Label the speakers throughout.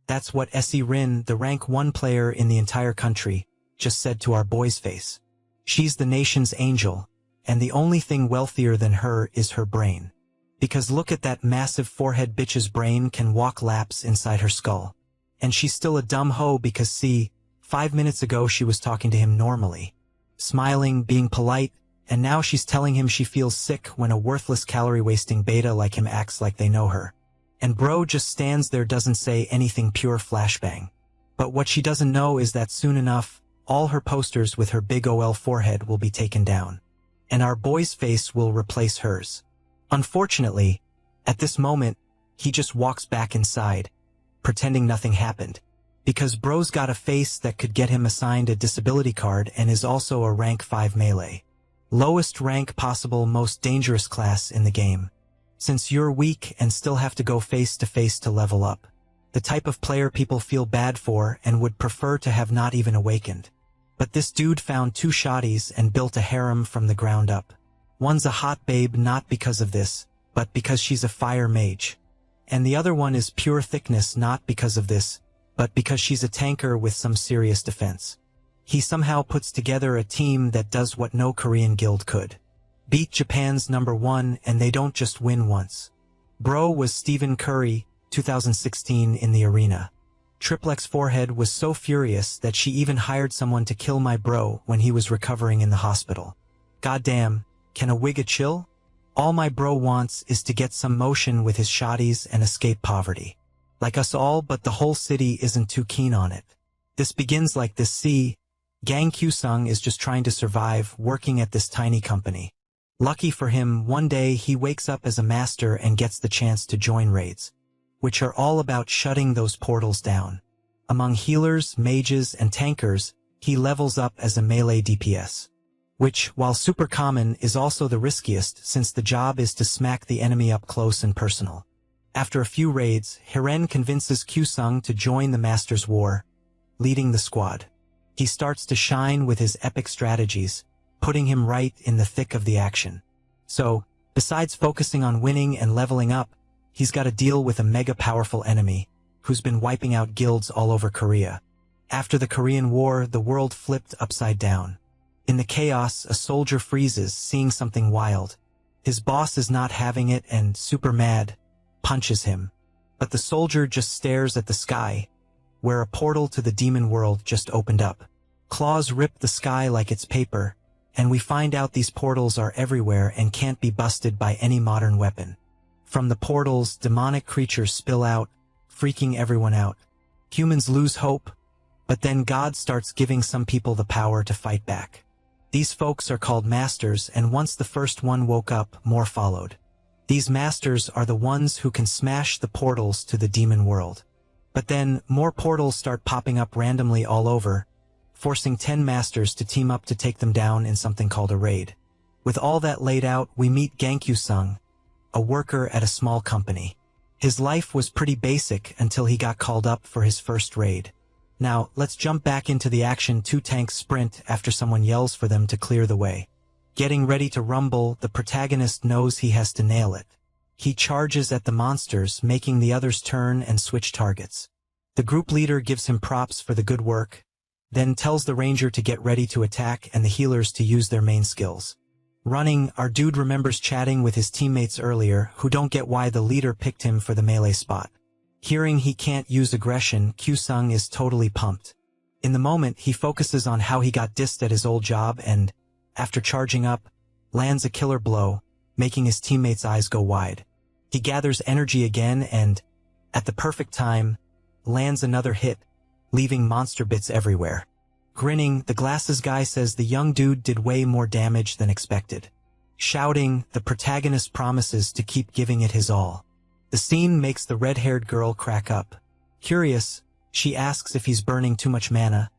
Speaker 1: That's what Essie Rin, the rank 1 player in the entire country, just said to our boy's face. She's the nation's angel, and the only thing wealthier than her is her brain. Because look at that massive forehead, bitch's brain can walk laps inside her skull. And she's still a dumb hoe because see, 5 minutes ago she was talking to him normally, smiling, being polite, and now she's telling him she feels sick when a worthless calorie-wasting beta like him acts like they know her. And bro just stands there, doesn't say anything, pure flashbang. But what she doesn't know is that soon enough, all her posters with her big OL forehead will be taken down. And our boy's face will replace hers. Unfortunately, at this moment, he just walks back inside, pretending nothing happened. Because bro's got a face that could get him assigned a disability card and is also a rank 5 melee. Lowest rank possible, most dangerous class in the game. Since you're weak and still have to go face to face to level up. The type of player people feel bad for and would prefer to have not even awakened. But this dude found 2 shotties and built a harem from the ground up. One's a hot babe not because of this, but because she's a fire mage. And the other one is pure thickness not because of this, but because she's a tanker with some serious defense. He somehow puts together a team that does what no Korean guild could. Beat Japan's #1, and they don't just win once. Bro was Stephen Curry, 2016 in the arena. Triplex forehead was so furious that she even hired someone to kill my bro when he was recovering in the hospital. Goddamn, can a wigga chill? All my bro wants is to get some motion with his shotties and escape poverty. Like us all, but the whole city isn't too keen on it. This begins like this. See, Gang Kyusung is just trying to survive working at this tiny company. Lucky for him, one day he wakes up as a master and gets the chance to join raids, which are all about shutting those portals down. Among healers, mages, and tankers, he levels up as a melee DPS. Which, while super common, is also the riskiest since the job is to smack the enemy up close and personal. After a few raids, Hiren convinces Kyusung to join the Master's War, leading the squad. He starts to shine with his epic strategies, putting him right in the thick of the action. So, besides focusing on winning and leveling up, he's got to deal with a mega powerful enemy, who's been wiping out guilds all over Korea. After the Korean War, the world flipped upside down. In the chaos, a soldier freezes, seeing something wild. His boss is not having it and, super mad, punches him. But the soldier just stares at the sky, where a portal to the demon world just opened up. Claws rip the sky like it's paper, and we find out these portals are everywhere and can't be busted by any modern weapon. From the portals, demonic creatures spill out, freaking everyone out. Humans lose hope, but then God starts giving some people the power to fight back. These folks are called masters, and once the first one woke up, more followed. These masters are the ones who can smash the portals to the demon world. But then, more portals start popping up randomly all over, forcing 10 masters to team up to take them down in something called a raid. With all that laid out, we meet Gankyu-sung, a worker at a small company. His life was pretty basic until he got called up for his first raid. Now, let's jump back into the action. 2 tanks sprint after someone yells for them to clear the way. Getting ready to rumble, the protagonist knows he has to nail it. He charges at the monsters, making the others turn and switch targets. The group leader gives him props for the good work, then tells the ranger to get ready to attack and the healers to use their main skills. Running, our dude remembers chatting with his teammates earlier who don't get why the leader picked him for the melee spot. Hearing he can't use aggression, Kyusung is totally pumped. In the moment, he focuses on how he got dissed at his old job and, after charging up, lands a killer blow, making his teammates' eyes go wide. He gathers energy again and, at the perfect time, lands another hit, leaving monster bits everywhere. Grinning, the glasses guy says the young dude did way more damage than expected. Shouting, the protagonist promises to keep giving it his all. The scene makes the red-haired girl crack up. Curious, she asks if he's burning too much mana,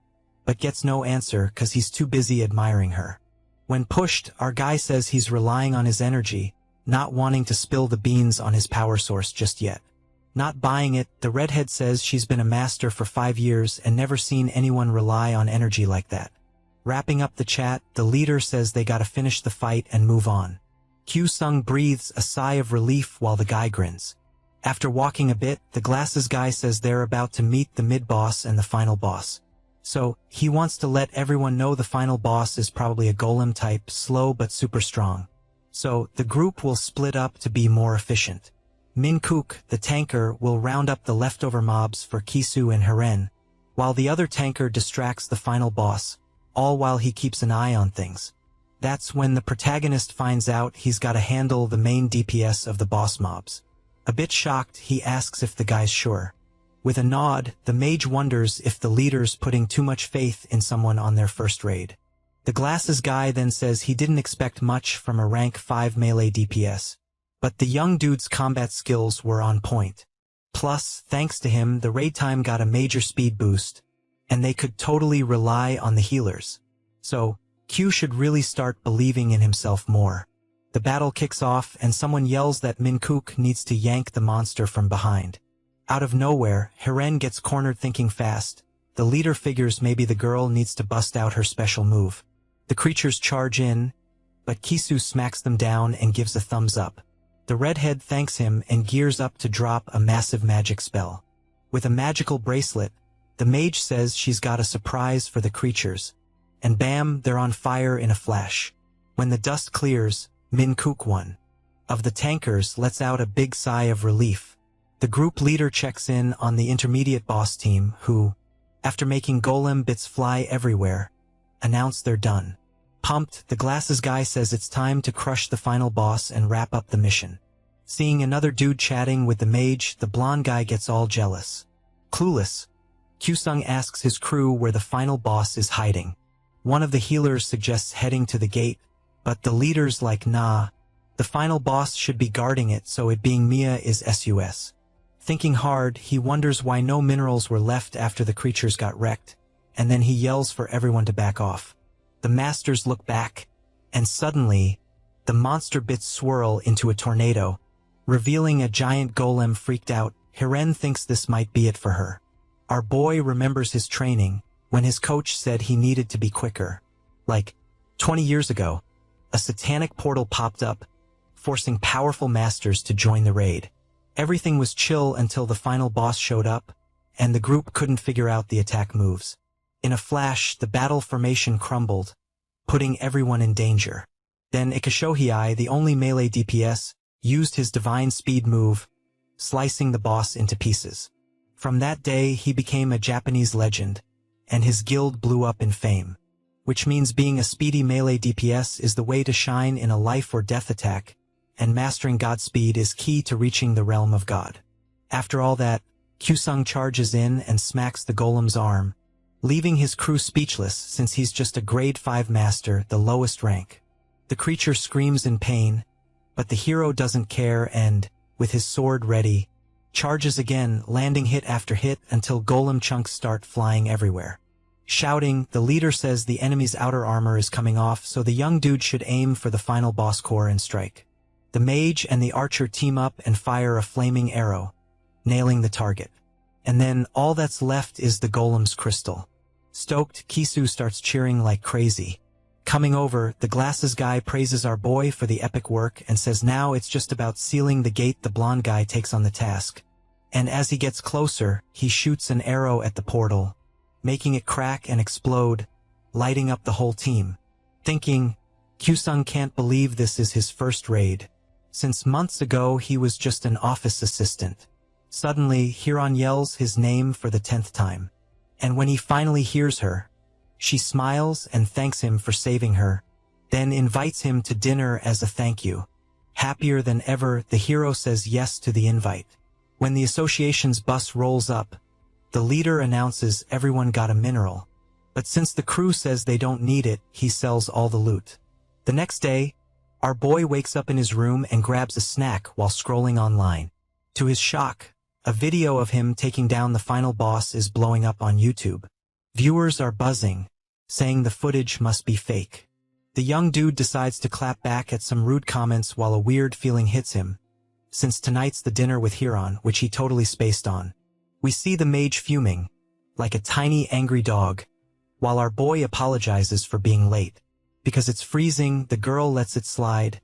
Speaker 1: but gets no answer cause he's too busy admiring her. When pushed, our guy says he's relying on his energy, not wanting to spill the beans on his power source just yet. Not buying it, the redhead says she's been a master for 5 years and never seen anyone rely on energy like that. Wrapping up the chat, the leader says they gotta finish the fight and move on. Kyusung breathes a sigh of relief while the guy grins. After walking a bit, the glasses guy says they're about to meet the mid-boss and the final boss. So, he wants to let everyone know the final boss is probably a golem type, slow but super strong. So, the group will split up to be more efficient. Min-kook, the tanker, will round up the leftover mobs for Kisu and Hiren, while the other tanker distracts the final boss, all while he keeps an eye on things. That's when the protagonist finds out he's got to handle the main DPS of the boss mobs. A bit shocked, he asks if the guy's sure. With a nod, the mage wonders if the leader's putting too much faith in someone on their first raid. The glasses guy then says he didn't expect much from a rank 5 melee DPS, but the young dude's combat skills were on point. Plus, thanks to him, the raid time got a major speed boost, and they could totally rely on the healers. So, Q should really start believing in himself more. The battle kicks off and someone yells that Min-kook needs to yank the monster from behind. Out of nowhere, Hiren gets cornered thinking fast. The leader figures maybe the girl needs to bust out her special move. The creatures charge in, but Kisu smacks them down and gives a thumbs up. The redhead thanks him and gears up to drop a massive magic spell. With a magical bracelet, the mage says she's got a surprise for the creatures. And bam, they're on fire in a flash. When the dust clears, Min-kook, one of the tankers, lets out a big sigh of relief. The group leader checks in on the intermediate boss team who, after making golem bits fly everywhere, announce they're done. Pumped, the glasses guy says it's time to crush the final boss and wrap up the mission. Seeing another dude chatting with the mage, the blonde guy gets all jealous. Clueless, Kyusung asks his crew where the final boss is hiding. One of the healers suggests heading to the gate, but the leader's like, nah, the final boss should be guarding it, so it being Mia is sus. Thinking hard, he wonders why no minerals were left after the creatures got wrecked, and then he yells for everyone to back off. The masters look back, and suddenly, the monster bits swirl into a tornado, revealing a giant golem freaked out. Hiren thinks this might be it for her. Our boy remembers his training, when his coach said he needed to be quicker. Like, 20 years ago, a satanic portal popped up, forcing powerful masters to join the raid. Everything was chill until the final boss showed up, and the group couldn't figure out the attack moves. In a flash, the battle formation crumbled, putting everyone in danger. Then Ikashohei, the only melee DPS, used his divine speed move, slicing the boss into pieces. From that day, he became a Japanese legend, and his guild blew up in fame. Which means being a speedy melee DPS is the way to shine in a life or death attack, and mastering Godspeed is key to reaching the realm of God. After all that, Kyusung charges in and smacks the golem's arm, leaving his crew speechless since he's just a grade 5 master, the lowest rank. The creature screams in pain, but the hero doesn't care and, with his sword ready, charges again, landing hit after hit until golem chunks start flying everywhere. Shouting, the leader says the enemy's outer armor is coming off, so the young dude should aim for the final boss core and strike. The mage and the archer team up and fire a flaming arrow, nailing the target. And then all that's left is the golem's crystal. Stoked, Kisu starts cheering like crazy. Coming over, the glasses guy praises our boy for the epic work and says now it's just about sealing the gate. The blonde guy takes on the task. And as he gets closer, he shoots an arrow at the portal, making it crack and explode, lighting up the whole team. Thinking, Kyusung can't believe this is his first raid. Since months ago he was just an office assistant. Suddenly, Hiron yells his name for the 10th time. And when he finally hears her, she smiles and thanks him for saving her, then invites him to dinner as a thank you. Happier than ever, the hero says yes to the invite. When the association's bus rolls up, the leader announces everyone got a mineral. But since the crew says they don't need it, he sells all the loot. The next day, our boy wakes up in his room and grabs a snack while scrolling online. To his shock, a video of him taking down the final boss is blowing up on YouTube. Viewers are buzzing, saying the footage must be fake. The young dude decides to clap back at some rude comments while a weird feeling hits him, since tonight's the dinner with Hiron, which he totally spaced on. We see the mage fuming, like a tiny angry dog, while our boy apologizes for being late. Because it's freezing, the girl lets it slide,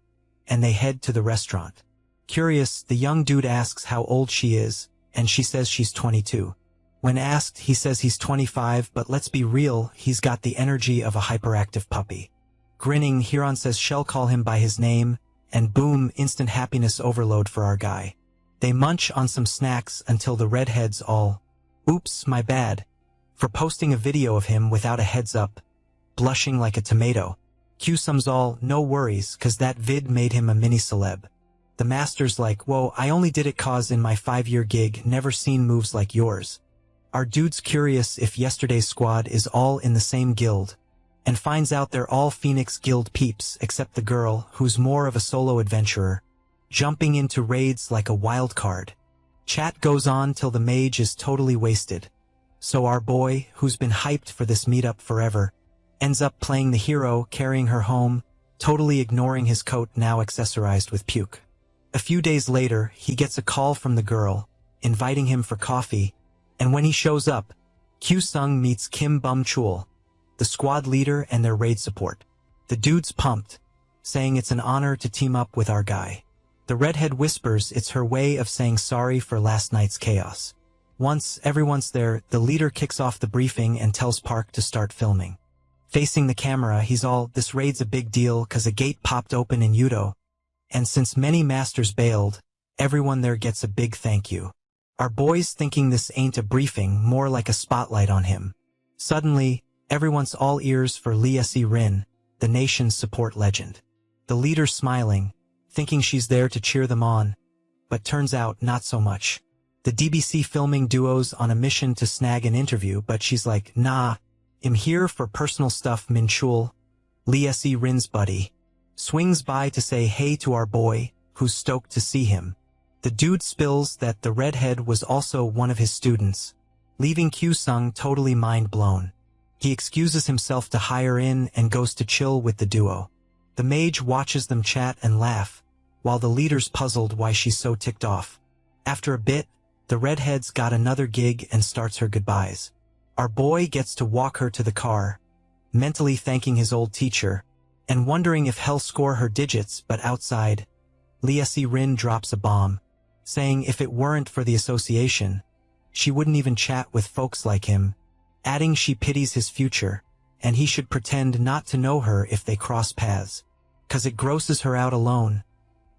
Speaker 1: and they head to the restaurant. Curious, the young dude asks how old she is, and she says she's 22. When asked, he says he's 25, but let's be real, he's got the energy of a hyperactive puppy. Grinning, Huron says she'll call him by his name, and boom, instant happiness overload for our guy. They munch on some snacks until the redhead's all, "Oops, my bad," for posting a video of him without a heads up, blushing like a tomato. Q-Sum's all, "No worries, cause that vid made him a mini celeb." The master's like, "Whoa, I only did it cause in my 5-year gig, never seen moves like yours." Our dude's curious if yesterday's squad is all in the same guild, and finds out they're all Phoenix Guild peeps except the girl, who's more of a solo adventurer, jumping into raids like a wild card. Chat goes on till the mage is totally wasted. So our boy, who's been hyped for this meetup forever, ends up playing the hero, carrying her home, totally ignoring his coat now accessorized with puke. A few days later, he gets a call from the girl, inviting him for coffee, and when he shows up, Q-Sung meets Kim Bum-Chul, the squad leader and their raid support. The dude's pumped, saying it's an honor to team up with our guy. The redhead whispers it's her way of saying sorry for last night's chaos. Once everyone's there, the leader kicks off the briefing and tells Park to start filming. Facing the camera, he's all, "This raid's a big deal cause a gate popped open in Yudo, and since many masters bailed, everyone there gets a big thank you." Our boy's thinking this ain't a briefing, more like a spotlight on him. Suddenly, everyone's all ears for Lee Se-rin, the nation's support legend. The leader's smiling, thinking she's there to cheer them on, but turns out not so much. The DBC filming duo's on a mission to snag an interview, but she's like, "Nah, I'm here for personal stuff." Min-Chul, Lee Se-rin's buddy, swings by to say hey to our boy, who's stoked to see him. The dude spills that the redhead was also one of his students, leaving Q-Sung totally mind-blown. He excuses himself to hire in and goes to chill with the duo. The mage watches them chat and laugh, while the leader's puzzled why she's so ticked off. After a bit, the redhead's got another gig and starts her goodbyes. Our boy gets to walk her to the car, mentally thanking his old teacher, and wondering if he'll score her digits, but outside, Lee Se-rin drops a bomb, saying if it weren't for the association, she wouldn't even chat with folks like him, adding she pities his future, and he should pretend not to know her if they cross paths, cause it grosses her out alone.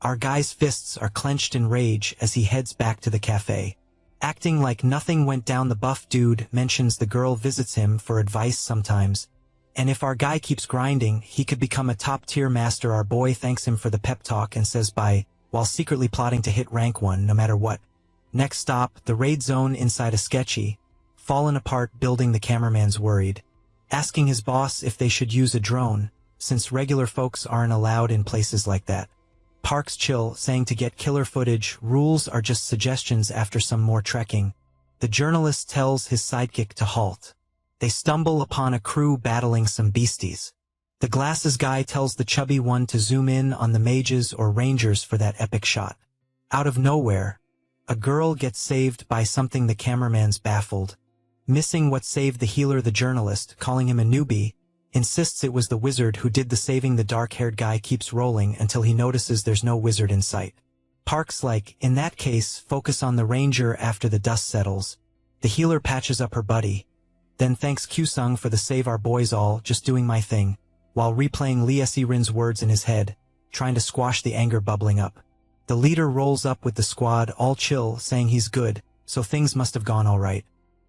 Speaker 1: Our guy's fists are clenched in rage as he heads back to the cafe. Acting like nothing went down, the buff dude mentions the girl visits him for advice sometimes, and if our guy keeps grinding, he could become a top-tier master. Our boy thanks him for the pep talk and says bye, while secretly plotting to hit rank 1 no matter what. Next stop, the raid zone inside a sketchy, fallen apart building. The cameraman's worried, asking his boss if they should use a drone, since regular folks aren't allowed in places like that. Park's chill, saying to get killer footage, rules are just suggestions. After some more trekking, the journalist tells his sidekick to halt. They stumble upon a crew battling some beasties. The glasses guy tells the chubby one to zoom in on the mages or rangers for that epic shot. Out of nowhere, a girl gets saved by something. The cameraman's baffled, missing what saved the healer. The journalist, calling him a newbie, insists it was the wizard who did the saving. The dark-haired guy keeps rolling until he notices there's no wizard in sight. Park's like, in that case, focus on the ranger after the dust settles. The healer patches up her buddy, then thanks Q-Sung for the save. Our boy's all, just doing my thing, while replaying Lee Se-rin's words in his head, trying to squash the anger bubbling up. The leader rolls up with the squad, all chill, saying he's good, so things must have gone all right.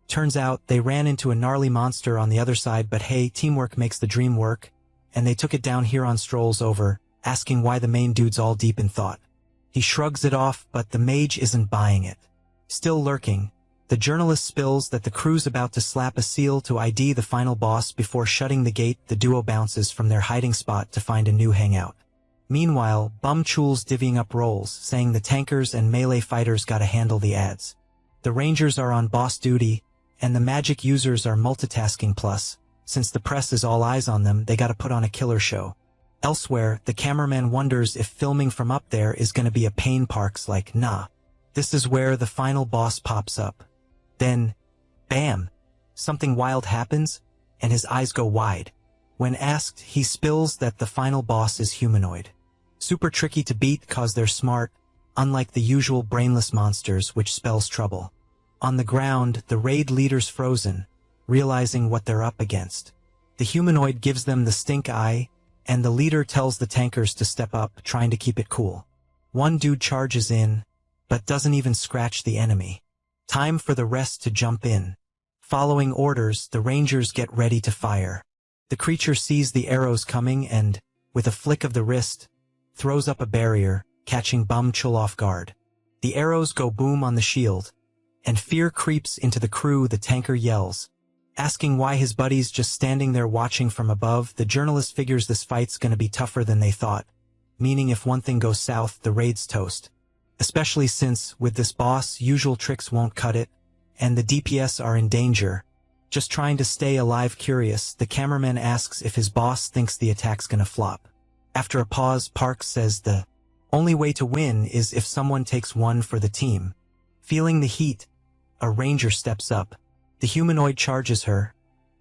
Speaker 1: Turns out they ran into a gnarly monster on the other side, but hey, teamwork makes the dream work, and they took it down. Huron strolls over, asking why the main dude's all deep in thought. He shrugs it off, but the mage isn't buying it. Still lurking, the journalist spills that the crew's about to slap a seal to ID the final boss. Before shutting the gate, the duo bounces from their hiding spot to find a new hangout. Meanwhile, Bum-Chul's divvying up roles, saying the tankers and melee fighters gotta handle the ads. The rangers are on boss duty, and the magic users are multitasking. Plus, since the press is all eyes on them, they gotta put on a killer show. Elsewhere, the cameraman wonders if filming from up there is gonna be a pain. Park's like, nah. This is where the final boss pops up. Then, bam! Something wild happens, and his eyes go wide. When asked, he spills that the final boss is humanoid. Super tricky to beat cause they're smart, unlike the usual brainless monsters, which spells trouble. On the ground, the raid leader's frozen, realizing what they're up against. The humanoid gives them the stink eye, and the leader tells the tankers to step up, trying to keep it cool. One dude charges in, but doesn't even scratch the enemy. Time for the rest to jump in. Following orders, the rangers get ready to fire. The creature sees the arrows coming and, with a flick of the wrist, throws up a barrier, catching Bum Chul off guard. The arrows go boom on the shield, and fear creeps into the crew. The tanker yells, asking why his buddy's just standing there watching from above. The journalist figures this fight's gonna be tougher than they thought, meaning if one thing goes south, the raid's toast. Especially since, with this boss, usual tricks won't cut it, and the DPS are in danger. Just trying to stay alive. Curious, the cameraman asks if his boss thinks the attack's gonna flop. After a pause, Parks says the only way to win is if someone takes one for the team. Feeling the heat, a ranger steps up. The humanoid charges her,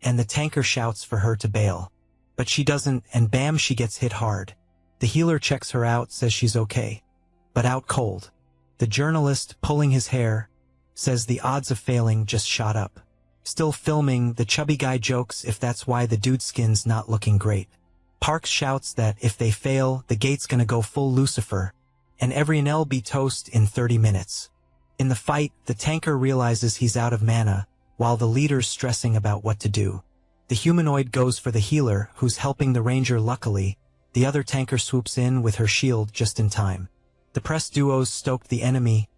Speaker 1: and the tanker shouts for her to bail. But she doesn't, and bam, she gets hit hard. The healer checks her out, says she's okay, but out cold. The journalist, pulling his hair, says the odds of failing just shot up. Still filming, the chubby guy jokes if that's why the dude's skin's not looking great. Parks shouts that if they fail, the gate's gonna go full Lucifer, and everyone'll be toast in 30 minutes. In the fight, the tanker realizes he's out of mana, while the leader's stressing about what to do. The humanoid goes for the healer, who's helping the ranger. Luckily, the other tanker swoops in with her shield just in time. The press duos stoked the enemy,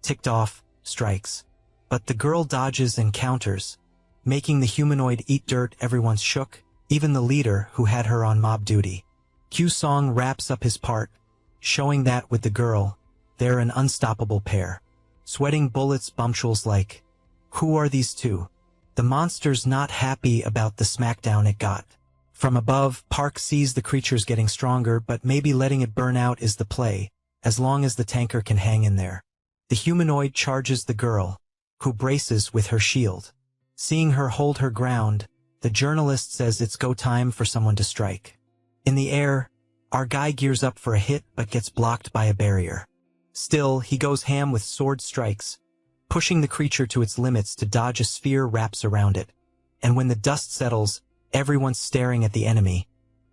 Speaker 1: ticked off, strikes. But the girl dodges and counters, making the humanoid eat dirt. Everyone's shook, even the leader, who had her on mob duty. Q-Song wraps up his part, showing that with the girl, they're an unstoppable pair. Sweating bullets. Bum Chul's like, who are these two? The monster's not happy about the smackdown it got. From above, Park sees the creatures getting stronger, but maybe letting it burn out is the play, as long as the tanker can hang in there. The humanoid charges the girl, who braces with her shield. Seeing her hold her ground, the journalist says it's go time for someone to strike. In the air, our guy gears up for a hit but gets blocked by a barrier. Still, he goes ham with sword strikes, pushing the creature to its limits to dodge a sphere wraps around it. And when the dust settles, everyone's staring at the enemy,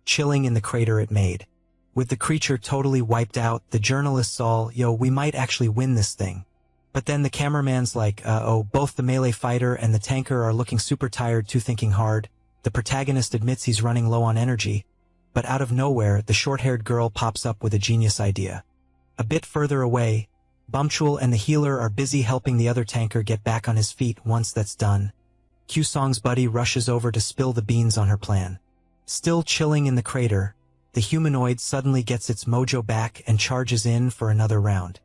Speaker 1: chilling in the crater it made. With the creature totally wiped out, the journalists all, yo, we might actually win this thing. But then the cameraman's like, both the melee fighter and the tanker are looking super tired too. Thinking hard, the protagonist admits he's running low on energy. But out of nowhere, the short-haired girl pops up with a genius idea. A bit further away, Bum Chul and the healer are busy helping the other tanker get back on his feet. Once that's done, Q-Song's buddy rushes over to spill the beans on her plan. Still chilling in the crater, the humanoid suddenly gets its mojo back and charges in for another round.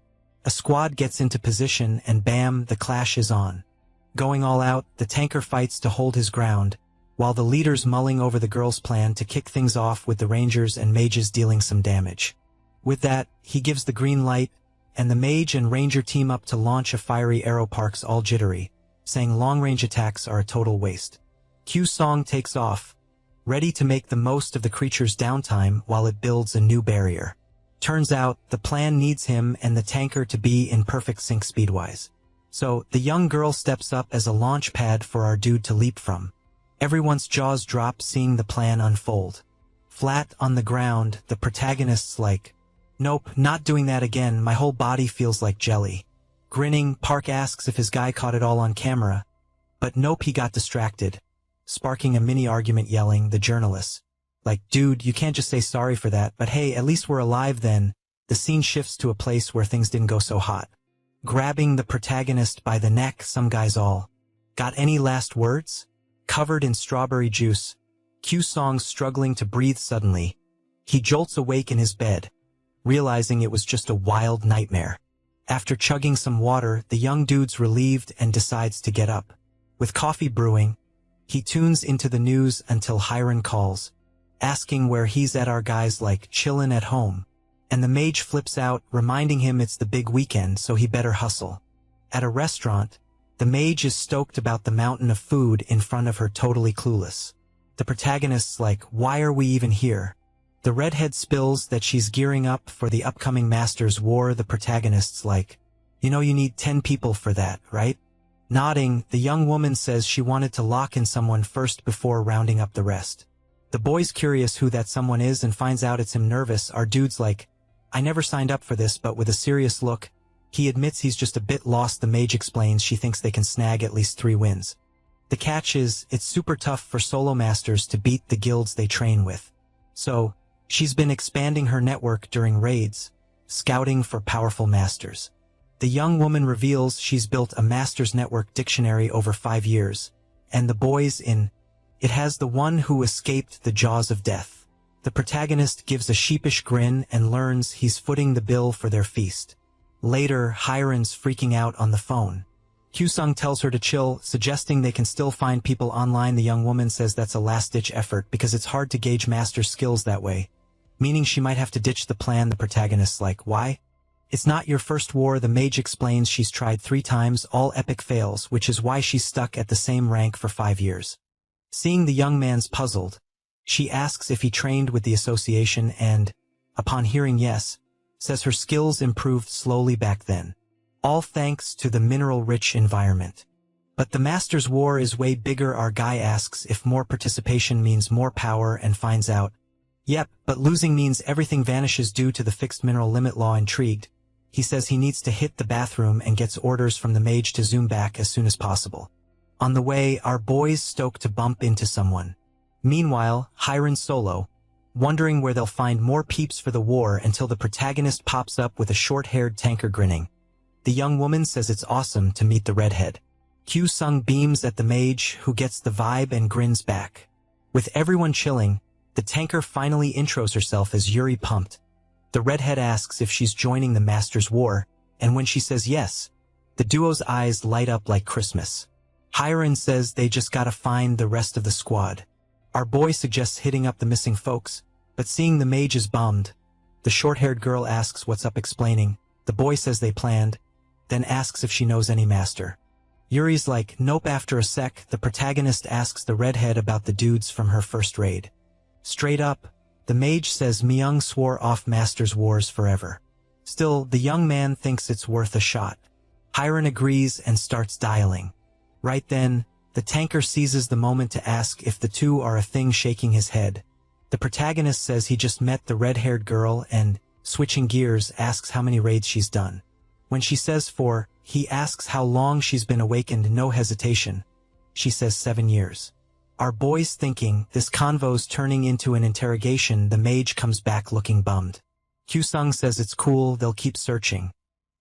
Speaker 1: A squad gets into position and bam, the clash is on. Going all out, the tanker fights to hold his ground, while the leader's mulling over the girl's plan to kick things off with the rangers and mages dealing some damage. With that, he gives the green light, and the mage and ranger team up to launch a fiery arrow. Parks all jittery, saying long-range attacks are a total waste. Q-Song takes off, ready to make the most of the creature's downtime while it builds a new barrier. Turns out, the plan needs him and the tanker to be in perfect sync speed-wise. So, the young girl steps up as a launch pad for our dude to leap from. Everyone's jaws drop seeing the plan unfold. Flat on the ground, the protagonist's like, nope, not doing that again, my whole body feels like jelly. Grinning, Park asks if his guy caught it all on camera. But nope, he got distracted, sparking a mini argument. Yelling, the journalist, like, dude, you can't just say sorry for that, but hey, at least we're alive then. The scene shifts to a place where things didn't go so hot. Grabbing the protagonist by the neck, some guys all, got any last words? Covered in strawberry juice, Q-Song's struggling to breathe. Suddenly, he jolts awake in his bed, realizing it was just a wild nightmare. After chugging some water, the young dude's relieved and decides to get up. With coffee brewing, he tunes into the news until Hiron calls, asking where he's at. Our guy's like, chillin' at home. And the mage flips out, reminding him it's the big weekend, so he better hustle. At a restaurant, the mage is stoked about the mountain of food in front of her, totally clueless. The protagonist's like, why are we even here? The redhead spills that she's gearing up for the upcoming Masters War. The protagonist's like, you know you need 10 people for that, right? Nodding, the young woman says she wanted to lock in someone first before rounding up the rest. The boy's curious who that someone is and finds out it's him. Nervous, our dude's like, I never signed up for this, but with a serious look, he admits he's just a bit lost. The mage explains she thinks they can snag at least 3 wins. The catch is, it's super tough for solo masters to beat the guilds they train with. So, she's been expanding her network during raids, scouting for powerful masters. The young woman reveals she's built a master's network dictionary over 5 years, and the boy's in. It has the one who escaped the jaws of death. The protagonist gives a sheepish grin and learns he's footing the bill for their feast. Later, Hiren's freaking out on the phone. Kyusung tells her to chill, suggesting they can still find people online. The young woman says that's a last-ditch effort because it's hard to gauge master skills that way, meaning she might have to ditch the plan. The protagonist's like, why? It's not your first war. The mage explains she's tried 3 times, all epic fails, which is why she's stuck at the same rank for 5 years. Seeing the young man's puzzled, she asks if he trained with the association and, upon hearing yes, says her skills improved slowly back then. All thanks to the mineral-rich environment. But the Master's War is way bigger. Our guy asks if more participation means more power and finds out, yep, but losing means everything vanishes due to the fixed mineral limit law. Intrigued, he says he needs to hit the bathroom and gets orders from the mage to zoom back as soon as possible. On the way, our boys stoke to bump into someone. Meanwhile, Hiren's solo, wondering where they'll find more peeps for the war until the protagonist pops up with a short-haired tanker grinning. The young woman says it's awesome to meet the redhead. Kyusung beams at the mage, who gets the vibe and grins back. With everyone chilling, the tanker finally intros herself as Yuri. Pumped. The redhead asks if she's joining the Master's War, and when she says yes, the duo's eyes light up like Christmas. Hiren says they just gotta find the rest of the squad. Our boy suggests hitting up the missing folks, but seeing the mage is bummed. The short-haired girl asks what's up, explaining. The boy says they planned, then asks if she knows any master. Yuri's like, nope. After a sec, the protagonist asks the redhead about the dudes from her first raid. Straight up, the mage says Myung swore off Master's Wars forever. Still, the young man thinks it's worth a shot. Hiren agrees and starts dialing. Right then, the tanker seizes the moment to ask if the two are a thing, shaking his head. The protagonist says he just met the red-haired girl and, switching gears, asks how many raids she's done. When she says 4, he asks how long she's been awakened. No hesitation. She says 7 years. Our boy's thinking this convo's turning into an interrogation. The mage comes back looking bummed. Kyusung says it's cool, they'll keep searching.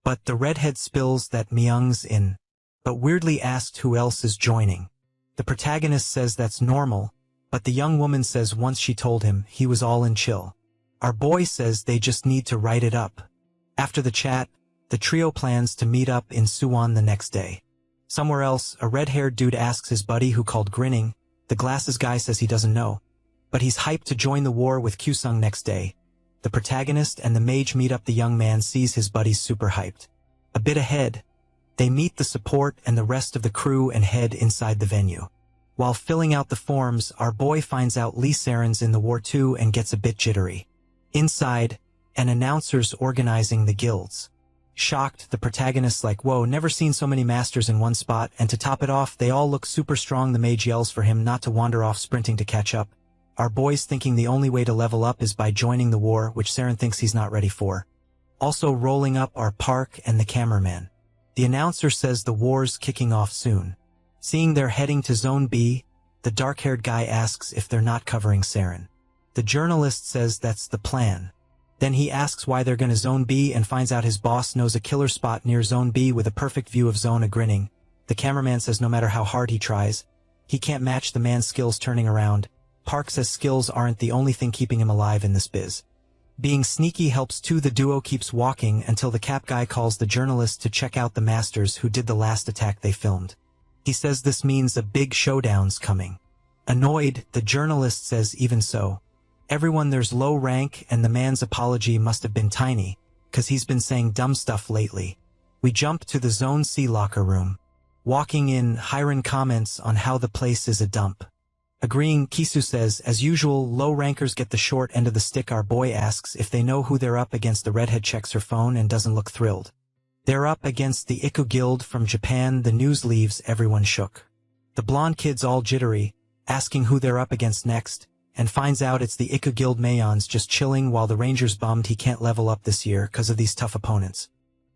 Speaker 1: But the redhead spills that Myung's in, but weirdly asked who else is joining. The protagonist says that's normal, but the young woman says once she told him, he was all in chill. Our boy says they just need to write it up. After the chat, the trio plans to meet up in Suwon the next day. Somewhere else, a red-haired dude asks his buddy who called grinning. The glasses guy says he doesn't know, but he's hyped to join the war with Kyusung next day. The protagonist and the mage meet up. The young man sees his buddies super hyped. A bit ahead, they meet the support and the rest of the crew and head inside the venue. While filling out the forms, our boy finds out Lee Saren's in the war too and gets a bit jittery. Inside, an announcer's organizing the guilds. Shocked, the protagonist's like, whoa, never seen so many masters in one spot, and to top it off, they all look super strong. The mage yells for him not to wander off sprinting to catch up. Our boy's thinking the only way to level up is by joining the war, which Saren thinks he's not ready for. Also rolling up are Park and the cameraman. The announcer says the war's kicking off soon. Seeing they're heading to Zone B, the dark-haired guy asks if they're not covering Saren. The journalist says that's the plan. Then he asks why they're gonna Zone B and finds out his boss knows a killer spot near Zone B with a perfect view of Zone A. Grinning. The cameraman says no matter how hard he tries, he can't match the man's skills turning around. Park says skills aren't the only thing keeping him alive in this biz. Being sneaky helps too. The duo keeps walking until the cap guy calls the journalist to check out the masters who did the last attack they filmed. He says this means a big showdown's coming. Annoyed, the journalist says even so. Everyone there's low rank and the man's apology must have been tiny, 'cause he's been saying dumb stuff lately. We jump to the Zone C locker room. Walking in, Hiren comments on how the place is a dump. Agreeing, Kisu says, as usual, low rankers get the short end of the stick. Our boy asks if they know who they're up against. The redhead checks her phone and doesn't look thrilled. They're up against the Iku Guild from Japan. The news leaves everyone shook. The blonde kid's all jittery, asking who they're up against next, and finds out it's the Iku Guild. Mayon's just chilling while the ranger's bummed he can't level up this year cause of these tough opponents.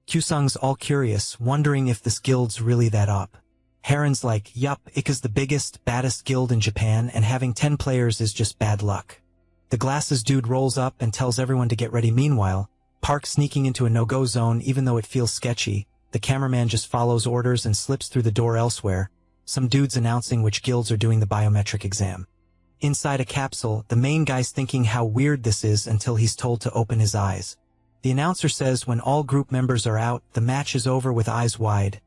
Speaker 1: Kyusung's all curious, wondering if this guild's really that up. Heron's like, yup, Iku's the biggest, baddest guild in Japan, and having 10 players is just bad luck. The glasses dude rolls up and tells everyone to get ready. Meanwhile, Park sneaking into a no-go zone. Even though it feels sketchy, the cameraman just follows orders and slips through the door. Elsewhere, some dudes announcing which guilds are doing the biometric exam. Inside a capsule, the main guy's thinking how weird this is until he's told to open his eyes. The announcer says when all group members are out, the match is over. With eyes wide,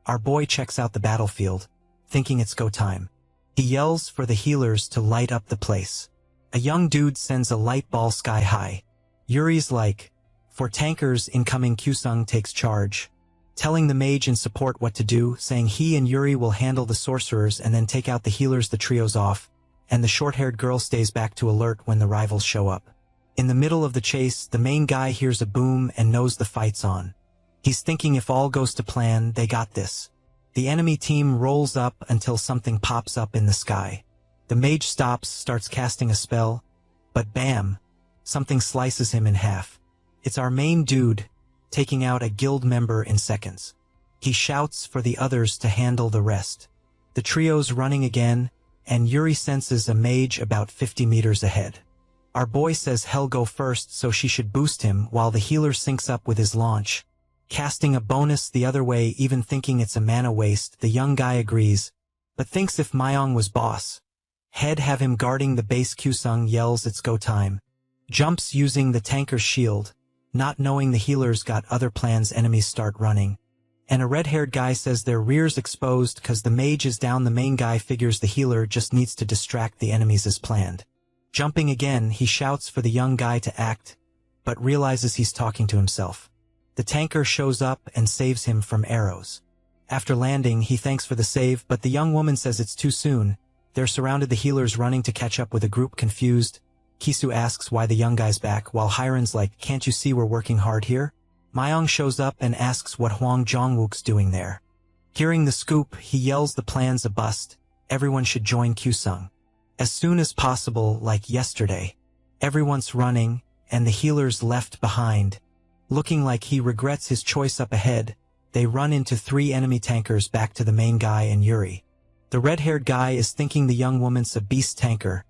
Speaker 1: our boy checks out the battlefield, thinking it's go time. He yells for the healers to light up the place. A young dude sends a light ball sky high. Yuri's like, for tankers incoming. Kyusung takes charge, telling the mage in support what to do, saying he and Yuri will handle the sorcerers and then take out the healers. The trio's off, and the short-haired girl stays back to alert when the rivals show up. In the middle of the chase, the main guy hears a boom and knows the fight's on. He's thinking if all goes to plan, they got this. The enemy team rolls up until something pops up in the sky. The mage stops, starts casting a spell, but bam! Something slices him in half. It's our main dude, taking out a guild member in seconds. He shouts for the others to handle the rest. The trio's running again, and Yuri senses a mage about 50 meters ahead. Our boy says he'll go first, so she should boost him while the healer syncs up with his launch, casting a bonus the other way. Even thinking it's a mana waste, the young guy agrees, but thinks if Myong was boss, he'd have him guarding the base. Kyusung yells it's go time, jumps using the tanker's shield, not knowing the healer's got other plans. Enemies start running, and a red-haired guy says their rear's exposed cause the mage is down. The main guy figures the healer just needs to distract the enemies as planned. Jumping again, he shouts for the young guy to act, but realizes he's talking to himself. The tanker shows up and saves him from arrows. After landing, he thanks for the save, but the young woman says it's too soon. They're surrounded. The healers running to catch up with a group. Confused, Kisu asks why the young guy's back, while Hiron's like, can't you see we're working hard here? Myong shows up and asks what Hwang Jongwook's doing there. Hearing the scoop, he yells the plan's a bust, everyone should join Kyusung as soon as possible, like yesterday. Everyone's running, and the healer's left behind, looking like he regrets his choice. Up ahead, they run into 3 enemy tankers. Back to the main guy and Yuri. The red-haired guy is thinking the young woman's a beast tanker,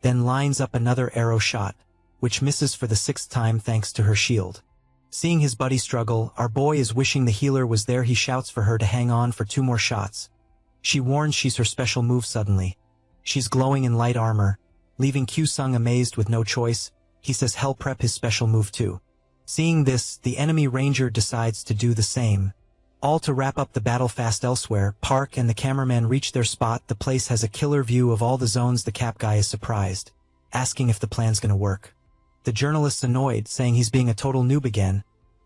Speaker 1: then lines up another arrow shot, which misses for the 6th time thanks to her shield. Seeing his buddy struggle, our boy is wishing the healer was there. He shouts for her to hang on for 2 more shots. She warns she's her special move. Suddenly, she's glowing in light armor, leaving Kyusung amazed. With no choice, he says he'll prep his special move too. Seeing this, the enemy ranger decides to do the same, all to wrap up the battle fast. Elsewhere, Park and the cameraman reach their spot. The place has a killer view of all the zones. The cap guy is surprised, asking if the plan's gonna work. The journalist's annoyed, saying he's being a total noob again,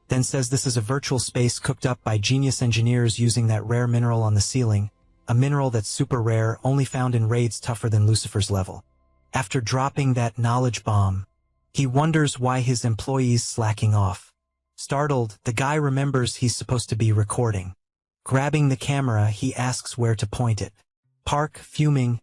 Speaker 1: then says this is a virtual space cooked up by genius engineers using that rare mineral on the ceiling, a mineral that's super rare, only found in raids tougher than Lucifer's level. After dropping that knowledge bomb, he wonders why his employees slacking off. Startled, the guy remembers he's supposed to be recording. Grabbing the camera, he asks where to point it. Park, fuming,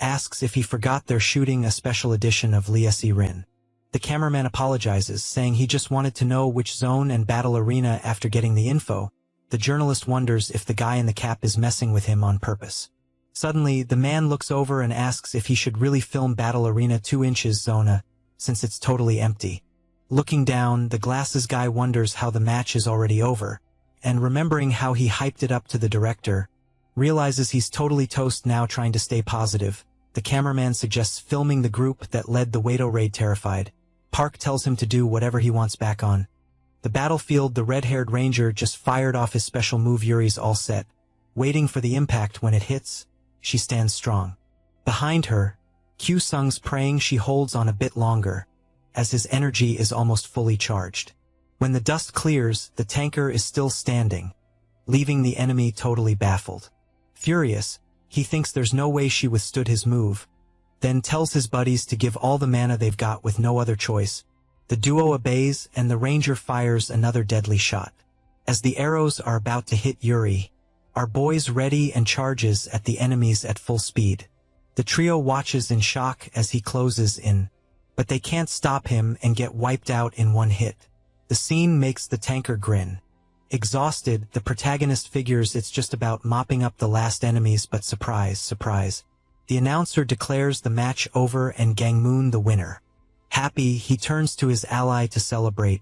Speaker 1: asks if he forgot they're shooting a special edition of Liesi Rin. The cameraman apologizes, saying he just wanted to know which zone and battle arena. After getting the info, the journalist wonders if the guy in the cap is messing with him on purpose. Suddenly, the man looks over and asks if he should really film battle arena 2 inches zona, since it's totally empty. Looking down, the glasses guy wonders how the match is already over, and remembering how he hyped it up to the director, realizes he's totally toast now. Trying to stay positive, the cameraman suggests filming the group that led the Wado raid. Terrified, Park tells him to do whatever he wants. Back on the battlefield, the red-haired ranger just fired off his special move. Yuri's all set, waiting for the impact. When it hits, she stands strong. Behind her, Kyusung's praying. She holds on a bit longer, as his energy is almost fully charged. When the dust clears, the tanker is still standing, leaving the enemy totally baffled. Furious, he thinks there's no way she withstood his move, then tells his buddies to give all the mana they've got with no other choice. The duo obeys, and the ranger fires another deadly shot. As the arrows are about to hit Yuri, our boy's ready and charges at the enemies at full speed. The trio watches in shock as he closes in, but they can't stop him and get wiped out in one hit. The scene makes the tanker grin. Exhausted, the protagonist figures it's just about mopping up the last enemies, but surprise, surprise. The announcer declares the match over and Gangmoon the winner. Happy, he turns to his ally to celebrate,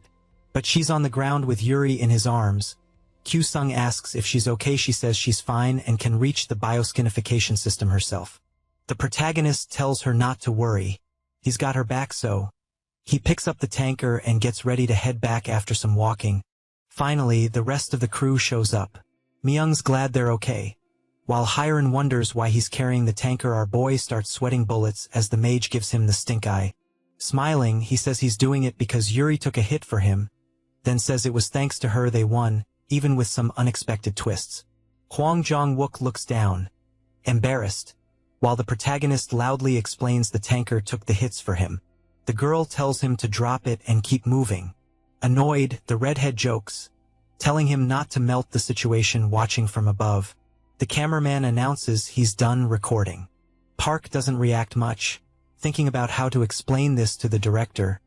Speaker 1: but she's on the ground with Yuri in his arms. Kyu-sung asks if she's okay. She says she's fine and can reach the bioskinification system herself. The protagonist tells her not to worry. He's got her back, so he picks up the tanker and gets ready to head back after some walking. Finally, the rest of the crew shows up. Myung's glad they're okay. While Hyron wonders why he's carrying the tanker, our boy starts sweating bullets as the mage gives him the stink eye. Smiling, he says he's doing it because Yuri took a hit for him, then says it was thanks to her they won, even with some unexpected twists. Hwang Jong-wook looks down, embarrassed, while the protagonist loudly explains the tanker took the hits for him. The girl tells him to drop it and keep moving. Annoyed, the redhead jokes, telling him not to melt the situation. Watching from above, the cameraman announces he's done recording. Park doesn't react much, thinking about how to explain this to the director,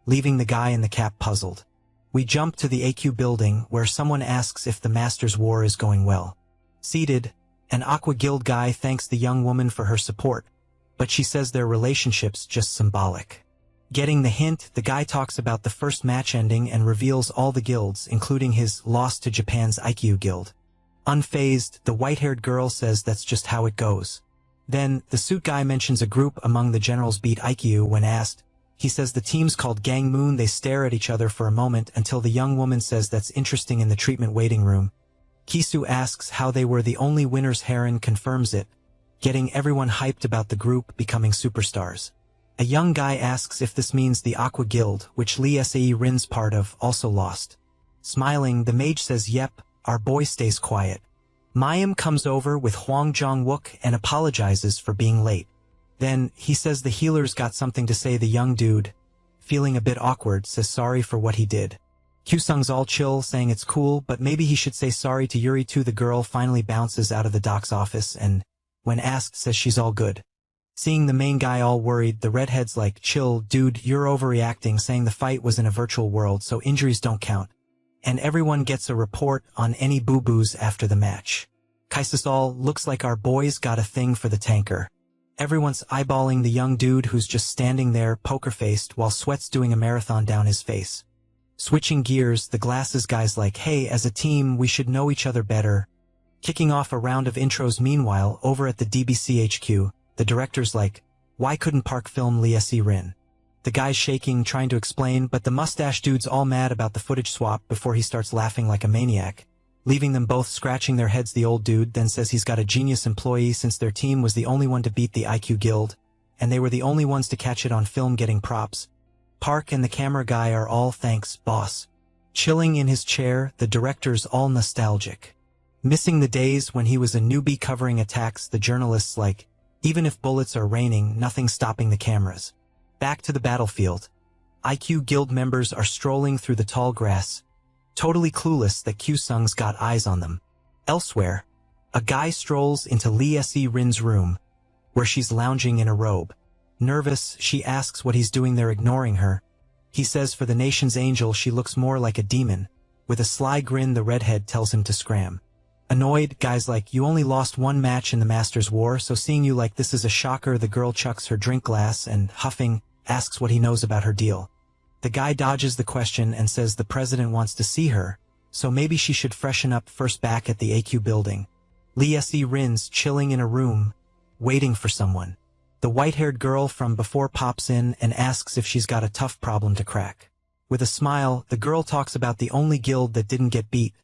Speaker 1: leaving the guy in the cap puzzled. We jump to the AQ building where someone asks if the Master's War is going well. Seated, an Aqua Guild guy thanks the young woman for her support, but she says their relationship's just symbolic. Getting the hint, the guy talks about the first match ending and reveals all the guilds, including his loss to Japan's IQ guild. Unfazed, the white-haired girl says that's just how it goes. Then, the suit guy mentions a group among the generals beat IQ when asked. He says the team's called Gangmoon. They stare at each other for a moment until the young woman says that's interesting in the treatment waiting room. Kisu asks how they were the only winners. Heron confirms it, getting everyone hyped about the group becoming superstars. A young guy asks if this means the Aqua Guild, which Lee Sae Rin's part of, also lost. Smiling, the mage says yep, our boy stays quiet. Mayim comes over with Hwang Jong-wook and apologizes for being late. Then, he says the healer's got something to say. The young dude, feeling a bit awkward, says sorry for what he did. Kyu-sung's all chill, saying it's cool, but maybe he should say sorry to Yuri too. The girl finally bounces out of the doc's office and, when asked, says she's all good. Seeing the main guy all worried, the redhead's like, chill, dude, you're overreacting, saying the fight was in a virtual world so injuries don't count. And everyone gets a report on any boo-boos after the match. Kaisasol, looks like our boy's got a thing for the tanker. Everyone's eyeballing the young dude who's just standing there poker-faced while sweat's doing a marathon down his face. Switching gears, the glasses guy's like, hey, as a team we should know each other better. Kicking off a round of intros. Meanwhile, over at the DBC HQ, the director's like, why couldn't Park film Lee Se Rin? The guy's shaking, trying to explain, but the mustache dude's all mad about the footage swap before he starts laughing like a maniac, leaving them both scratching their heads. The old dude then says he's got a genius employee since their team was the only one to beat the IQ Guild, and they were the only ones to catch it on film, getting props. Park and the camera guy are all thanks, boss. Chilling in his chair, the director's all nostalgic. Missing the days when he was a newbie covering attacks. The journalist's like, even if bullets are raining, nothing's stopping the cameras. Back to the battlefield. IQ Guild members are strolling through the tall grass, totally clueless that Kyu-sung's got eyes on them. Elsewhere, a guy strolls into Lee Se Rin's room, where she's lounging in a robe. Nervous, she asks what he's doing there, ignoring her. He says for the nation's angel she looks more like a demon. With a sly grin, the redhead tells him to scram. Annoyed, guy's like, you only lost one match in the Master's War, so seeing you like this is a shocker. The girl chucks her drink glass and, huffing, asks what he knows about her deal. The guy dodges the question and says the president wants to see her, so maybe she should freshen up first. Back at the AQ building, Lee Se Rin's chilling in a room, waiting for someone. The white-haired girl from before pops in and asks if she's got a tough problem to crack. With a smile, the girl talks about the only guild that didn't get beat,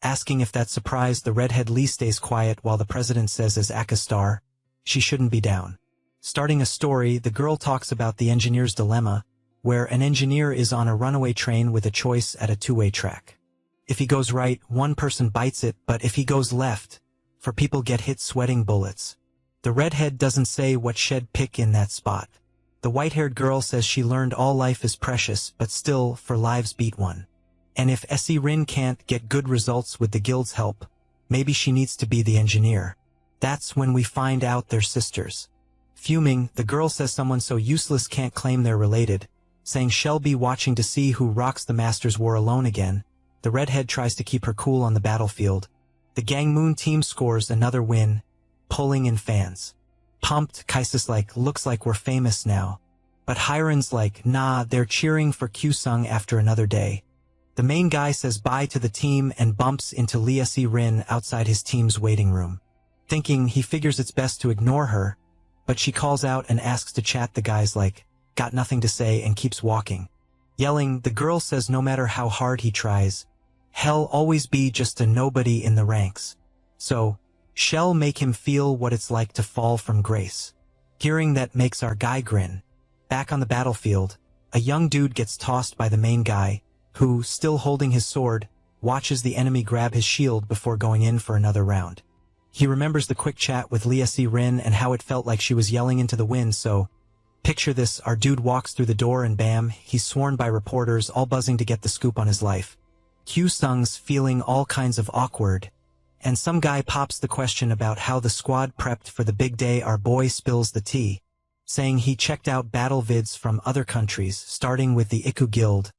Speaker 1: asking if that surprised. The redhead Lee stays quiet while the president says as Aka star, she shouldn't be down. Starting a story, the girl talks about the engineer's dilemma, where an engineer is on a runaway train with a choice at a two-way track. If he goes right, one person bites it, but if he goes left, 4 people get hit, sweating bullets. The redhead doesn't say what she'd pick in that spot. The white-haired girl says she learned all life is precious, but still, for lives beat one. And if Essie Rin can't get good results with the guild's help, maybe she needs to be the engineer. That's when we find out they're sisters. Fuming, the girl says someone so useless can't claim they're related, saying she'll be watching to see who rocks the Masters War alone again. The redhead tries to keep her cool on the battlefield. The Gangmoon team scores another win, pulling in fans. Pumped, Kaisa's like, looks like we're famous now. But Hiren's like, nah, they're cheering for Kyusung after another day. The main guy says bye to the team and bumps into Lee Si-rin outside his team's waiting room. Thinking he figures it's best to ignore her, but she calls out and asks to chat. The guy's like, got nothing to say, and keeps walking. Yelling, the girl says no matter how hard he tries, he'll always be just a nobody in the ranks. So, she'll make him feel what it's like to fall from grace. Hearing that makes our guy grin. Back on the battlefield, a young dude gets tossed by the main guy, who, still holding his sword, watches the enemy grab his shield before going in for another round. He remembers the quick chat with Lee Si-rin and how it felt like she was yelling into the wind, so picture this, our dude walks through the door and bam, he's swarmed by reporters all buzzing to get the scoop on his life. Kyusung's feeling all kinds of awkward, and some guy pops the question about how the squad prepped for the big day. Our boy spills the tea, saying he checked out battle vids from other countries, starting with the Iku Guild,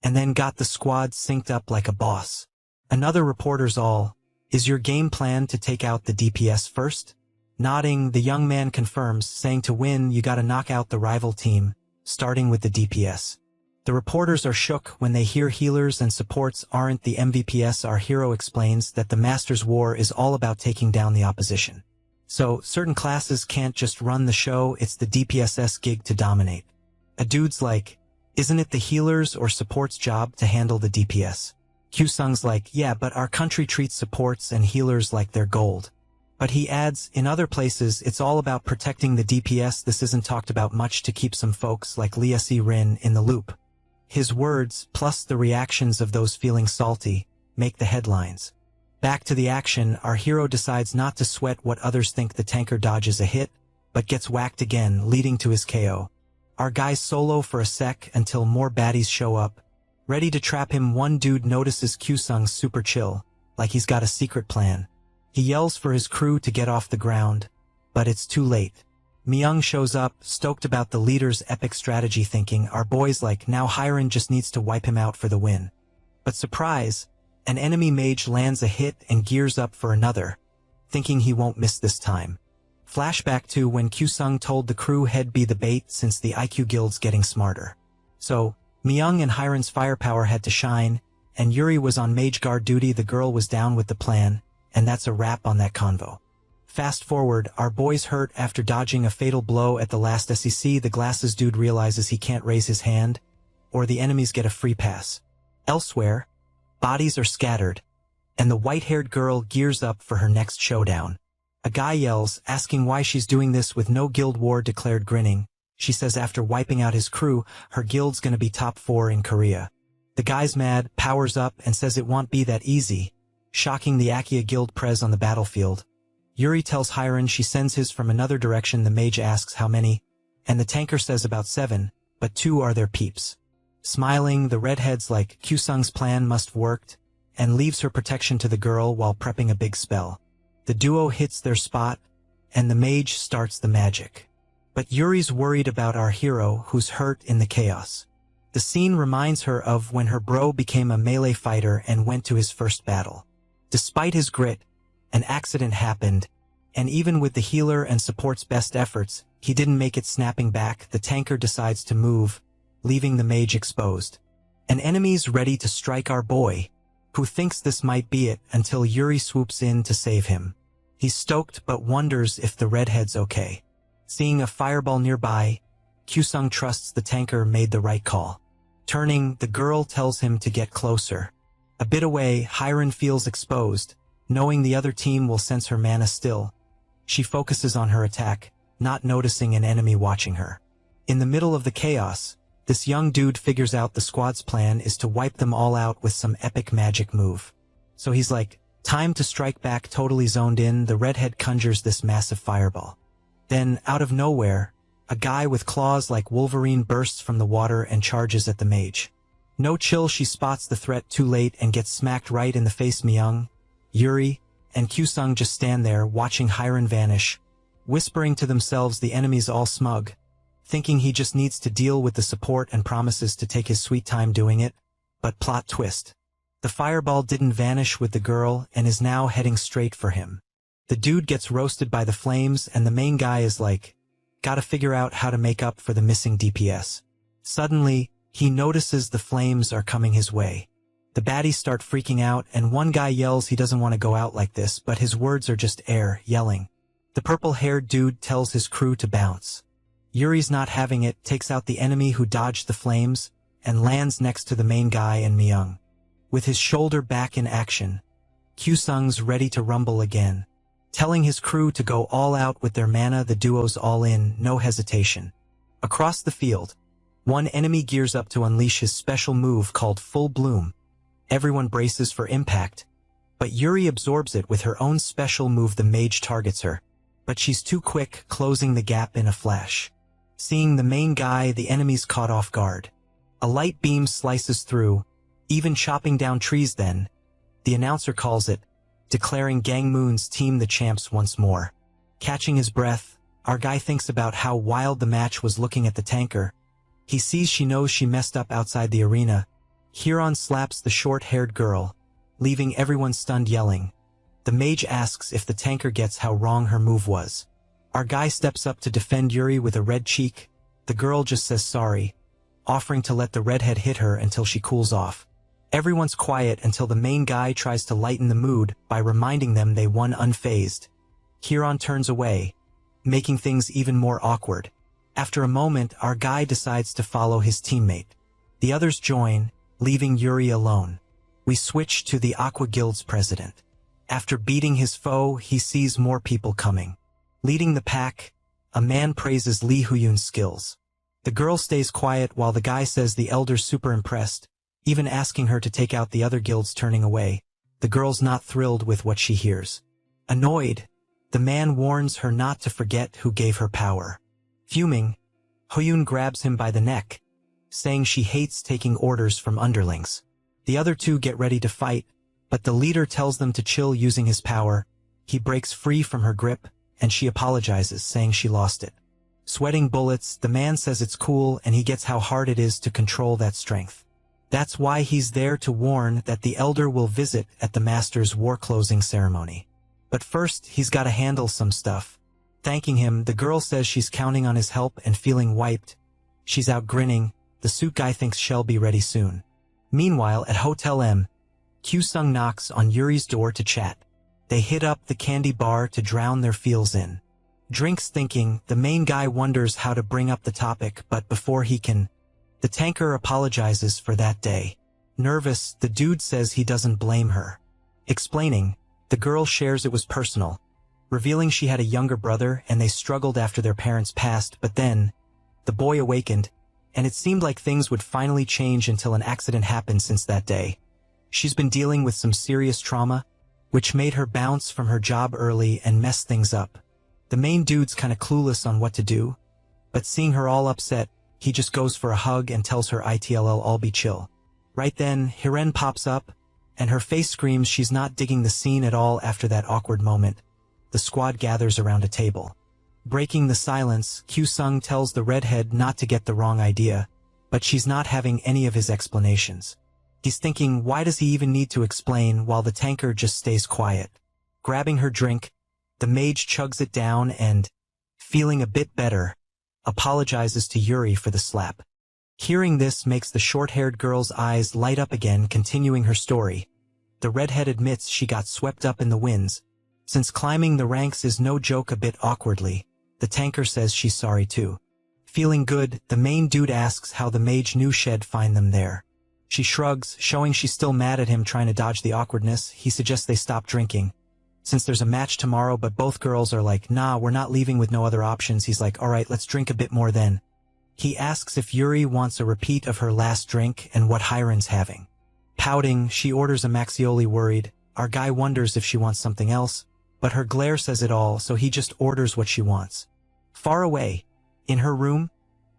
Speaker 1: and then got the squad synced up like a boss. Another reporter's all, is your game plan to take out the DPS first? Nodding, the young man confirms, saying to win you gotta knock out the rival team, starting with the DPS. The reporters are shook when they hear healers and supports aren't the MVPs. Our hero explains that the Masters War is all about taking down the opposition. So, certain classes can't just run the show, it's the DPS's gig to dominate. A dude's like, isn't it the healers or supports' job to handle the DPS? Kyusung's like, yeah, but our country treats supports and healers like they're gold. But he adds, in other places it's all about protecting the DPS. This isn't talked about much to keep some folks like Lee Si-rin in the loop. His words, plus the reactions of those feeling salty, make the headlines. Back to the action, our hero decides not to sweat what others think. The tanker dodges a hit, but gets whacked again, leading to his KO. Our guy's solo for a sec until more baddies show up, ready to trap him. One dude notices Kyusung's super chill, like he's got a secret plan. He yells for his crew to get off the ground, but it's too late. Myung shows up, stoked about the leader's epic strategy, thinking our boy's like, now Hiren just needs to wipe him out for the win. But surprise, an enemy mage lands a hit and gears up for another, thinking he won't miss this time. Flashback to when Kyusung told the crew he'd be the bait since the IQ guild's getting smarter. So, Myung and Hiren's firepower had to shine, and Yuri was on mage guard duty. The girl was down with the plan, and that's a wrap on that convo. Fast forward, our boy's hurt after dodging a fatal blow at the last SEC. The glasses dude realizes he can't raise his hand, or the enemies get a free pass. Elsewhere, bodies are scattered, and the white-haired girl gears up for her next showdown. A guy yells, asking why she's doing this with no guild war declared. Grinning, she says after wiping out his crew, her guild's gonna be top 4 in Korea. The guy's mad, powers up, and says it won't be that easy, shocking the Akia guild prez on the battlefield. Yuri tells Hiren she sends his from another direction. The mage asks how many, and the tanker says about 7, but 2 are their peeps. Smiling, the redhead's like, Kyusung's plan must have worked, and leaves her protection to the girl while prepping a big spell. The duo hits their spot, and the mage starts the magic. But Yuri's worried about our hero, who's hurt in the chaos. The scene reminds her of when her bro became a melee fighter and went to his first battle. Despite his grit, an accident happened, and even with the healer and support's best efforts, he didn't make it. Snapping back, the tanker decides to move, leaving the mage exposed. An enemy's ready to strike our boy, who thinks this might be it until Yuri swoops in to save him. He's stoked but wonders if the redhead's okay. Seeing a fireball nearby, Kyusung trusts the tanker made the right call. Turning, the girl tells him to get closer. A bit away, Hiren feels exposed, knowing the other team will sense her mana still. She focuses on her attack, not noticing an enemy watching her. In the middle of the chaos, this young dude figures out the squad's plan is to wipe them all out with some epic magic move. So he's like, time to strike back. Totally zoned in, the redhead conjures this massive fireball. Then, out of nowhere, a guy with claws like Wolverine bursts from the water and charges at the mage. No chill, she spots the threat too late and gets smacked right in the face. Myung, Yuri, and Kyusung just stand there watching Hiren vanish, whispering to themselves. The enemy's all smug, thinking he just needs to deal with the support and promises to take his sweet time doing it. But plot twist. The fireball didn't vanish with the girl and is now heading straight for him. The dude gets roasted by the flames and the main guy is like, gotta figure out how to make up for the missing DPS. Suddenly, he notices the flames are coming his way. The baddies start freaking out and one guy yells he doesn't want to go out like this, but his words are just air yelling. The purple-haired dude tells his crew to bounce. Yuri's not having it, takes out the enemy who dodged the flames, and lands next to the main guy and Myung. With his shoulder back in action, Kyusung's ready to rumble again. Telling his crew to go all out with their mana, the duo's all in, no hesitation. Across the field, one enemy gears up to unleash his special move called Full Bloom. Everyone braces for impact, but Yuri absorbs it with her own special move. The mage targets her, but she's too quick, closing the gap in a flash. Seeing the main guy, the enemy's caught off guard. A light beam slices through, even chopping down trees. Then, the announcer calls it, declaring Gangmoon's team the champs once more. Catching his breath, our guy thinks about how wild the match was. Looking at the tanker, he sees she knows she messed up outside the arena. Huron slaps the short-haired girl, leaving everyone stunned, yelling. The mage asks if the tanker gets how wrong her move was. Our guy steps up to defend Yuri with a red cheek. The girl just says sorry, offering to let the redhead hit her until she cools off. Everyone's quiet until the main guy tries to lighten the mood by reminding them they won unfazed. Huron turns away, making things even more awkward. After a moment, our guy decides to follow his teammate. The others join, leaving Yuri alone. We switch to the Aqua Guild's president. After beating his foe, he sees more people coming. Leading the pack, a man praises Lee Huyun's skills. The girl stays quiet while the guy says the elder's super impressed, even asking her to take out the other guilds. Turning away, the girl's not thrilled with what she hears. Annoyed, the man warns her not to forget who gave her power. Fuming, Huyun grabs him by the neck, saying she hates taking orders from underlings. The other two get ready to fight, but the leader tells them to chill. Using his power, he breaks free from her grip, and she apologizes, saying she lost it. Sweating bullets, the man says it's cool and he gets how hard it is to control that strength. That's why he's there to warn that the elder will visit at the master's war closing ceremony. But first, he's gotta handle some stuff. Thanking him, the girl says she's counting on his help and feeling wiped. She's out grinning. The suit guy thinks she'll be ready soon. Meanwhile, at Hotel M, Kyusung knocks on Yuri's door to chat. They hit up the candy bar to drown their feels in drinks. Thinking, the main guy wonders how to bring up the topic, but before he can, the tanker apologizes for that day. Nervous, the dude says he doesn't blame her. Explaining, the girl shares it was personal, revealing she had a younger brother and they struggled after their parents passed. But then, the boy awakened, and it seemed like things would finally change until an accident happened. Since that day, she's been dealing with some serious trauma, which made her bounce from her job early and mess things up. The main dude's kinda clueless on what to do, but seeing her all upset, he just goes for a hug and tells her it'll all be chill. Right then, Hiren pops up, and her face screams she's not digging the scene at all. After that awkward moment, the squad gathers around a table. Breaking the silence, Kyusung tells the redhead not to get the wrong idea, but she's not having any of his explanations. He's thinking, why does he even need to explain, while the tanker just stays quiet. Grabbing her drink, the mage chugs it down and, feeling a bit better, apologizes to Yuri for the slap. Hearing this makes the short-haired girl's eyes light up again. Continuing her story, the redhead admits she got swept up in the winds, since climbing the ranks is no joke. A bit awkwardly, the tanker says she's sorry too. Feeling good, the main dude asks how the mage knew she'd find them there. She shrugs, showing she's still mad at him trying to dodge the awkwardness. He suggests they stop drinking, since there's a match tomorrow, but both girls are like, nah, we're not leaving with no other options. He's like, alright, let's drink a bit more then. He asks if Yuri wants a repeat of her last drink and what Hiren's having. Pouting, she orders a Maxioli. Worried, our guy wonders if she wants something else, but her glare says it all, so he just orders what she wants. Far away, in her room,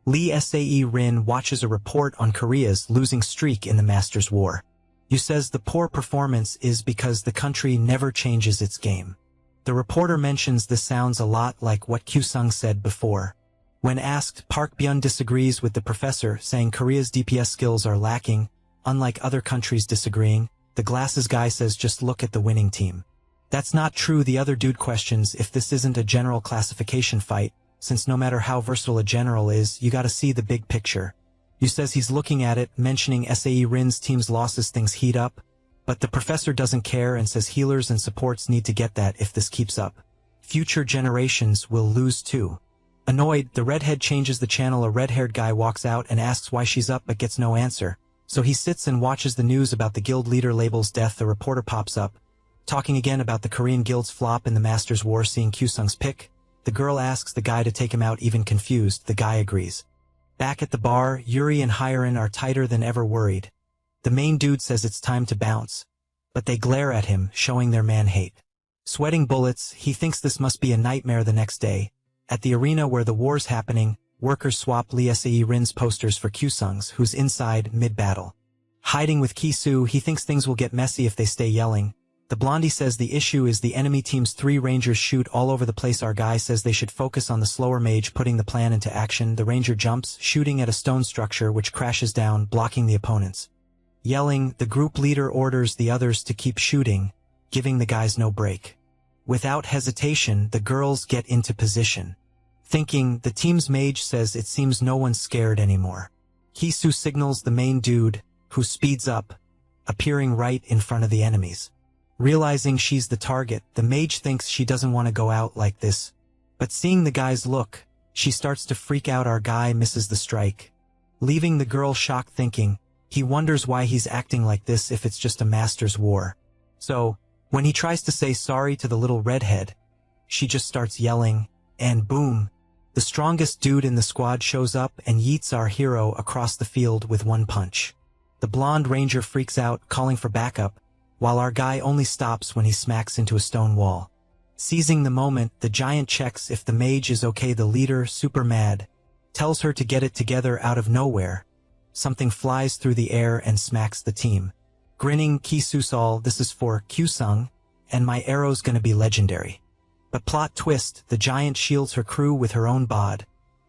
Speaker 1: Lee Sae-rin watches a report on Korea's losing streak in the Masters War. Yu says the poor performance is because the country never changes its game. The reporter mentions this sounds a lot like what Kyu-sung said before. When asked, Park Byun disagrees with the professor, saying Korea's DPS skills are lacking, unlike other countries disagreeing. The glasses guy says just look at the winning team. That's not true. The other dude questions if this isn't a general classification fight, since no matter how versatile a general is, you gotta see the big picture. Yu says he's looking at it, mentioning Sae-rin's team's losses things heat up, but the professor doesn't care and says healers and supports need to get that if this keeps up. Future generations will lose too. Annoyed, the redhead changes the channel. A red-haired guy walks out and asks why she's up but gets no answer. So he sits and watches the news about the guild leader Label's death. The reporter pops up, talking again about the Korean guild's flop in the Masters War. Seeing Kyu-sung's pick, the girl asks the guy to take him out. Even confused, the guy agrees. Back at the bar, Yuri and Hyren are tighter than ever, worried. The main dude says it's time to bounce, but they glare at him, showing their man-hate. Sweating bullets, he thinks this must be a nightmare. The next day, at the arena where the war's happening, workers swap Lee Sae-rin's posters for Kyu-sung's, who's inside, mid-battle. Hiding with Ki-soo, he thinks things will get messy if they stay yelling. The blondie says the issue is the enemy team's 3 rangers shoot all over the place. Our guy says they should focus on the slower mage putting the plan into action. The ranger jumps, shooting at a stone structure which crashes down, blocking the opponents. Yelling, the group leader orders the others to keep shooting, giving the guys no break. Without hesitation, the girls get into position. Thinking, the team's mage says it seems no one's scared anymore. Ki-soo signals the main dude, who speeds up, appearing right in front of the enemies. Realizing she's the target, the mage thinks she doesn't want to go out like this. But seeing the guy's look, she starts to freak out. Our guy misses the strike, leaving the girl shocked, thinking, he wonders why he's acting like this if it's just a Masters War. So, when he tries to say sorry to the little redhead, she just starts yelling, and boom, the strongest dude in the squad shows up and yeets our hero across the field with one punch. The blonde ranger freaks out, calling for backup, while our guy only stops when he smacks into a stone wall. Seizing the moment, the giant checks if the mage is okay. The leader, super mad, tells her to get it together. Out of nowhere, something flies through the air and smacks the team. Grinning, Ki-soo saw, this is for Kyu-sung, and my arrow's gonna be legendary. But plot twist, the giant shields her crew with her own bod,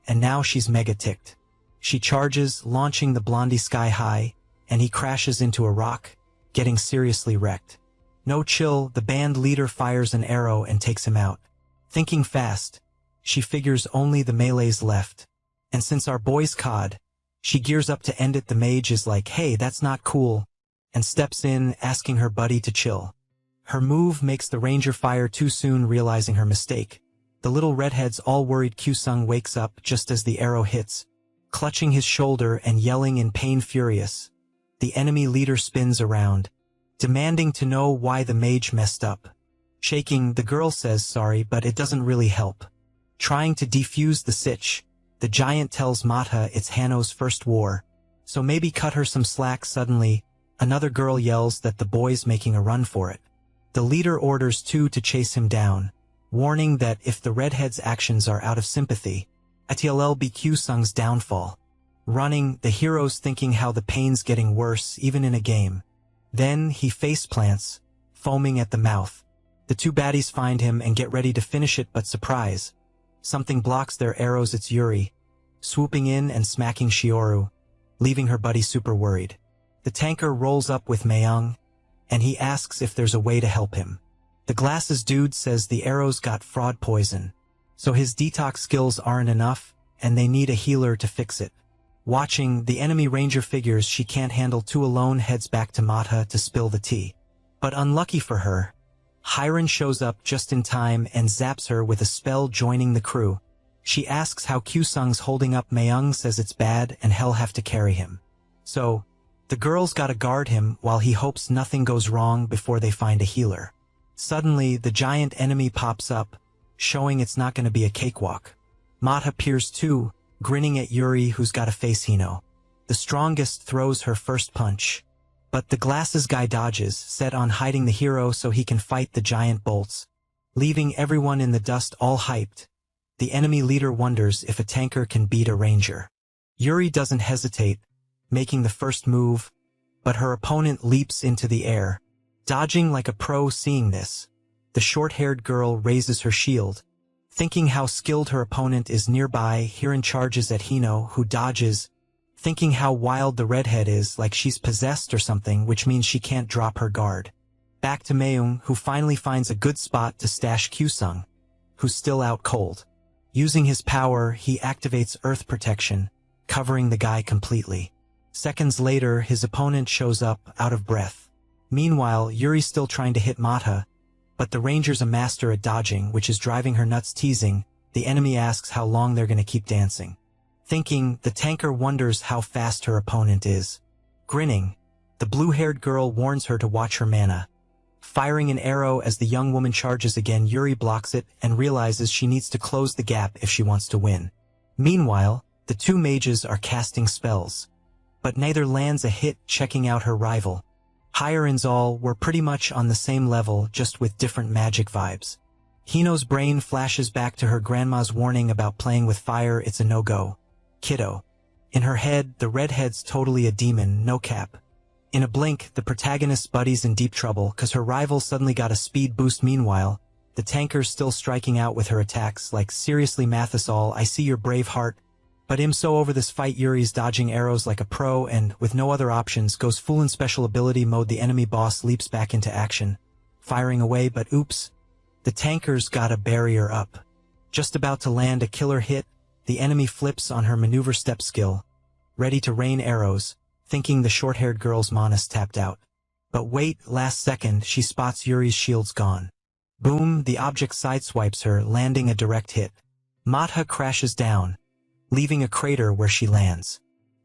Speaker 1: and now she's mega ticked. She charges, launching the blondie sky high, and he crashes into a rock, getting seriously wrecked. No chill, the band leader fires an arrow and takes him out. Thinking fast, she figures only the melee's left. And since our boy's cod, she gears up to end it. The mage is like, hey, that's not cool, and steps in, asking her buddy to chill. Her move makes the ranger fire too soon, realizing her mistake. The little redhead's all worried. Kyu-sung wakes up just as the arrow hits, clutching his shoulder and yelling in pain, furious. The enemy leader spins around, demanding to know why the mage messed up. Shaking, the girl says sorry, but it doesn't really help. Trying to defuse the sitch, the giant tells Matha it's Hano's first war, so maybe cut her some slack. Suddenly, another girl yells that the boy's making a run for it. The leader orders 2 to chase him down, warning that if the redhead's actions are out of sympathy, it'll be Kyu-sung's downfall. Running, the hero's thinking how the pain's getting worse even in a game. Then he face plants, foaming at the mouth. The 2 baddies find him and get ready to finish it, but surprise, something blocks their arrows. It's Yuri, swooping in and smacking Shioru, leaving her buddy super worried. The tanker rolls up with Mayung, and he asks if there's a way to help him. The glasses dude says the arrows got fraud poison, so his detox skills aren't enough, and they need a healer to fix it. Watching, the enemy ranger figures she can't handle 2 alone, heads back to Matha to spill the tea. But unlucky for her, Hyren shows up just in time and zaps her with a spell, joining the crew. She asks how Kyu-sung's holding up. Mayung says it's bad and he'll have to carry him. So, the girls gotta guard him while he hopes nothing goes wrong before they find a healer. Suddenly, the giant enemy pops up, showing it's not gonna be a cakewalk. Matha peers too, grinning at Yuri, who's got a face Hino. The strongest throws her first punch, but the glasses guy dodges, set on hiding the hero so he can fight the giant bolts, leaving everyone in the dust all hyped. The enemy leader wonders if a tanker can beat a ranger. Yuri doesn't hesitate, making the first move, but her opponent leaps into the air, dodging like a pro. Seeing this, the short-haired girl raises her shield, thinking how skilled her opponent is nearby. Hirin charges at Hino, who dodges, thinking how wild the redhead is, like she's possessed or something, which means she can't drop her guard. Back to Mayung, who finally finds a good spot to stash Kyusung, who's still out cold. Using his power, he activates Earth Protection, covering the guy completely. Seconds later, his opponent shows up, out of breath. Meanwhile, Yuri's still trying to hit Mata, but the ranger's a master at dodging, which is driving her nuts. Teasing, the enemy asks how long they're gonna keep dancing. Thinking, the tanker wonders how fast her opponent is. Grinning, the blue-haired girl warns her to watch her mana. Firing an arrow as the young woman charges again, Yuri blocks it and realizes she needs to close the gap if she wants to win. Meanwhile, the two mages are casting spells, but neither lands a hit. Checking out her rival, Hirin's all were pretty much on the same level, just with different magic vibes. Hino's brain flashes back to her grandma's warning about playing with fire. It's a no-go, kiddo. In her head, the redhead's totally a demon, no cap. In a blink, the protagonist's buddy's in deep trouble cause her rival suddenly got a speed boost. Meanwhile, the tanker's still striking out with her attacks. Like, seriously Mathasol, I see your brave heart, but I'm so over this fight. Yuri's dodging arrows like a pro and, with no other options, goes full in special ability mode. The enemy boss leaps back into action, firing away, but oops, the tanker's got a barrier up. Just about to land a killer hit, the enemy flips on her maneuver step skill, ready to rain arrows, thinking the short-haired girl's mana's tapped out. But wait, last second, she spots Yuri's shield's gone. Boom, the object sideswipes her, landing a direct hit. Mata crashes down, leaving a crater where she lands.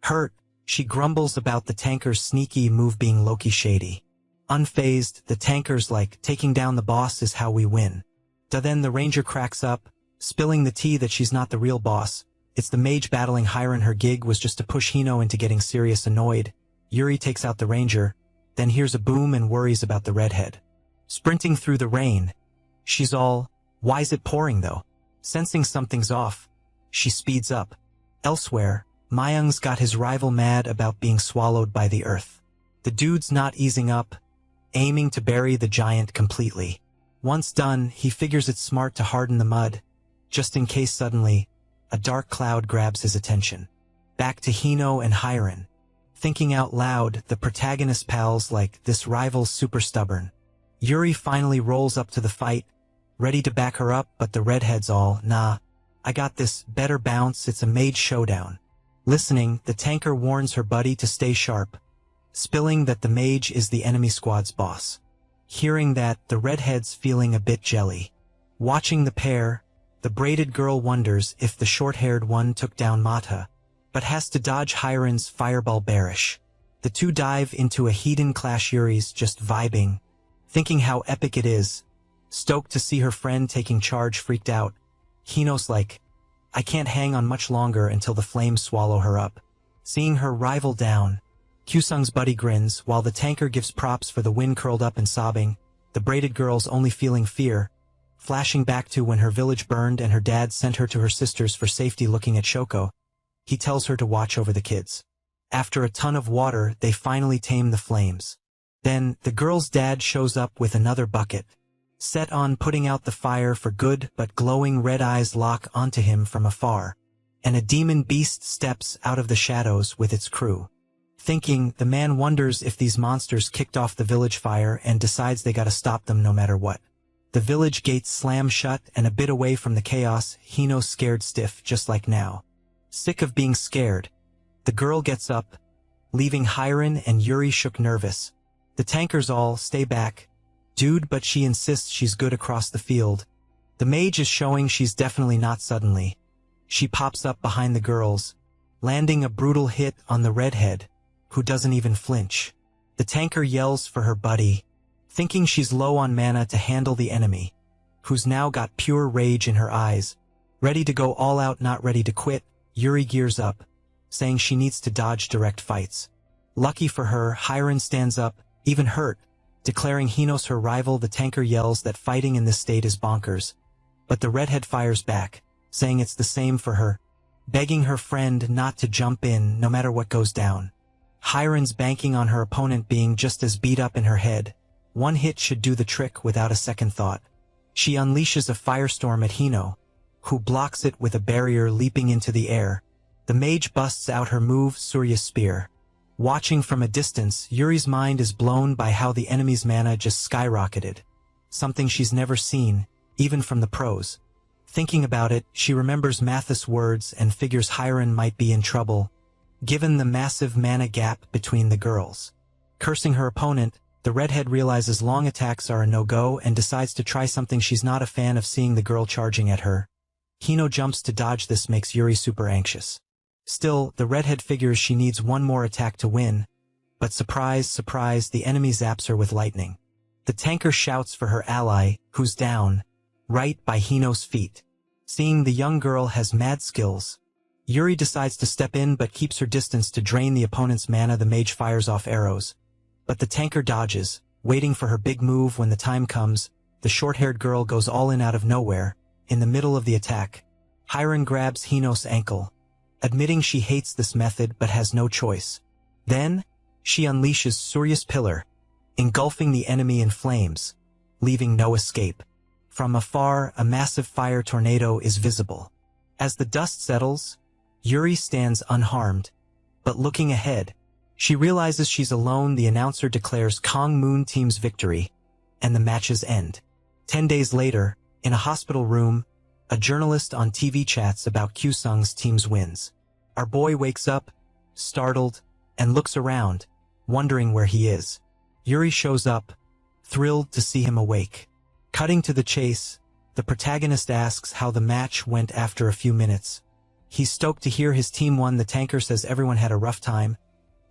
Speaker 1: Hurt, she grumbles about the tanker's sneaky move being low-key shady. Unfazed, the tanker's like, taking down the boss is how we win. Then the ranger cracks up, spilling the tea that she's not the real boss. It's the mage battling Hirin. Her gig was just to push Hino into getting serious. Annoyed, Yuri takes out the ranger, then hears a boom and worries about the redhead. Sprinting through the rain, she's all, why's it pouring though? Sensing something's off, she speeds up. Elsewhere, Mayung's got his rival mad about being swallowed by the earth. The dude's not easing up, aiming to bury the giant completely. Once done, he figures it's smart to harden the mud, just in case. Suddenly, a dark cloud grabs his attention. Back to Hino and Hirin. Thinking out loud, the protagonist pals like, this rival's super stubborn. Yuri finally rolls up to the fight, ready to back her up, but the redhead's all, nah, I got this, better bounce, it's a mage showdown. Listening, the tanker warns her buddy to stay sharp, spilling that the mage is the enemy squad's boss. Hearing that, the redhead's feeling a bit jelly. Watching the pair, the braided girl wonders if the short-haired one took down Mata, but has to dodge Hirin's fireball bearish. The two dive into a heated clash. Yuri's just vibing, thinking how epic it is, stoked to see her friend taking charge. Freaked out, Hino's like, I can't hang on much longer until the flames swallow her up. Seeing her rival down, Kyusung's buddy grins, while the tanker gives props for the win. Curled up and sobbing, the braided girl's only feeling fear, flashing back to when her village burned and her dad sent her to her sisters for safety. Looking at Shoko, he tells her to watch over the kids. After a ton of water, they finally tame the flames. Then, the girl's dad shows up with another bucket, set on putting out the fire for good, but glowing red eyes lock onto him from afar, and a demon beast steps out of the shadows with its crew. Thinking, the man wonders if these monsters kicked off the village fire and decides they gotta stop them no matter what. The village gates slam shut, and a bit away from the chaos, Hino's scared stiff, just like now. Sick of being scared, the girl gets up, leaving Hirin and Yuri shook nervous. The tankers all, stay back, dude, but she insists she's good across the field. The mage is showing she's definitely not. Suddenly, she pops up behind the girls, landing a brutal hit on the redhead, who doesn't even flinch. The tanker yells for her buddy, thinking she's low on mana to handle the enemy, who's now got pure rage in her eyes, ready to go all out. Not ready to quit, Yuri gears up, saying she needs to dodge direct fights. Lucky for her, Hirin stands up, even hurt, declaring Hino's her rival. The tanker yells that fighting in this state is bonkers, but the redhead fires back, saying it's the same for her, begging her friend not to jump in no matter what goes down. Hiren's banking on her opponent being just as beat up in her head. One hit should do the trick without a second thought. She unleashes a firestorm at Hino, who blocks it with a barrier leaping into the air. The mage busts out her move, Surya Spear. Watching from a distance, Yuri's mind is blown by how the enemy's mana just skyrocketed. Something she's never seen, even from the pros. Thinking about it, she remembers Mathis' words and figures Hiren might be in trouble, given the massive mana gap between the girls. Cursing her opponent, the redhead realizes long attacks are a no-go and decides to try something she's not a fan of seeing the girl charging at her. Hino jumps to dodge. This makes Yuri super anxious. Still, the redhead figures she needs one more attack to win, but surprise, surprise, the enemy zaps her with lightning. The tanker shouts for her ally, who's down, right by Hino's feet. Seeing the young girl has mad skills, Yuri decides to step in but keeps her distance to drain the opponent's mana. The mage fires off arrows, but the tanker dodges, waiting for her big move. When the time comes, the short-haired girl goes all in out of nowhere. In the middle of the attack, Hiren grabs Hino's ankle, admitting she hates this method but has no choice. Then, she unleashes Surya's Pillar, engulfing the enemy in flames, leaving no escape. From afar, a massive fire tornado is visible. As the dust settles, Yuri stands unharmed, but looking ahead, she realizes she's alone. The announcer declares Kong Moon Team's victory, and the matches end. 10 days later, in a hospital room, a journalist on TV chats about Q-Sung's team's wins. Our boy wakes up, startled, and looks around, wondering where he is. Yuri shows up, thrilled to see him awake. Cutting to the chase, the protagonist asks how the match went after a few minutes. He's stoked to hear his team won. The tanker says everyone had a rough time,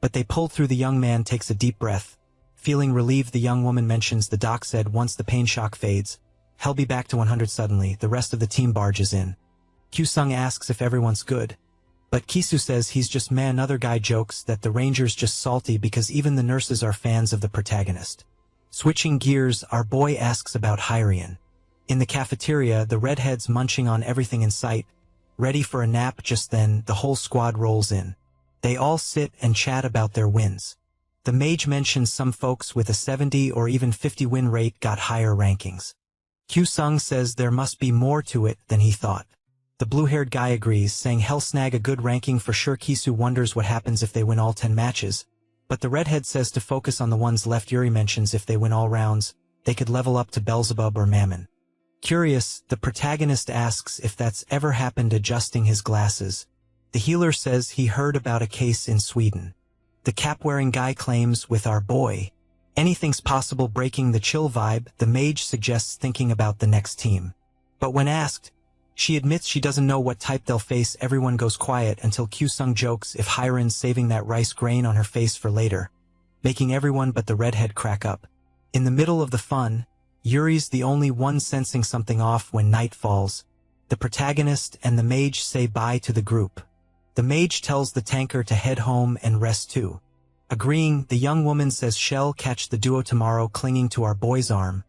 Speaker 1: but they pulled through. The young man takes a deep breath. Feeling relieved, the young woman mentions the doc said once the pain shock fades, he'll be back to 100. Suddenly, the rest of the team barges in. Q-Sung asks if everyone's good, but Kisu says he's just meh. Another guy jokes that the ranger's just salty because even the nurses are fans of the protagonist. Switching gears, our boy asks about Hyrian. In the cafeteria, the redhead's munching on everything in sight, ready for a nap. Just then, the whole squad rolls in. They all sit and chat about their wins. The mage mentions some folks with a 70 or even 50 win rate got higher rankings. Q-Sung says there must be more to it than he thought. The blue-haired guy agrees, saying he'll snag a good ranking for sure. Kisu wonders what happens if they win all 10 matches, but the redhead says to focus on the ones left. Yuri mentions if they win all rounds, they could level up to Beelzebub or Mammon. Curious, the protagonist asks if that's ever happened, adjusting his glasses. The healer says he heard about a case in Sweden. The cap-wearing guy claims with our boy, anything's possible. Breaking the chill vibe, the mage suggests thinking about the next team. But when asked, she admits she doesn't know what type they'll face. Everyone goes quiet until Q-Sung jokes if Hiren's saving that rice grain on her face for later, making everyone but the redhead crack up. In the middle of the fun, Yuri's the only one sensing something off. When night falls, the protagonist and the mage say bye to the group. The mage tells the tanker to head home and rest too. Agreeing, the young woman says she'll catch the duo tomorrow, clinging to our boy's arm.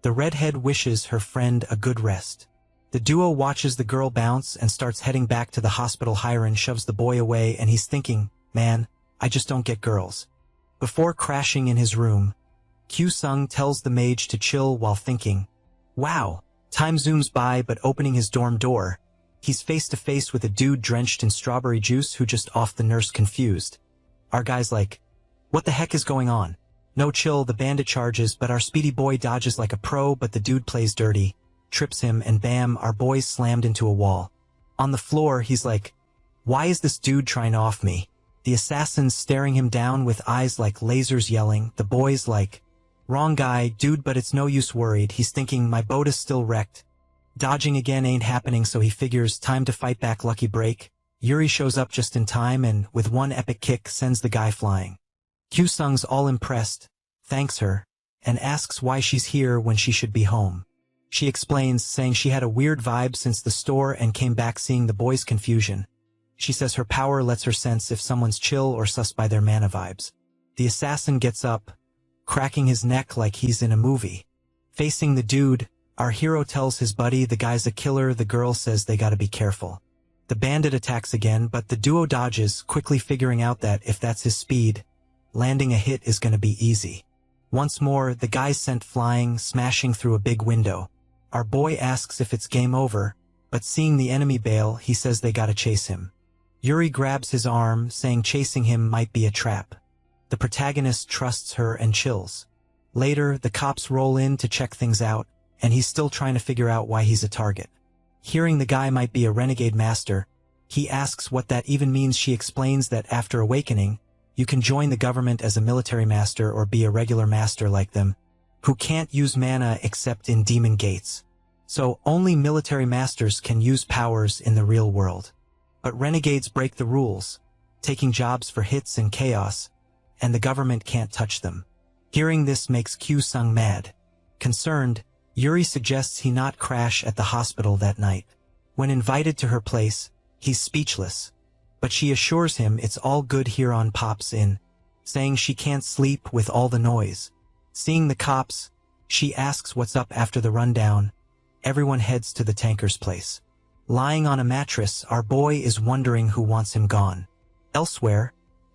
Speaker 1: The redhead wishes her friend a good rest. The duo watches the girl bounce and starts heading back to the hospital. Hiren shoves the boy away and he's thinking, man, I just don't get girls. Before crashing in his room, Q-Sung tells the mage to chill while thinking, wow, time zooms by. But opening his dorm door, he's face to face with a dude drenched in strawberry juice who just off. The nurse confused. Our guy's like, what the heck is going on? No, chill. The bandit charges, but our speedy boy dodges like a pro, but the dude plays dirty, trips him, and bam, our boy's slammed into a wall. On the floor, he's like, why is this dude trying to off me? The assassin's staring him down with eyes like lasers, yelling. The boy's like, wrong guy, dude, but it's no use. Worried, he's thinking my boat is still wrecked. Dodging again ain't happening, so he figures time to fight back. Lucky break. Yuri shows up just in time and, with one epic kick, sends the guy flying. Q-Sung's all impressed, thanks her, and asks why she's here when she should be home. She explains, saying she had a weird vibe since the store and came back. Seeing the boy's confusion, she says her power lets her sense if someone's chill or sus by their mana vibes. The assassin gets up, cracking his neck like he's in a movie. Facing the dude, Our hero tells his buddy the guy's a killer. The girl says they gotta be careful. The bandit attacks again, but the duo dodges, quickly figuring out that if that's his speed, landing a hit is gonna be easy. Once more, the guy's sent flying, smashing through a big window. Our boy asks if it's game over, but seeing the enemy bail, he says they gotta chase him. Yuri grabs his arm, saying chasing him might be a trap. The protagonist trusts her and chills. Later, the cops roll in to check things out, and he's still trying to figure out why he's a target. Hearing the guy might be a renegade master, he asks what that even means. She explains that after awakening, you can join the government as a military master or be a regular master like them, who can't use mana except in demon gates. So only military masters can use powers in the real world. But renegades break the rules, taking jobs for hits and chaos, and the government can't touch them. Hearing this makes Kyu-sung mad. Concerned, Yuri suggests he not crash at the hospital that night. When invited to her place, he's speechless, but she assures him it's all good. Huron pops in, saying she can't sleep with all the noise. Seeing the cops, she asks what's up. After the rundown, everyone heads to the tanker's place. Lying on a mattress, our boy is wondering who wants him gone. Elsewhere,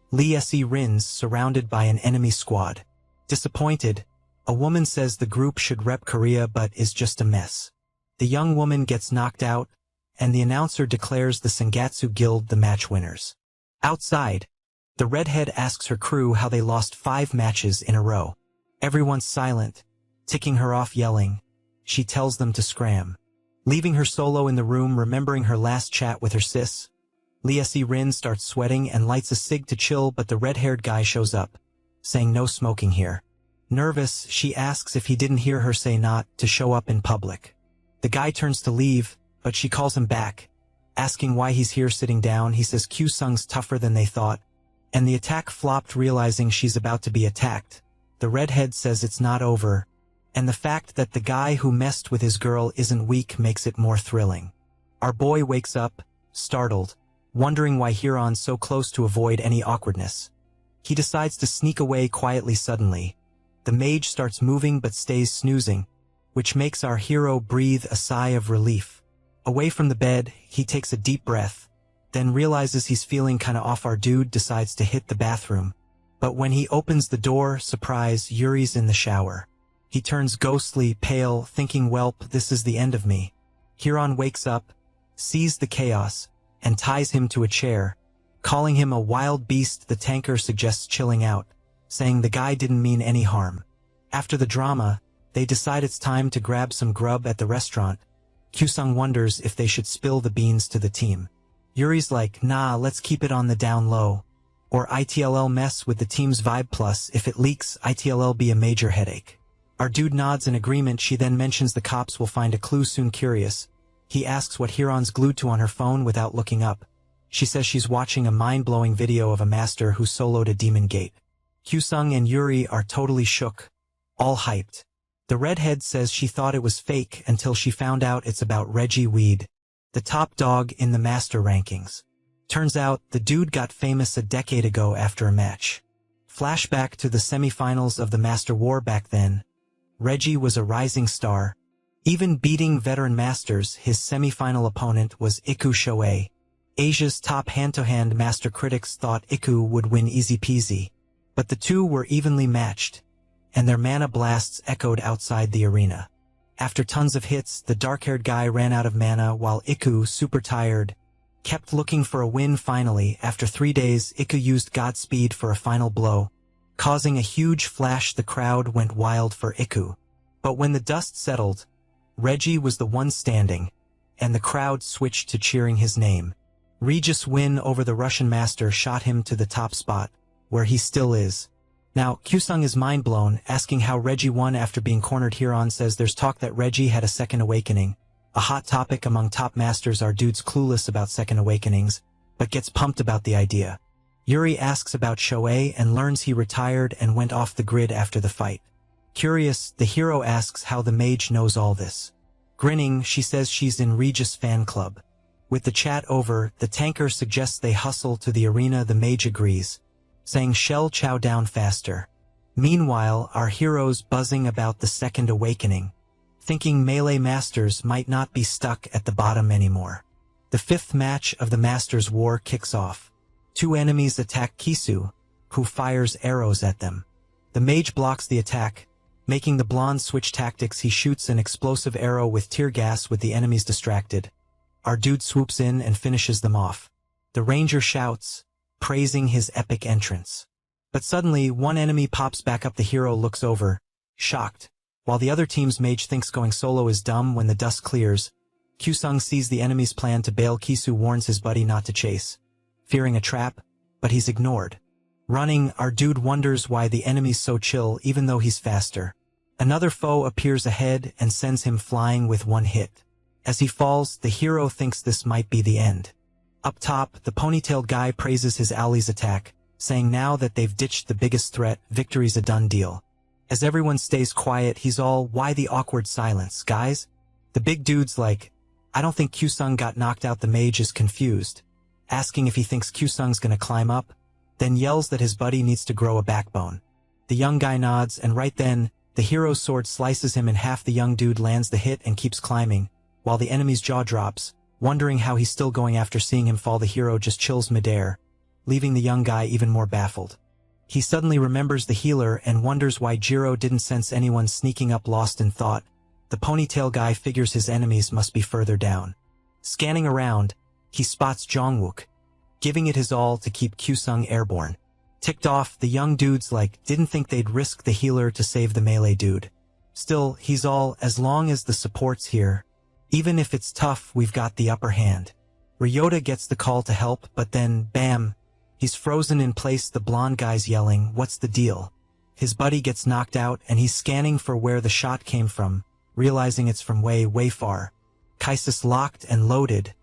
Speaker 1: Lee Se Rin's surrounded by an enemy squad. Disappointed, a woman says the group should rep Korea but is just a mess. The young woman gets knocked out, and the announcer declares the Sangatsu Guild the match winners. Outside, the redhead asks her crew how they lost 5 matches in a row. Everyone's silent, ticking her off, yelling. She tells them to scram. Leaving her solo in the room, remembering her last chat with her sis, Lee Se Rin starts sweating and lights a cig to chill, but the red-haired guy shows up, saying no smoking here. Nervous, she asks if he didn't hear her say not to show up in public. The guy turns to leave, but she calls him back, asking why he's here. Sitting down, he says Kyu-sung's tougher than they thought, and the attack flopped. Realizing she's about to be attacked, the redhead says it's not over, and the fact that the guy who messed with his girl isn't weak makes it more thrilling. Our boy wakes up, startled, wondering why Huron's so close to avoid any awkwardness. He decides to sneak away quietly. Suddenly, the mage starts moving but stays snoozing, which makes our hero breathe a sigh of relief. Away from the bed, he takes a deep breath, then realizes he's feeling kinda off. Our dude decides to hit the bathroom, but when he opens the door, surprise, Yuri's in the shower. He turns ghostly, pale, thinking, "Welp, this is the end of me." Huron wakes up, sees the chaos, and ties him to a chair. Calling him a wild beast, the tanker suggests chilling out, saying the guy didn't mean any harm. After the drama, they decide it's time to grab some grub at the restaurant. Kyu-sung wonders if they should spill the beans to the team. Yuri's like, nah, let's keep it on the down low, or ITLL mess with the team's vibe, plus if it leaks, ITLL be a major headache. Our dude nods in agreement. She then mentions the cops will find a clue soon. Curious, he asks what Huron's glued to on her phone without looking up. She says she's watching a mind-blowing video of a master who soloed a demon gate. Kyu-sung and Yuri are totally shook, all hyped. The redhead says she thought it was fake until she found out it's about Reggie Weed, the top dog in the master rankings. Turns out the dude got famous a decade ago after a match. Flashback to the semifinals of the Master War. Back then, Reggie was a rising star, even beating veteran masters. His semifinal opponent was Iku Shoei, Asia's top hand-to-hand master. Critics thought Iku would win easy peasy, but the two were evenly matched, and their mana blasts echoed outside the arena. After tons of hits, the dark-haired guy ran out of mana, while Iku, super tired, kept looking for a win. Finally, after 3 days, Iku used Godspeed for a final blow, causing a huge flash. The crowd went wild for Iku. But when the dust settled, Reggie was the one standing, and the crowd switched to cheering his name. Regis' win over the Russian master shot him to the top spot, where he still is. Now, Kyu-sung is mind-blown, asking how Reggie won after being cornered. Huron says there's talk that Reggie had a second awakening, a hot topic among top masters. Our dude's clueless about second awakenings, but gets pumped about the idea. Yuri asks about Shoei and learns he retired and went off the grid after the fight. Curious, the hero asks how the mage knows all this. Grinning, she says she's in Regis' fan club. With the chat over, the tanker suggests they hustle to the arena. The mage agrees, saying shell chow down faster. Meanwhile, our hero's buzzing about the second awakening, thinking melee masters might not be stuck at the bottom anymore. The fifth match of the Masters War kicks off. Two enemies attack Kisu, who fires arrows at them. The mage blocks the attack, making the blonde switch tactics. He shoots an explosive arrow with tear gas with the enemies distracted. Our dude swoops in and finishes them off. The ranger shouts, praising his epic entrance. But suddenly, one enemy pops back up. The hero looks over, shocked, while the other team's mage thinks going solo is dumb. When the dust clears, Kyusung sees the enemy's plan to bail. Kisu warns his buddy not to chase, fearing a trap, but he's ignored. Running, our dude wonders why the enemy's so chill even though he's faster. Another foe appears ahead and sends him flying with one hit. As he falls, the hero thinks this might be the end. Up top, the ponytailed guy praises his allies' attack, saying now that they've ditched the biggest threat, victory's a done deal. As everyone stays quiet, he's all, why the awkward silence, guys? The big dude's like, I don't think Kyusung got knocked out. The mage is confused, asking if he thinks Kyusung's gonna climb up, then yells that his buddy needs to grow a backbone. The young guy nods, and right then, the hero's sword slices him in half. The young dude lands the hit and keeps climbing, while the enemy's jaw drops, wondering how he's still going. After seeing him fall, the hero just chills midair, leaving the young guy even more baffled. He suddenly remembers the healer and wonders why Jiro didn't sense anyone sneaking up. Lost in thought, the ponytail guy figures his enemies must be further down. Scanning around, he spots Jongwook, giving it his all to keep Kyusung airborne. Ticked off, the young dude's like, didn't think they'd risk the healer to save the melee dude. Still, he's all, as long as the support's here, even if it's tough, we've got the upper hand. Ryota gets the call to help, but then, bam, he's frozen in place. The blonde guy's yelling, what's the deal? His buddy gets knocked out and he's scanning for where the shot came from, realizing it's from way, way far. Kaisis locked and loaded,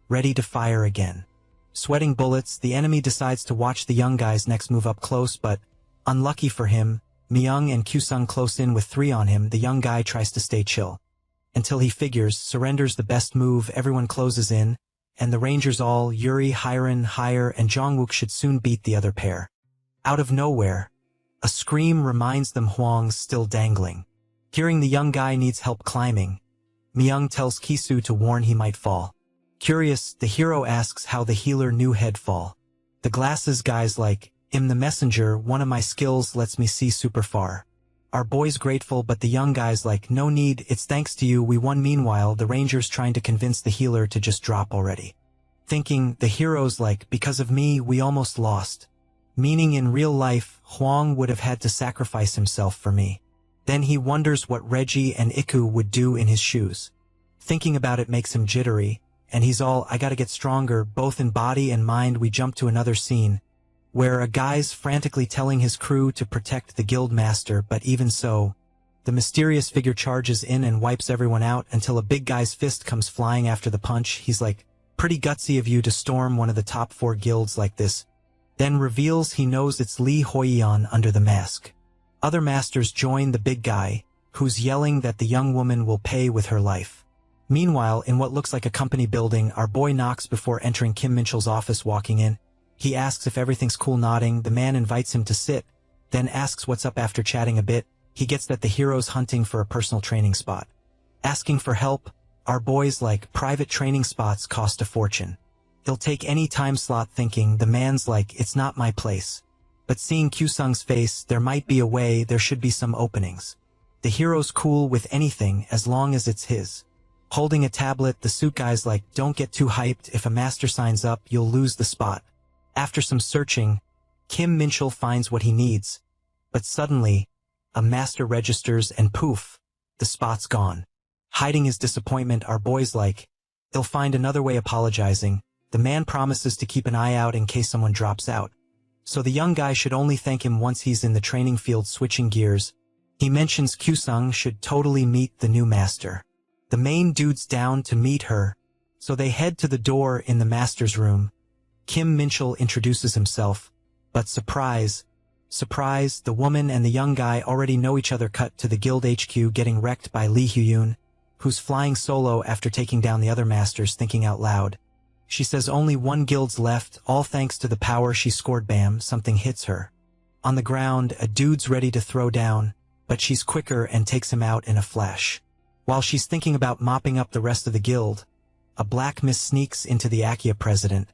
Speaker 1: ready to fire again. Sweating bullets, the enemy decides to watch the young guy's next move up close, but, unlucky for him, Myung and Kyusung close in with 3 on him. The young guy tries to stay chill, until he figures, surrenders the best move. Everyone closes in, and the rangers all, Yuri, Hiren, Hire, and Jongwook should soon beat the other pair. Out of nowhere, a scream reminds them Hwang's still dangling. Hearing the young guy needs help climbing, Myung tells Kisu to warn he might fall. Curious, the hero asks how the healer knew he'd fall. The glasses guy's like, I'm the messenger, one of my skills lets me see super far. Our boy's grateful, but the young guy's like, no need, it's thanks to you we won. Meanwhile, the ranger's trying to convince the healer to just drop already. Thinking, the hero's like, because of me we almost lost. Meaning in real life, Hwang would have had to sacrifice himself for me. Then he wonders what Reggie and Iku would do in his shoes. Thinking about it makes him jittery, and he's all, I gotta get stronger, both in body and mind. We jump to another scene, where a guy's frantically telling his crew to protect the guild master, but even so, the mysterious figure charges in and wipes everyone out until a big guy's fist comes flying after the punch. He's like, pretty gutsy of you to storm one of the top 4 guilds like this. Then reveals he knows it's Lee Hoyeon under the mask. Other masters join the big guy, who's yelling that the young woman will pay with her life. Meanwhile, in what looks like a company building, our boy knocks before entering Kim Minchul's office. Walking in, he asks if everything's cool. Nodding, the man invites him to sit, then asks what's up. After chatting a bit, he gets that the hero's hunting for a personal training spot. Asking for help, our boy's like, private training spots cost a fortune. He'll take any time slot. Thinking, the man's like, it's not my place. But seeing Kyusung's face, there might be a way, there should be some openings. The hero's cool with anything as long as it's his. Holding a tablet, the suit guy's like, don't get too hyped, if a master signs up, you'll lose the spot. After some searching, Kim Minchul finds what he needs. But suddenly, a master registers and poof, the spot's gone. Hiding his disappointment, our boy's like, he'll find another way. Apologizing, the man promises to keep an eye out in case someone drops out. So the young guy should only thank him once he's in the training field. Switching gears, he mentions Kyusung should totally meet the new master. The main dude's down to meet her, so they head to the door in the master's room. Kim Minchul introduces himself, but surprise, surprise, the woman and the young guy already know each other. Cut to the guild HQ getting wrecked by Lee Hyun, who's flying solo after taking down the other masters. Thinking out loud, she says only 1 guild's left, all thanks to the power she scored. Bam, something hits her. On the ground, a dude's ready to throw down, but she's quicker and takes him out in a flash. While she's thinking about mopping up the rest of the guild, a black mist sneaks into the Akia president,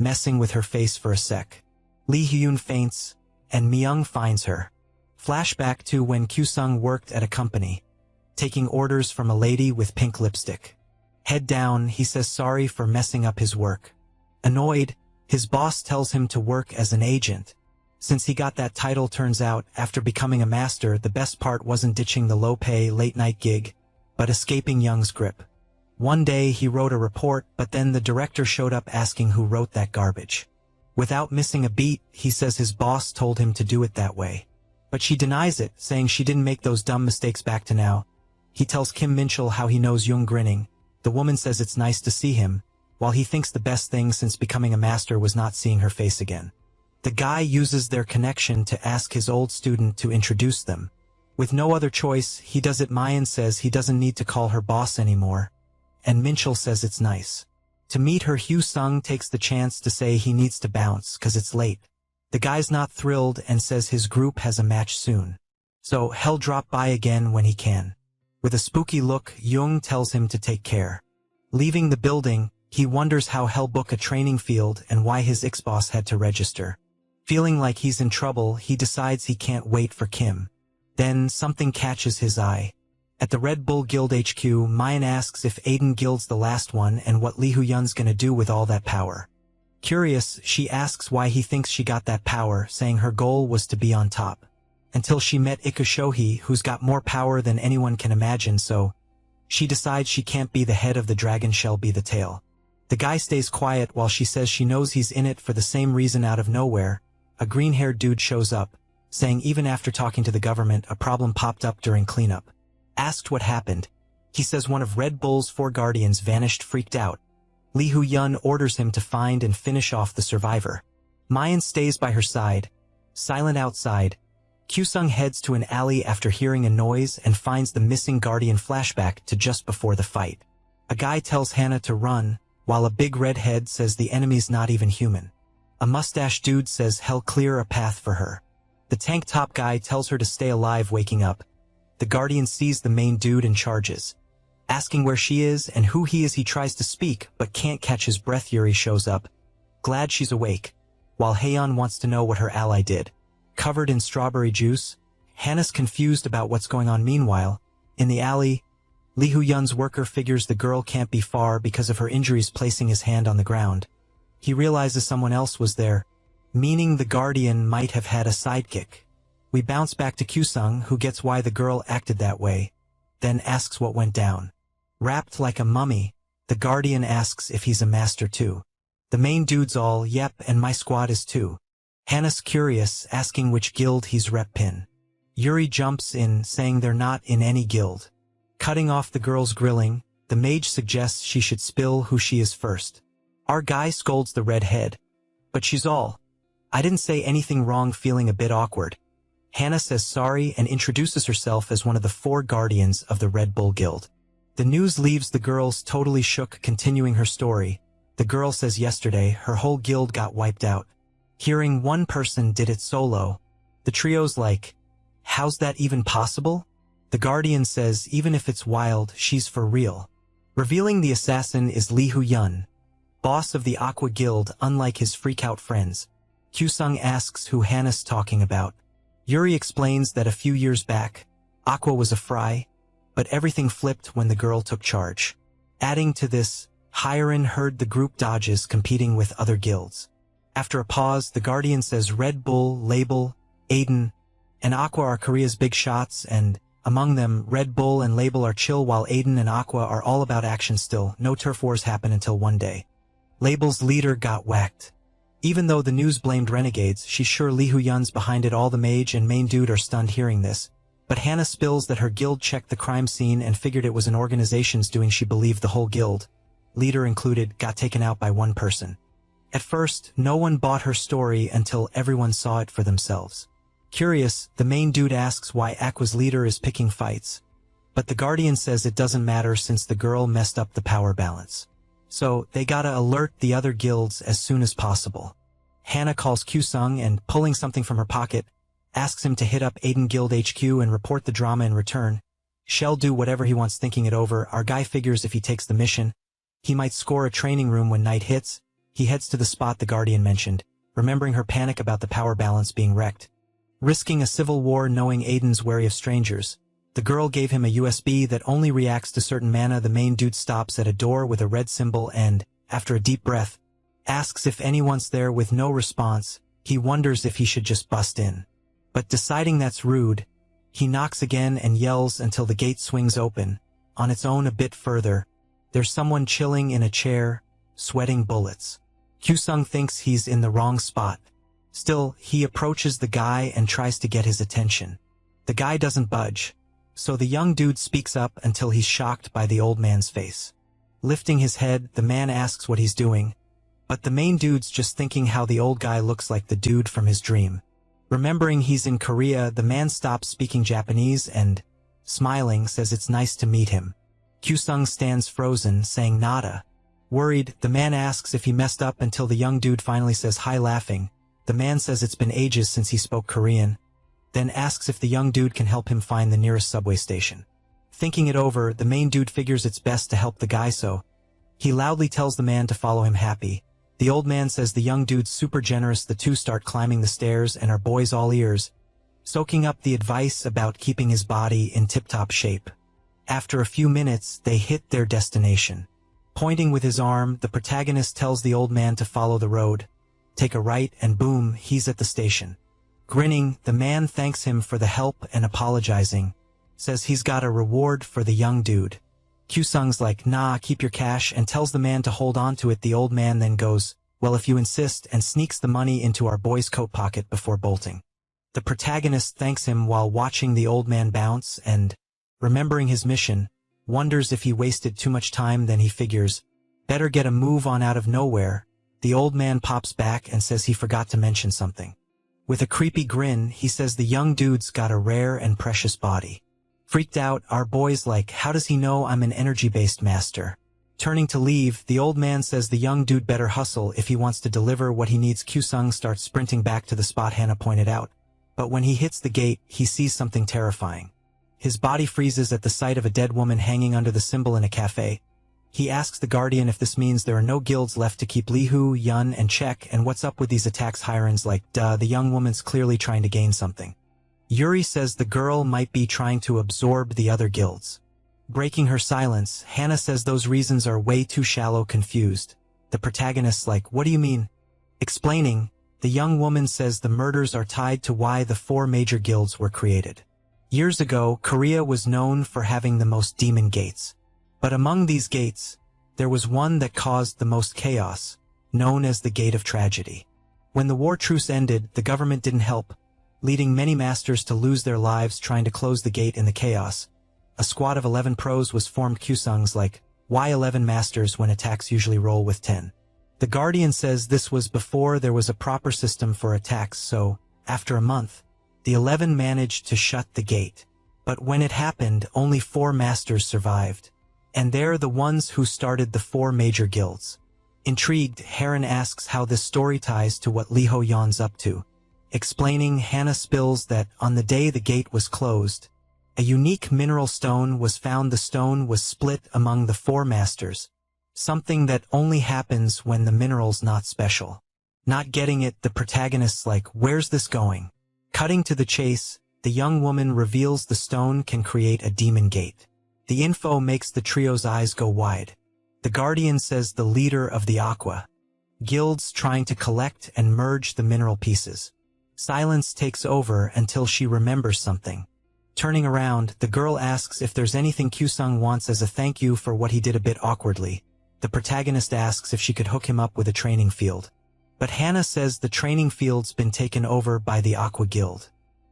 Speaker 1: messing with her face for a sec. Lee Hyun faints, and Myung finds her. Flashback to when Kyu-sung worked at a company, taking orders from a lady with pink lipstick. Head down, he says sorry for messing up his work. Annoyed, his boss tells him to work as an agent. Since he got that title, turns out, after becoming a master, the best part wasn't ditching the low-pay, late-night gig, but escaping Young's grip. One day he wrote a report, but then the director showed up asking who wrote that garbage. Without missing a beat, he says his boss told him to do it that way. But she denies it, saying she didn't make those dumb mistakes back to now. He tells Kim Minchul how he knows Jung grinning. The woman says it's nice to see him, while he thinks the best thing since becoming a master was not seeing her face again. The guy uses their connection to ask his old student to introduce them. With no other choice, he does it. Mayan says he doesn't need to call her boss anymore, and Minchul says it's nice. To meet her, Hyu-sung takes the chance to say he needs to bounce cause it's late. The guy's not thrilled and says his group has a match soon. So he'll drop by again when he can. With a spooky look, Jung tells him to take care. Leaving the building, he wonders how he'll book a training field and why his ex-boss had to register. Feeling like he's in trouble, he decides he can't wait for Kim. Then something catches his eye. At the Red Bull Guild HQ, Mayan asks if Aiden Guild's the last one and what Lee Hyun's gonna do with all that power. Curious, she asks why he thinks she got that power, saying her goal was to be on top. Until she met Ikushohi, who's got more power than anyone can imagine, so she decides she can't be the head of the dragon, shall be the tail. The guy stays quiet while she says she knows he's in it for the same reason. Out of nowhere, a green-haired dude shows up, saying even after talking to the government, a problem popped up during cleanup. Asked what happened, he says one of Red Bull's 4 guardians vanished. Freaked out, Lee Hyun orders him to find and finish off the survivor. Mayan stays by her side, silent outside. Kyu-sung heads to an alley after hearing a noise and finds the missing guardian. Flashback to just before the fight. A guy tells Hannah to run, while a big redhead says the enemy's not even human. A mustache dude says he'll clear a path for her. The tank top guy tells her to stay alive. Waking up, the guardian sees the main dude and charges. Asking where she is and who he is, he tries to speak but can't catch his breath. Yuri shows up, glad she's awake, while Haeyeon wants to know what her ally did. Covered in strawberry juice, Hannah's confused about what's going on. Meanwhile, in the alley, Lee Hyun's worker figures the girl can't be far because of her injuries. Placing his hand on the ground, he realizes someone else was there, meaning the guardian might have had a sidekick. We bounce back to Kyu-sung, who gets why the girl acted that way, then asks what went down. Wrapped like a mummy, the guardian asks if he's a master too. The main dude's all, yep, and my squad is too. Hannah's curious, asking which guild he's reppin'. Yuri jumps in, saying they're not in any guild. Cutting off the girl's grilling, the mage suggests she should spill who she is first. Our guy scolds the redhead, but she's all, I didn't say anything wrong. Feeling a bit awkward, Hannah says sorry and introduces herself as one of the 4 guardians of the Red Bull Guild. The news leaves the girls totally shook. Continuing her story, the girl says yesterday her whole guild got wiped out. Hearing one person did it solo, the trio's like, how's that even possible? The guardian says even if it's wild, she's for real. Revealing the assassin is Lee Hyun, boss of the Aqua Guild. Unlike his freak-out friends, Kyu-sung asks who Hannah's talking about. Yuri explains that a few years back, Aqua was a fry, but everything flipped when the girl took charge. Adding to this, Hyerin heard the group dodges competing with other guilds. After a pause, the guardian says Red Bull, Label, Aiden, and Aqua are Korea's big shots, and among them, Red Bull and Label are chill while Aiden and Aqua are all about action. Still, no turf wars happen until one day. Label's leader got whacked. Even though the news blamed renegades, she's sure Lee Hyun's behind it all. The mage and main dude are stunned hearing this, but Hannah spills that her guild checked the crime scene and figured it was an organization's doing. She believed the whole guild, leader included, got taken out by one person. At first, no one bought her story until everyone saw it for themselves. Curious, the main dude asks why Aqua's leader is picking fights, but the guardian says it doesn't matter since the girl messed up the power balance. So they gotta alert the other guilds as soon as possible. Hannah calls Kyu-sung and, pulling something from her pocket, asks him to hit up Aiden Guild HQ and report the drama. In return, Shell do whatever he wants. Thinking it over, our guy figures if he takes the mission, he might score a training room when night hits. He heads to the spot the Guardian mentioned, remembering her panic about the power balance being wrecked. Risking a civil war knowing Aiden's wary of strangers, the girl gave him a USB that only reacts to certain mana. The main dude stops at a door with a red symbol and, after a deep breath, asks if anyone's there. With no response, he wonders if he should just bust in. But deciding that's rude, he knocks again and yells until the gate swings open. On its own a bit further, there's someone chilling in a chair, sweating bullets. Kyusung thinks he's in the wrong spot. Still, he approaches the guy and tries to get his attention. The guy doesn't budge, so the young dude speaks up until he's shocked by the old man's face. Lifting his head, the man asks what he's doing, but the main dude's just thinking how the old guy looks like the dude from his dream. Remembering he's in Korea, the man stops speaking Japanese and, smiling, says it's nice to meet him. Kyusung stands frozen, saying nada. Worried, the man asks if he messed up until the young dude finally says hi. Laughing, the man says it's been ages since he spoke Korean, then asks if the young dude can help him find the nearest subway station. Thinking it over, the main dude figures it's best to help the guy, so he loudly tells the man to follow him. Happy, the old man says the young dude's super generous. The two start climbing the stairs and our boy's all ears, soaking up the advice about keeping his body in tip-top shape. After a few minutes, they hit their destination. Pointing with his arm, the protagonist tells the old man to follow the road, take a right, and boom, he's at the station. Grinning, the man thanks him for the help and apologizing, says he's got a reward for the young dude. Kyusung's like, nah, keep your cash, and tells the man to hold on to it. The old man then goes, well, if you insist, and sneaks the money into our boy's coat pocket before bolting. The protagonist thanks him while watching the old man bounce and, remembering his mission, wonders if he wasted too much time. Then he figures, better get a move on. Out of nowhere, the old man pops back and says he forgot to mention something. With a creepy grin, he says the young dude's got a rare and precious body. Freaked out, our boy's like, how does he know I'm an energy-based master? Turning to leave, the old man says the young dude better hustle if he wants to deliver what he needs. Kyusung starts sprinting back to the spot Hannah pointed out, but when he hits the gate, he sees something terrifying. His body freezes at the sight of a dead woman hanging under the symbol in a cafe. He asks the Guardian if this means there are no guilds left to keep Lihu, Yun, and Chek, and what's up with these attacks. Hiren's like, duh, the young woman's clearly trying to gain something. Yuri says the girl might be trying to absorb the other guilds. Breaking her silence, Hannah says those reasons are way too shallow. Confused, the protagonist's like, what do you mean? Explaining, the young woman says the murders are tied to why the 4 major guilds were created. Years ago, Korea was known for having the most demon gates. But among these gates, there was one that caused the most chaos, known as the Gate of Tragedy. When the war truce ended, the government didn't help, leading many masters to lose their lives trying to close the gate. In the chaos, a squad of 11 pros was formed. Kyusung's like, why 11 masters when attacks usually roll with 10? The Guardian says this was before there was a proper system for attacks, so, after a month, the 11 managed to shut the gate. But when it happened, only 4 masters survived. And they're the ones who started the 4 major guilds. Intrigued, Heron asks how this story ties to what Lee Ho-yeon's up to. Explaining, Hannah spills that, on the day the gate was closed, a unique mineral stone was found. The stone was split among the 4 masters, something that only happens when the mineral's not special. Not getting it, the protagonist's like, where's this going? Cutting to the chase, the young woman reveals the stone can create a demon gate. The info makes the trio's eyes go wide. The Guardian says the leader of the Aqua Guild's trying to collect and merge the mineral pieces. Silence takes over until she remembers something. Turning around, the girl asks if there's anything Kyusung wants as a thank you for what he did. A bit awkwardly, the protagonist asks if she could hook him up with a training field. But Hannah says the training field's been taken over by the Aqua Guild.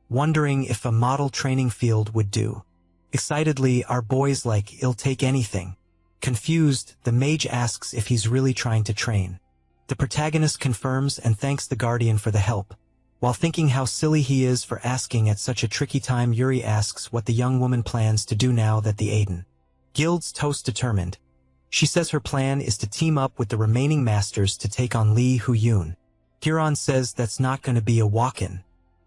Speaker 1: Wondering if a model training field would do. Excitedly, our boy's like, he'll take anything. Confused, the mage asks if he's really trying to train. The protagonist confirms and thanks the Guardian for the help. While thinking how silly he is for asking at such a tricky time, Yuri asks what the young woman plans to do now that the Aiden Guild's toast determined. She says her plan is to team up with the remaining masters to take on Lee Ho-yeon. Huron says that's not going to be a walk-in.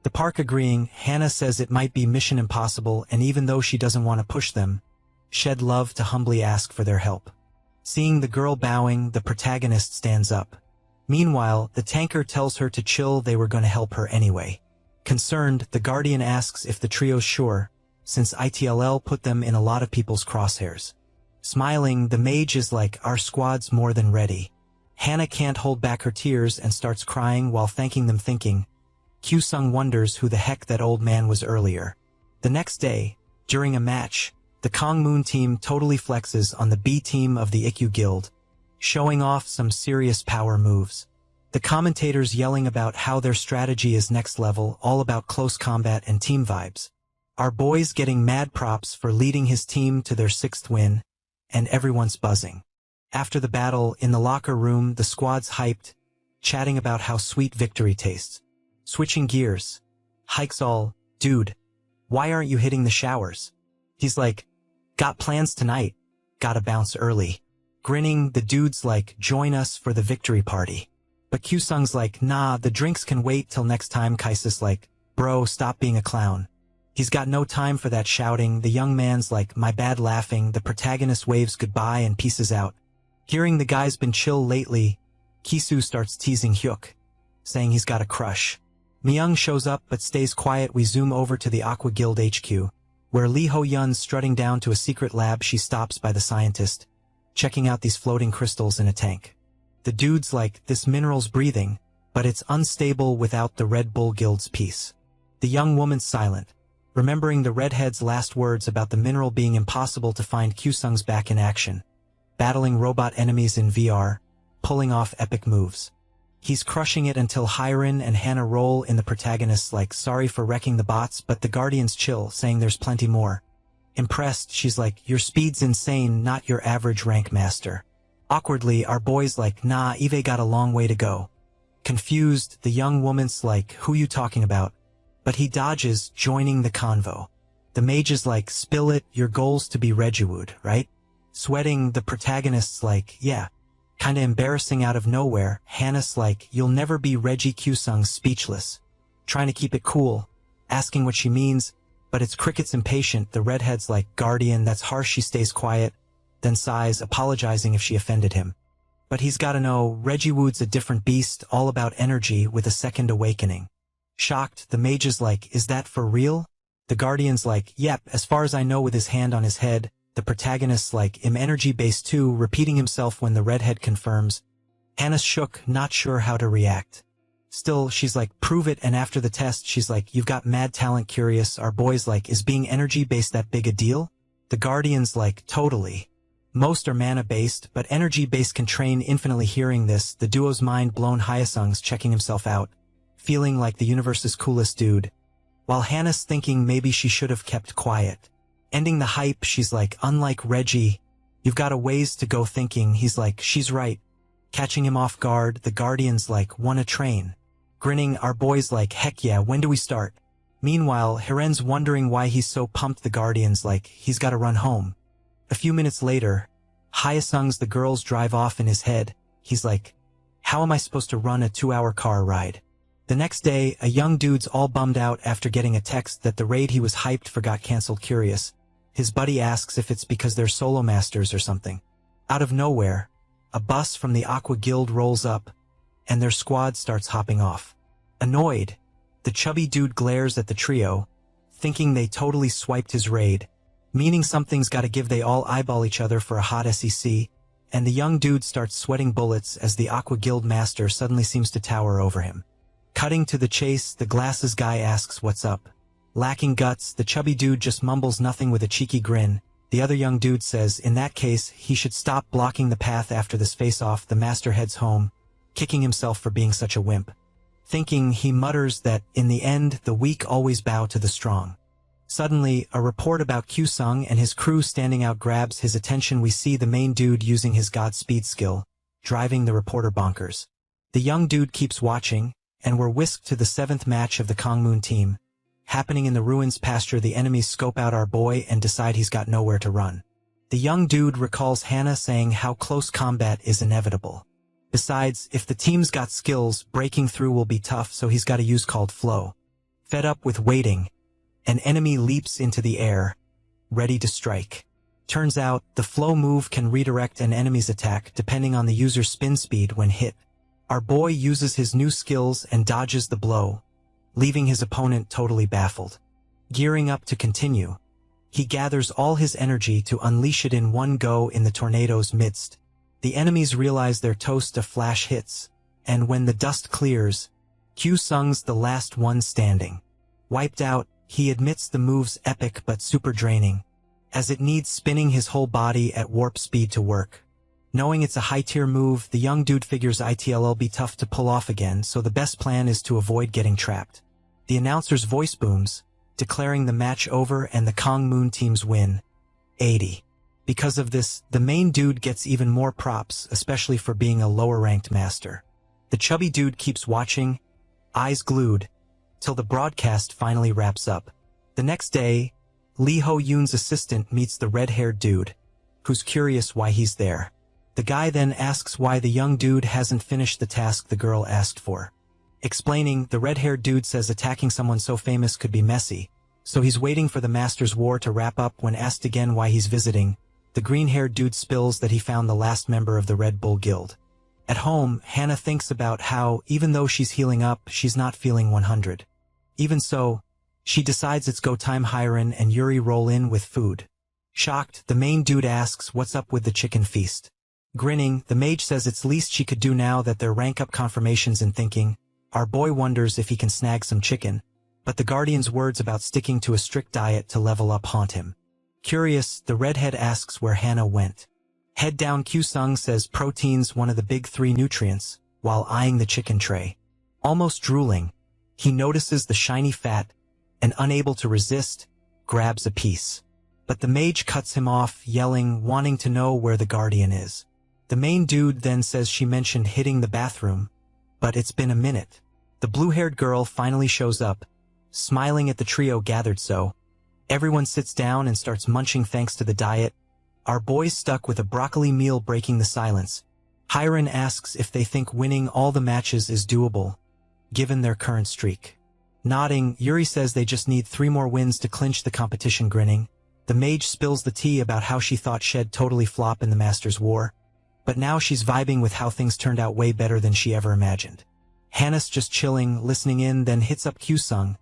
Speaker 1: The park agreeing, Hannah says it might be mission impossible, and even though she doesn't want to push them, shed love to humbly ask for their help. Seeing the girl bowing, the protagonist stands up. Meanwhile, the tanker tells her to chill, they were going to help her anyway. Concerned, the Guardian asks if the trio's sure, since ITLL put them in a lot of people's crosshairs. Smiling, the mage is like, our squad's more than ready. Hannah can't hold back her tears and starts crying while thanking them, thinking, Kyu-sung wonders who the heck that old man was earlier. The next day, during a match, the Kangmoon team totally flexes on the B team of the Ikkyu Guild, showing off some serious power moves. The commentators yelling about how their strategy is next level, all about close combat and team vibes. Our boys getting mad props for leading his team to their 6th win, and everyone's buzzing. After the battle, in the locker room, the squad's hyped, chatting about how sweet victory tastes. Switching gears, Hike's all, dude, why aren't you hitting the showers? He's like, got plans tonight, gotta bounce early. Grinning, the dude's like, join us for the victory party. But Kyu-sung's like, nah, the drinks can wait till next time. Kaisa's like, bro, stop being a clown. He's got no time for that shouting. The young man's like, my bad, laughing. The protagonist waves goodbye and pieces out. Hearing the guy's been chill lately, Kisu starts teasing Hyuk, saying he's got a crush. Myung shows up but stays quiet. We zoom over to the Aqua Guild HQ, where Lee Ho-yun's strutting down to a secret lab. She stops by the scientist, checking out these floating crystals in a tank. The dude's like, this mineral's breathing, but it's unstable without the Red Bull Guild's piece. The young woman's silent, remembering the redhead's last words about the mineral being impossible to find. Kyu-sung's back in action, battling robot enemies in VR, pulling off epic moves. He's crushing it until Hyrin and Hannah roll in. The protagonist's like, sorry for wrecking the bots, but the Guardian's chill, saying there's plenty more. Impressed, she's like, your speed's insane, not your average rank master. Awkwardly, our boy's like, nah, Eve got a long way to go. Confused, the young woman's like, who you talking about? But he dodges, joining the convo. The mage is like, spill it, your goal's to be Regiwood, right? Sweating, the protagonist's like, yeah. Kinda embarrassing out of nowhere, Hannah's like, you'll never be Reggie. Kyu-sung's speechless, trying to keep it cool, asking what she means, but it's Cricket's impatient. The redhead's like, Guardian, that's harsh. She stays quiet, then sighs, apologizing if she offended him. But he's gotta know, Regiwood's a different beast, all about energy with a second awakening. Shocked, the mage is like, is that for real? The Guardian's like, yep, as far as I know, with his hand on his head. The protagonist's like, I'm energy-based too, repeating himself when the redhead confirms. Hannah's shook, not sure how to react. Still, she's like, prove it, and after the test, she's like, you've got mad talent. Curious, our boy's like, is being energy-based that big a deal? The Guardian's like, totally. Most are mana-based, but energy-based can train infinitely. Hearing this, the duo's mind blown. Hyosung's checking himself out, feeling like the universe's coolest dude, while Hannah's thinking maybe she should have kept quiet. Ending the hype, she's like, unlike Reggie, you've got a ways to go. Thinking he's like, she's right. Catching him off guard, the Guardian's like, wanna train? Grinning, our boy's like, heck yeah, when do we start? Meanwhile, Hiren's wondering why he's so pumped. The Guardian's like, he's gotta run home. A few minutes later, Hyosung's the girls drive off. In his head, he's like, how am I supposed to run a 2-hour car ride? The next day, a young dude's all bummed out after getting a text that the raid he was hyped for got cancelled. Curious, his buddy asks if it's because they're solo masters or something. Out of nowhere, a bus from the Aqua Guild rolls up, and their squad starts hopping off. Annoyed, the chubby dude glares at the trio, thinking they totally swiped his raid, meaning something's gotta give. They all eyeball each other for a hot SEC, and the young dude starts sweating bullets as the Aqua Guild master suddenly seems to tower over him. Cutting to the chase, the glasses guy asks what's up. Lacking guts, the chubby dude just mumbles nothing with a cheeky grin. The other young dude says in that case he should stop blocking the path. After this face-off, the master heads home, kicking himself for being such a wimp. Thinking, he mutters that, in the end, the weak always bow to the strong. Suddenly, a report about Kyu-sung and his crew standing out grabs his attention. We see the main dude using his Godspeed skill, driving the reporter bonkers. The young dude keeps watching, and we're whisked to the 7th match of the Kangmoon team, happening in the ruins pasture. The enemies scope out our boy and decide he's got nowhere to run. The young dude recalls Hannah saying how close combat is inevitable. Besides, if the team's got skills, breaking through will be tough, so he's got to use called flow. Fed up with waiting, an enemy leaps into the air, ready to strike. Turns out, the flow move can redirect an enemy's attack depending on the user's spin speed when hit. Our boy uses his new skills and dodges the blow, leaving his opponent totally baffled. Gearing up to continue, he gathers all his energy to unleash it in one go in the tornado's midst. The enemies realize they're toast to flash hits, and when the dust clears, Q-Sung's the last one standing. Wiped out, he admits the move's epic but super draining, as it needs spinning his whole body at warp speed to work. Knowing it's a high-tier move, the young dude figures it'll be tough to pull off again, so the best plan is to avoid getting trapped. The announcer's voice booms, declaring the match over and the Kong Moon team's win. 80. Because of this, the main dude gets even more props, especially for being a lower-ranked master. The chubby dude keeps watching, eyes glued, till the broadcast finally wraps up. The next day, Lee Ho-yoon's assistant meets the red-haired dude, who's curious why he's there. The guy then asks why the young dude hasn't finished the task the girl asked for. Explaining, the red-haired dude says attacking someone so famous could be messy, so he's waiting for the Master's War to wrap up. When asked again why he's visiting, the green-haired dude spills that he found the last member of the Red Bull Guild. At home, Hannah thinks about how, even though she's healing up, she's not feeling 100. Even so, she decides it's go time. Hiren and Yuri roll in with food. Shocked, the main dude asks what's up with the chicken feast. Grinning, the mage says it's least she could do now that they're rank-up confirmations. And thinking, our boy wonders if he can snag some chicken, but the Guardian's words about sticking to a strict diet to level up haunt him. Curious, the redhead asks where Hannah went. Head down. Q-Sung says protein's one of the big 3 nutrients, while eyeing the chicken tray. Almost drooling, he notices the shiny fat, and unable to resist, grabs a piece. But the mage cuts him off, yelling, wanting to know where the Guardian is. The main dude then says she mentioned hitting the bathroom, but it's been a minute. The blue-haired girl finally shows up, smiling at the trio gathered. So everyone sits down and starts munching thanks to the diet. Our boy's stuck with a broccoli meal, breaking the silence. Hiren asks if they think winning all the matches is doable, given their current streak. Nodding, Yuri says they just need 3 more wins to clinch the competition. Grinning, the mage spills the tea about how she thought Shed totally flop in the Master's War, but now she's vibing with how things turned out way better than she ever imagined. Hannah's just chilling, listening in, then hits up Q-Sung,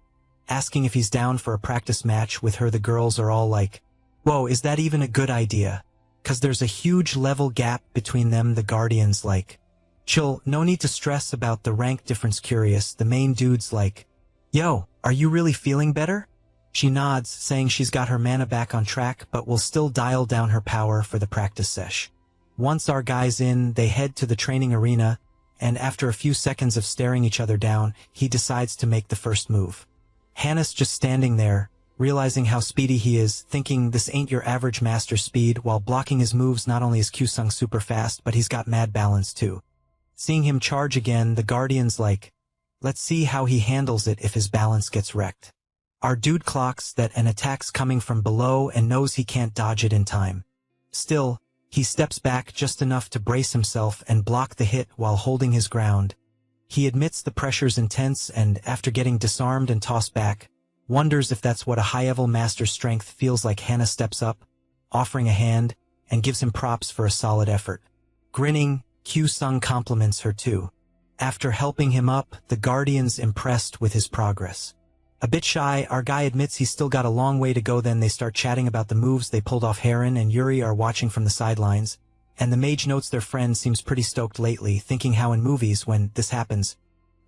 Speaker 1: asking if he's down for a practice match with her. The girls are all like, whoa, is that even a good idea? 'Cause there's a huge level gap between them. The Guardian's like, chill, no need to stress about the rank difference. Curious, the main dude's like, yo, are you really feeling better? She nods, saying she's got her mana back on track but will still dial down her power for the practice sesh. Once our guys in, they head to the training arena, and after a few seconds of staring each other down, he decides to make the first move. Hannah's just standing there, realizing how speedy he is, thinking this ain't your average master speed. While blocking his moves, not only is Q-Sung super fast, but he's got mad balance too. Seeing him charge again, the Guardian's like, let's see how he handles it if his balance gets wrecked. Our dude clocks that an attack's coming from below and knows he can't dodge it in time. Still, he steps back just enough to brace himself and block the hit while holding his ground. He admits the pressure's intense and, after getting disarmed and tossed back, wonders if that's what a high-level master's strength feels like. Hannah steps up, offering a hand, and gives him props for a solid effort. Grinning, Q-Sung compliments her too. After helping him up, the Guardian's impressed with his progress. A bit shy, our guy admits he's still got a long way to go. Then they start chatting about the moves they pulled off. Hiren and Yuri are watching from the sidelines, and the mage notes their friend seems pretty stoked lately, thinking how in movies, when this happens,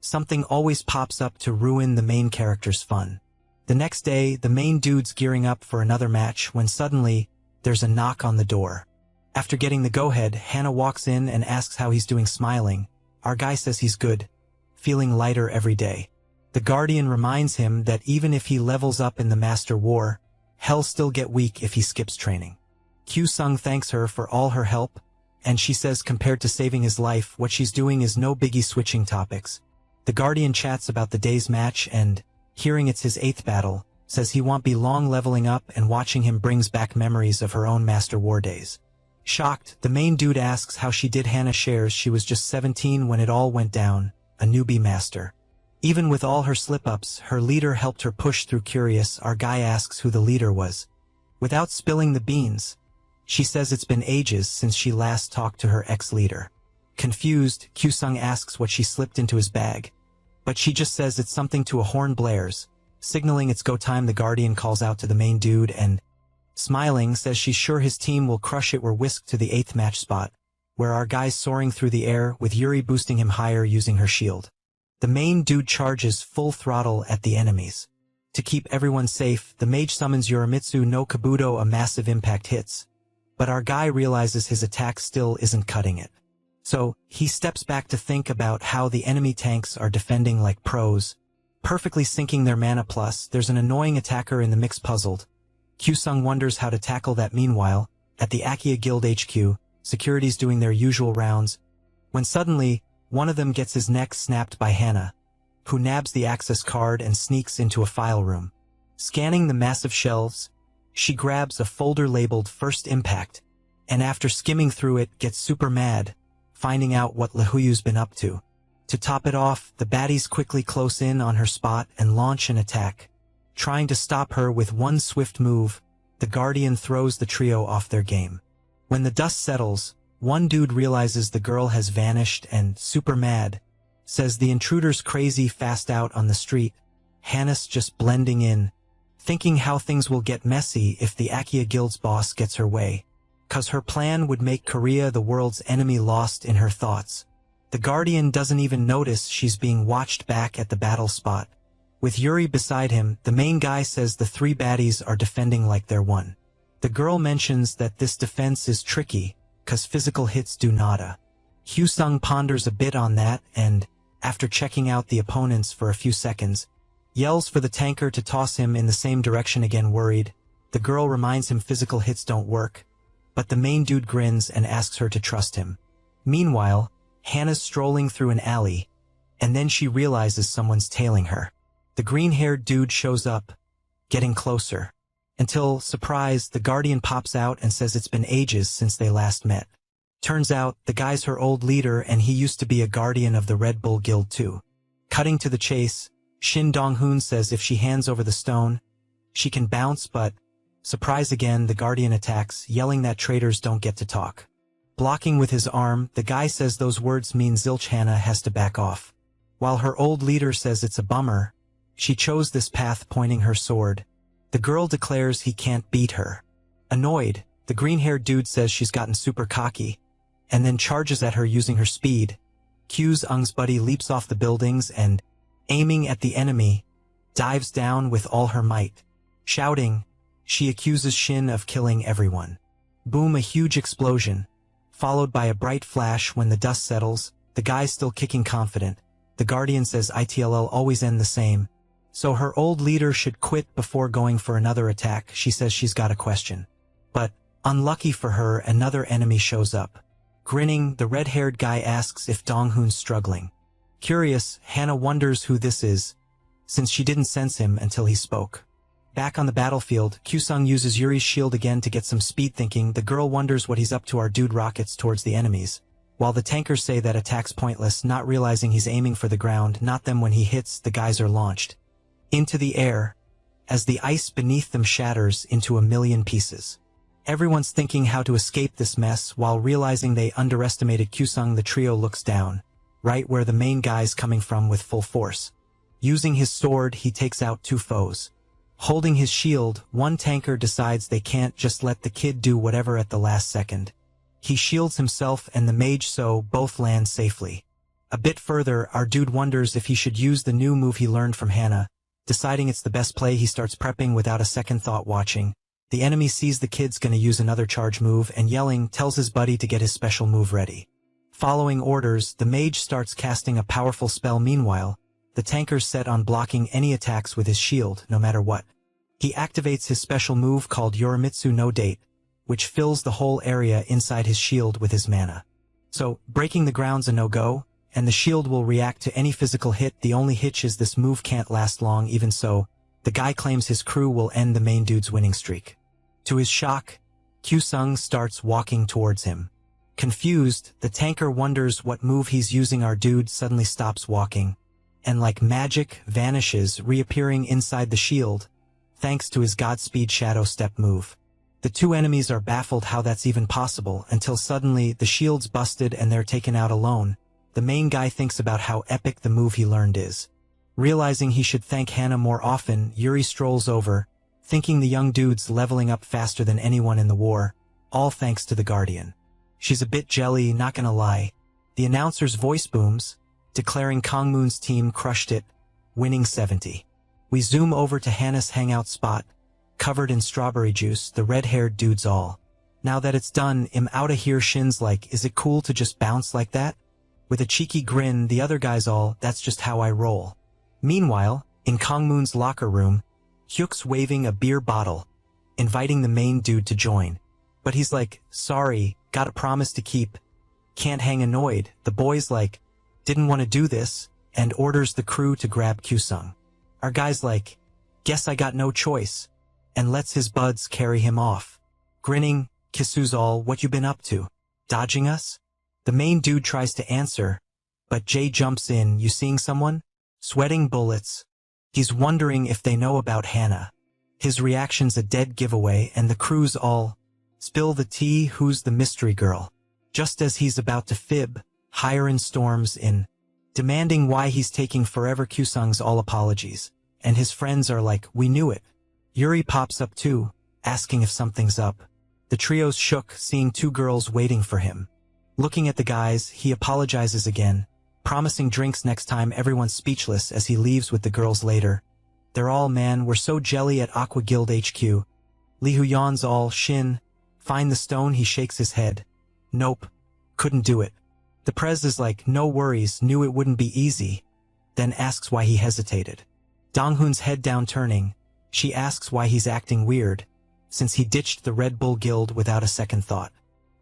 Speaker 1: something always pops up to ruin the main character's fun. The next day, the main dude's gearing up for another match when suddenly, there's a knock on the door. After getting the go-ahead, Hannah walks in and asks how he's doing. Smiling, our guy says he's good, feeling lighter every day. The Guardian reminds him that even if he levels up in the Master War, he'll still get weak if he skips training. Q-Sung thanks her for all her help, and she says compared to saving his life, what she's doing is no biggie. Switching topics, the Guardian chats about the day's match and, hearing it's his 8th battle, says he won't be long. Leveling up and watching him brings back memories of her own Master War days. Shocked, the main dude asks how she did. Hannah shares she was just 17 when it all went down, a newbie master. Even with all her slip-ups, her leader helped her push through. Curious, our guy asks who the leader was. Without spilling the beans, she says it's been ages since she last talked to her ex-leader. Confused, Kyusung asks what she slipped into his bag, but she just says it's something to a horn blares, signaling it's go time. The Guardian calls out to the main dude and, smiling, says she's sure his team will crush it. We're whisked to the 8th match spot, where our guy's soaring through the air with Yuri boosting him higher using her shield. The main dude charges full throttle at the enemies. To keep everyone safe, the mage summons Yorimitsu no Kabuto. A massive impact hits, but our guy realizes his attack still isn't cutting it. So, he steps back to think about how the enemy tanks are defending like pros, perfectly syncing their mana. Plus, there's an annoying attacker in the mix. Puzzled, Kyusung wonders how to tackle that. Meanwhile, at the Akia Guild HQ, security's doing their usual rounds, when suddenly, one of them gets his neck snapped by Hana, who nabs the access card and sneaks into a file room. Scanning the massive shelves, she grabs a folder labeled First Impact, and after skimming through it, gets super mad, finding out what Lihuyu's been up to. To top it off, the baddies quickly close in on her spot and launch an attack. Trying to stop her with one swift move, the Guardian throws the trio off their game. When the dust settles, one dude realizes the girl has vanished and, super mad, says the intruder's crazy fast out on the street. Hana's just blending in, thinking how things will get messy if the Akia Guild's boss gets her way, 'cause her plan would make Korea the world's enemy. Lost in her thoughts, the Guardian doesn't even notice she's being watched back at the battle spot. With Yuri beside him, the main guy says the 3 baddies are defending like they're one. The girl mentions that this defense is tricky, 'cause physical hits do nada. Kyusung ponders a bit on that and, after checking out the opponents for a few seconds, yells for the tanker to toss him in the same direction again. Worried, the girl reminds him physical hits don't work, but the main dude grins and asks her to trust him. Meanwhile, Hana's strolling through an alley, and then she realizes someone's tailing her. The green-haired dude shows up, getting closer, until, surprised, the Guardian pops out and says it's been ages since they last met. Turns out, the guy's her old leader and he used to be a guardian of the Red Bull Guild too. Cutting to the chase, Shin Dong-hoon says if she hands over the stone, she can bounce, but, surprise again, the Guardian attacks, yelling that traitors don't get to talk. Blocking with his arm, the guy says those words mean zilch. Hana has to back off. While her old leader says it's a bummer, she chose this path, pointing her sword. The girl declares he can't beat her. Annoyed, the green-haired dude says she's gotten super cocky, and then charges at her using her speed. Kyusung's buddy leaps off the buildings and, aiming at the enemy, dives down with all her might. Shouting, she accuses Shin of killing everyone. Boom, a huge explosion, followed by a bright flash. When the dust settles, the guy's still kicking confident. The Guardian says it'll always end the same, so her old leader should quit before going for another attack. She says she's got a question. But, unlucky for her, another enemy shows up. Grinning, the red-haired guy asks if Dong-hoon's struggling. Curious, Hana wonders who this is, since she didn't sense him until he spoke. Back on the battlefield, Kyusung uses Yuri's shield again to get some speed. Thinking, the girl wonders what he's up to. Our dude rockets towards the enemies, while the tankers say that attack's pointless, not realizing he's aiming for the ground, not them. When he hits, the guys are launched into the air, as the ice beneath them shatters into a million pieces. Everyone's thinking how to escape this mess while realizing they underestimated Kyusung. The trio looks down, right where the main guy's coming from, with full force. Using his sword, he takes out 2 foes. Holding his shield, one tanker decides they can't just let the kid do whatever at the last second. He shields himself and the mage, so both land safely. A bit further, our dude wonders if he should use the new move he learned from Hana. Deciding it's the best play, he starts prepping without a second thought. Watching, the enemy sees the kid's gonna use another charge move and, yelling, tells his buddy to get his special move ready. Following orders, the mage starts casting a powerful spell. Meanwhile, the tanker's set on blocking any attacks with his shield, no matter what. He activates his special move called Yorimitsu no Date, which fills the whole area inside his shield with his mana. So, breaking the ground's a no-go, and the shield will react to any physical hit. The only hitch is this move can't last long. Even so, the guy claims his crew will end the main dude's winning streak. To his shock, Kyusung starts walking towards him. Confused, the tanker wonders what move he's using. Our dude suddenly stops walking, and like magic, vanishes, reappearing inside the shield, thanks to his Godspeed Shadow Step move. The two enemies are baffled how that's even possible until suddenly the shield's busted and they're taken out alone. The main guy thinks about how epic the move he learned is. Realizing he should thank Hana more often, Yuri strolls over, thinking the young dude's leveling up faster than anyone in the war, all thanks to the Guardian. She's a bit jelly, not gonna lie. The announcer's voice booms, declaring Kangmoon's team crushed it, winning 70. We zoom over to Hana's hangout spot, covered in strawberry juice, the red-haired dude's all. Now that it's done, I'm outta here. Shin's like, is it cool to just bounce like that? With a cheeky grin, the other guy's all, that's just how I roll. Meanwhile, in Kangmoon's locker room, Hyuk's waving a beer bottle, inviting the main dude to join. But he's like, sorry, got a promise to keep. Can't hang. Annoyed, the boy's like, didn't want to do this, and orders the crew to grab Kyusung. Our guy's like, guess I got no choice, and lets his buds carry him off. Grinning, Kisu's all, what you been up to? Dodging us? The main dude tries to answer, but Jay jumps in. You seeing someone? Sweating bullets. He's wondering if they know about Hana. His reaction's a dead giveaway, and the crew's all, spill the tea, who's the mystery girl? Just as he's about to fib, Hiren storms in, demanding why he's taking forever. Kyusung's all apologies, and his friends are like, we knew it. Yuri pops up too, asking if something's up. The trio's shook, seeing two girls waiting for him. Looking at the guys, he apologizes again, promising drinks next time. Everyone's speechless as he leaves with the girls later. They're all, man, we're so jelly at Aqua Guild HQ. Lee Huyan's all, Shin, find the stone. He shakes his head. Nope, couldn't do it. The prez is like, no worries, knew it wouldn't be easy. Then asks why he hesitated. Donghoon's head down turning. She asks why he's acting weird, since he ditched the Red Bull Guild without a second thought.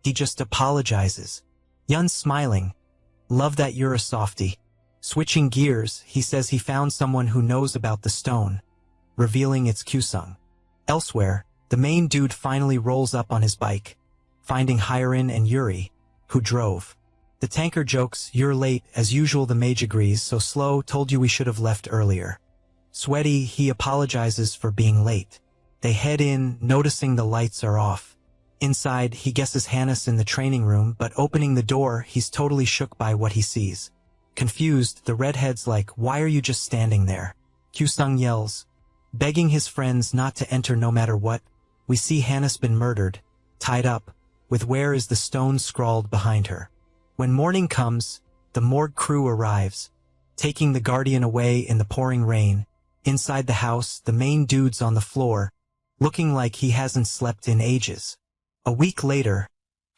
Speaker 1: He just apologizes. Yun's smiling. Love that you're a softie. Switching gears, he says he found someone who knows about the stone, revealing it's Kyusung. Elsewhere, the main dude finally rolls up on his bike, finding Hiren and Yuri, who drove. The tanker jokes, you're late, as usual. The mage agrees, so slow, told you we should have left earlier. Sweaty, he apologizes for being late. They head in, noticing the lights are off. Inside, he guesses Hana's in the training room, but opening the door, he's totally shook by what he sees. Confused, the redhead's like, why are you just standing there? Kyusung yells, begging his friends not to enter no matter what. We see Hana's been murdered, tied up, with where is the stone scrawled behind her. When morning comes, the morgue crew arrives, taking the Guardian away in the pouring rain. Inside the house, the main dude's on the floor, looking like he hasn't slept in ages. A week later,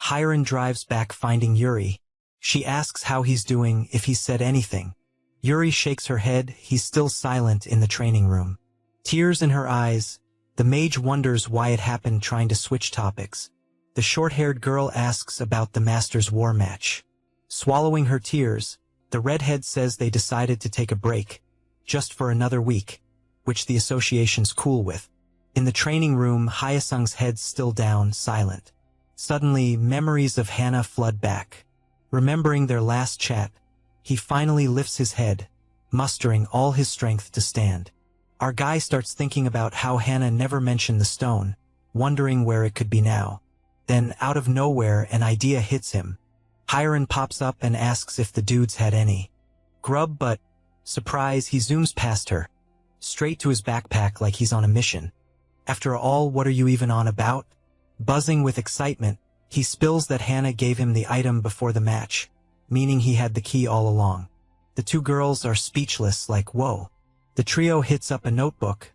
Speaker 1: Hiren drives back finding Yuri. She asks how he's doing, if he's said anything. Yuri shakes her head, he's still silent in the training room. Tears in her eyes, the mage wonders why it happened, trying to switch topics. The short-haired girl asks about the Masters War match. Swallowing her tears, the redhead says they decided to take a break, just for another week, which the association's cool with. In the training room, Hyasung's head's still down, silent. Suddenly, memories of Hana flood back. Remembering their last chat, he finally lifts his head, mustering all his strength to stand. Our guy starts thinking about how Hana never mentioned the stone, wondering where it could be now. Then, out of nowhere, an idea hits him. Hiren pops up and asks if the dudes had any grub, but, surprise, he zooms past her, straight to his backpack like he's on a mission. After all, what are you even on about? Buzzing with excitement, he spills that Hana gave him the item before the match, meaning he had the key all along. The two girls are speechless, like, whoa. The trio hits up a notebook,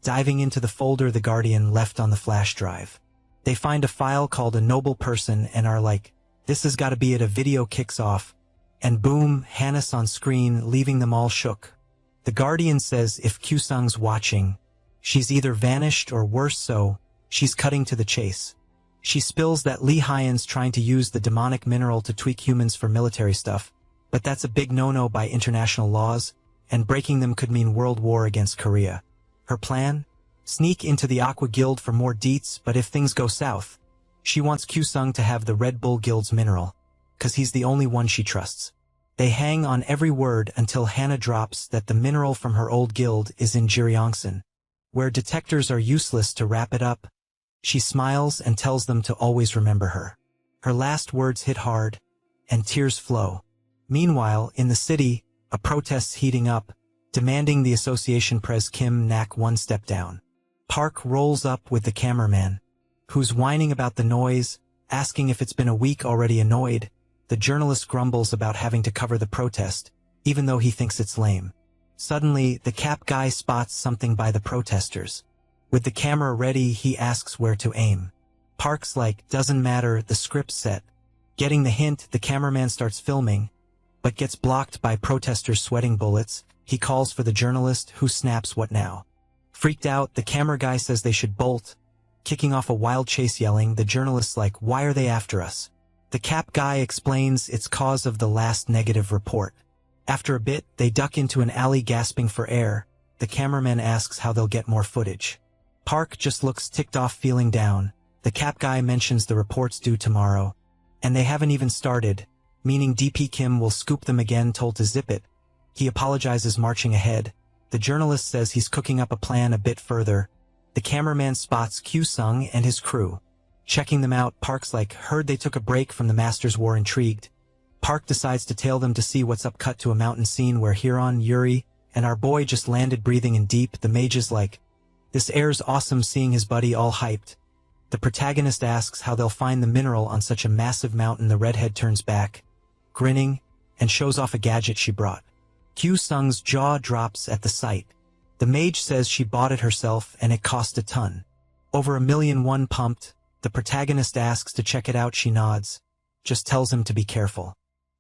Speaker 1: diving into the folder the Guardian left on the flash drive. They find a file called A Noble Person and are like, this has got to be it. A video kicks off, and boom, Hana's on screen, leaving them all shook. The Guardian says if Kyusung's watching, she's either vanished or worse so, she's cutting to the chase. She spills that Lee Hyen's trying to use the demonic mineral to tweak humans for military stuff, but that's a big no-no by international laws, and breaking them could mean world war against Korea. Her plan? Sneak into the Aqua Guild for more deets, but if things go south, she wants Kyusung to have the Red Bull Guild's mineral, 'cause he's the only one she trusts. They hang on every word until Hannah drops that the mineral from her old guild is in Jiryeongsan, where detectors are useless to wrap it up. She smiles and tells them to always remember her. Her last words hit hard, and tears flow. Meanwhile, in the city, a protest's heating up, demanding the association pres Kim knock one step down. Park rolls up with the cameraman, who's whining about the noise, asking if it's been a week already. Annoyed, the journalist grumbles about having to cover the protest, even though he thinks it's lame. Suddenly, the cap guy spots something by the protesters. With the camera ready, he asks where to aim. Park's like, doesn't matter, the script's set. Getting the hint, the cameraman starts filming, but gets blocked by protesters sweating bullets. He calls for the journalist, who snaps, what now? Freaked out, the camera guy says they should bolt, kicking off a wild chase, yelling. The journalist's like, why are they after us? The cap guy explains it's cause of the last negative report. After a bit, they duck into an alley gasping for air. The cameraman asks how they'll get more footage. Park just looks ticked off, feeling down. The cap guy mentions the report's due tomorrow, and they haven't even started, meaning DP Kim will scoop them again, told to zip it. He apologizes, marching ahead. The journalist says he's cooking up a plan a bit further. The cameraman spots Kyu-sung and his crew. Checking them out, Park's like, heard they took a break from the Masters War. Intrigued, Park decides to tail them to see what's up. Cut to a mountain scene where Huron, Yuri, and our boy just landed, breathing in deep. The mage is like, this air's awesome, seeing his buddy all hyped. The protagonist asks how they'll find the mineral on such a massive mountain. The redhead turns back, grinning, and shows off a gadget she brought. Kyu-sung's jaw drops at the sight. The mage says she bought it herself and it cost a ton. Over $1 million pumped. The protagonist asks to check it out. She nods, just tells him to be careful.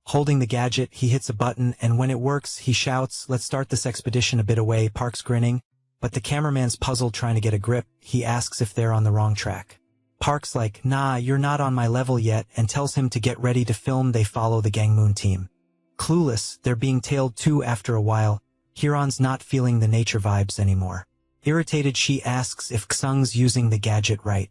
Speaker 1: Holding the gadget, he hits a button, and when it works, he shouts, let's start this expedition. A bit away, Park's grinning, but the cameraman's puzzled, trying to get a grip. He asks if they're on the wrong track. Park's like, nah, you're not on my level yet, and tells him to get ready to film. They follow the Gangmoon team. Clueless, they're being tailed too. After a while, Huron's not feeling the nature vibes anymore. Irritated, she asks if Ksung's using the gadget right.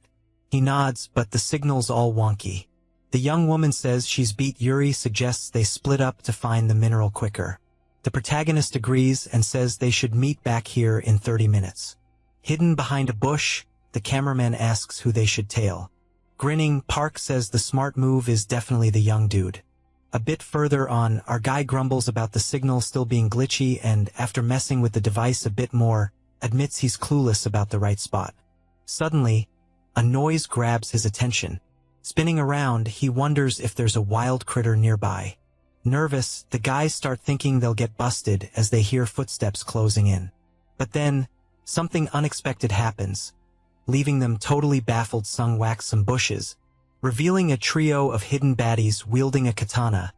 Speaker 1: He nods, but the signal's all wonky. The young woman says she's beat Yuri, suggests they split up to find the mineral quicker. The protagonist agrees and says they should meet back here in 30 minutes. Hidden behind a bush, the cameraman asks who they should tail. Grinning, Park says the smart move is definitely the young dude. A bit further on, our guy grumbles about the signal still being glitchy and, after messing with the device a bit more, admits he's clueless about the right spot. Suddenly, a noise grabs his attention. Spinning around, he wonders if there's a wild critter nearby. Nervous, the guys start thinking they'll get busted as they hear footsteps closing in. But then, something unexpected happens, leaving them totally baffled. Sung whacks some bushes, revealing a trio of hidden baddies wielding a katana.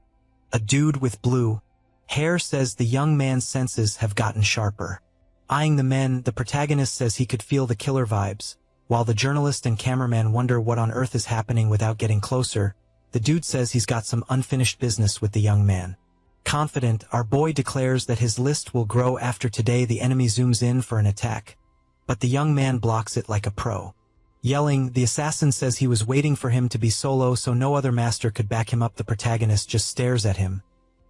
Speaker 1: A dude with blue hair says the young man's senses have gotten sharper. Eyeing the men, the protagonist says he could feel the killer vibes. While the journalist and cameraman wonder what on earth is happening without getting closer, the dude says he's got some unfinished business with the young man. Confident, our boy declares that his list will grow after today. The enemy zooms in for an attack, but the young man blocks it like a pro. Yelling, the assassin says he was waiting for him to be solo so no other master could back him up. The protagonist just stares at him,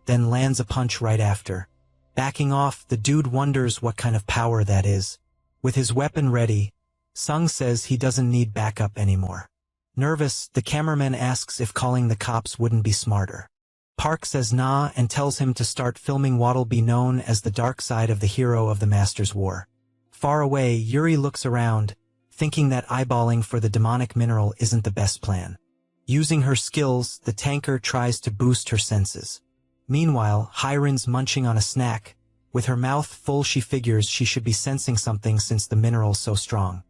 Speaker 1: then lands a punch right after. Backing off, the dude wonders what kind of power that is. With his weapon ready, Sung says he doesn't need backup anymore. Nervous, the cameraman asks if calling the cops wouldn't be smarter. Park says nah and tells him to start filming what'll be known as the dark side of the hero of the Masters War. Far away, Yuri looks around, thinking that eyeballing for the demonic mineral isn't the best plan. Using her skills, the tanker tries to boost her senses. Meanwhile, Hiren's munching on a snack. With her mouth full, she figures she should be sensing something since the mineral's so strong.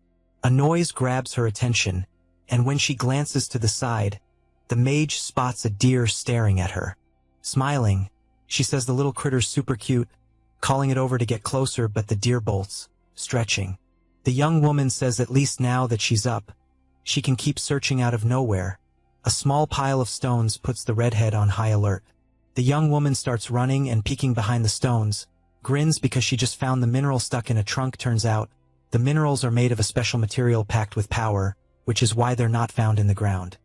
Speaker 1: A noise grabs her attention, and when she glances to the side, the mage spots a deer staring at her. Smiling, she says the little critter's super cute, calling it over to get closer, but the deer bolts, stretching. The young woman says at least now that she's up, she can keep searching. Out of nowhere, a small pile of stones puts the redhead on high alert. The young woman starts running and peeking behind the stones, grins because she just found the mineral stuck in a trunk. Turns out, the minerals are made of a special material packed with power, which is why they're not found in the ground.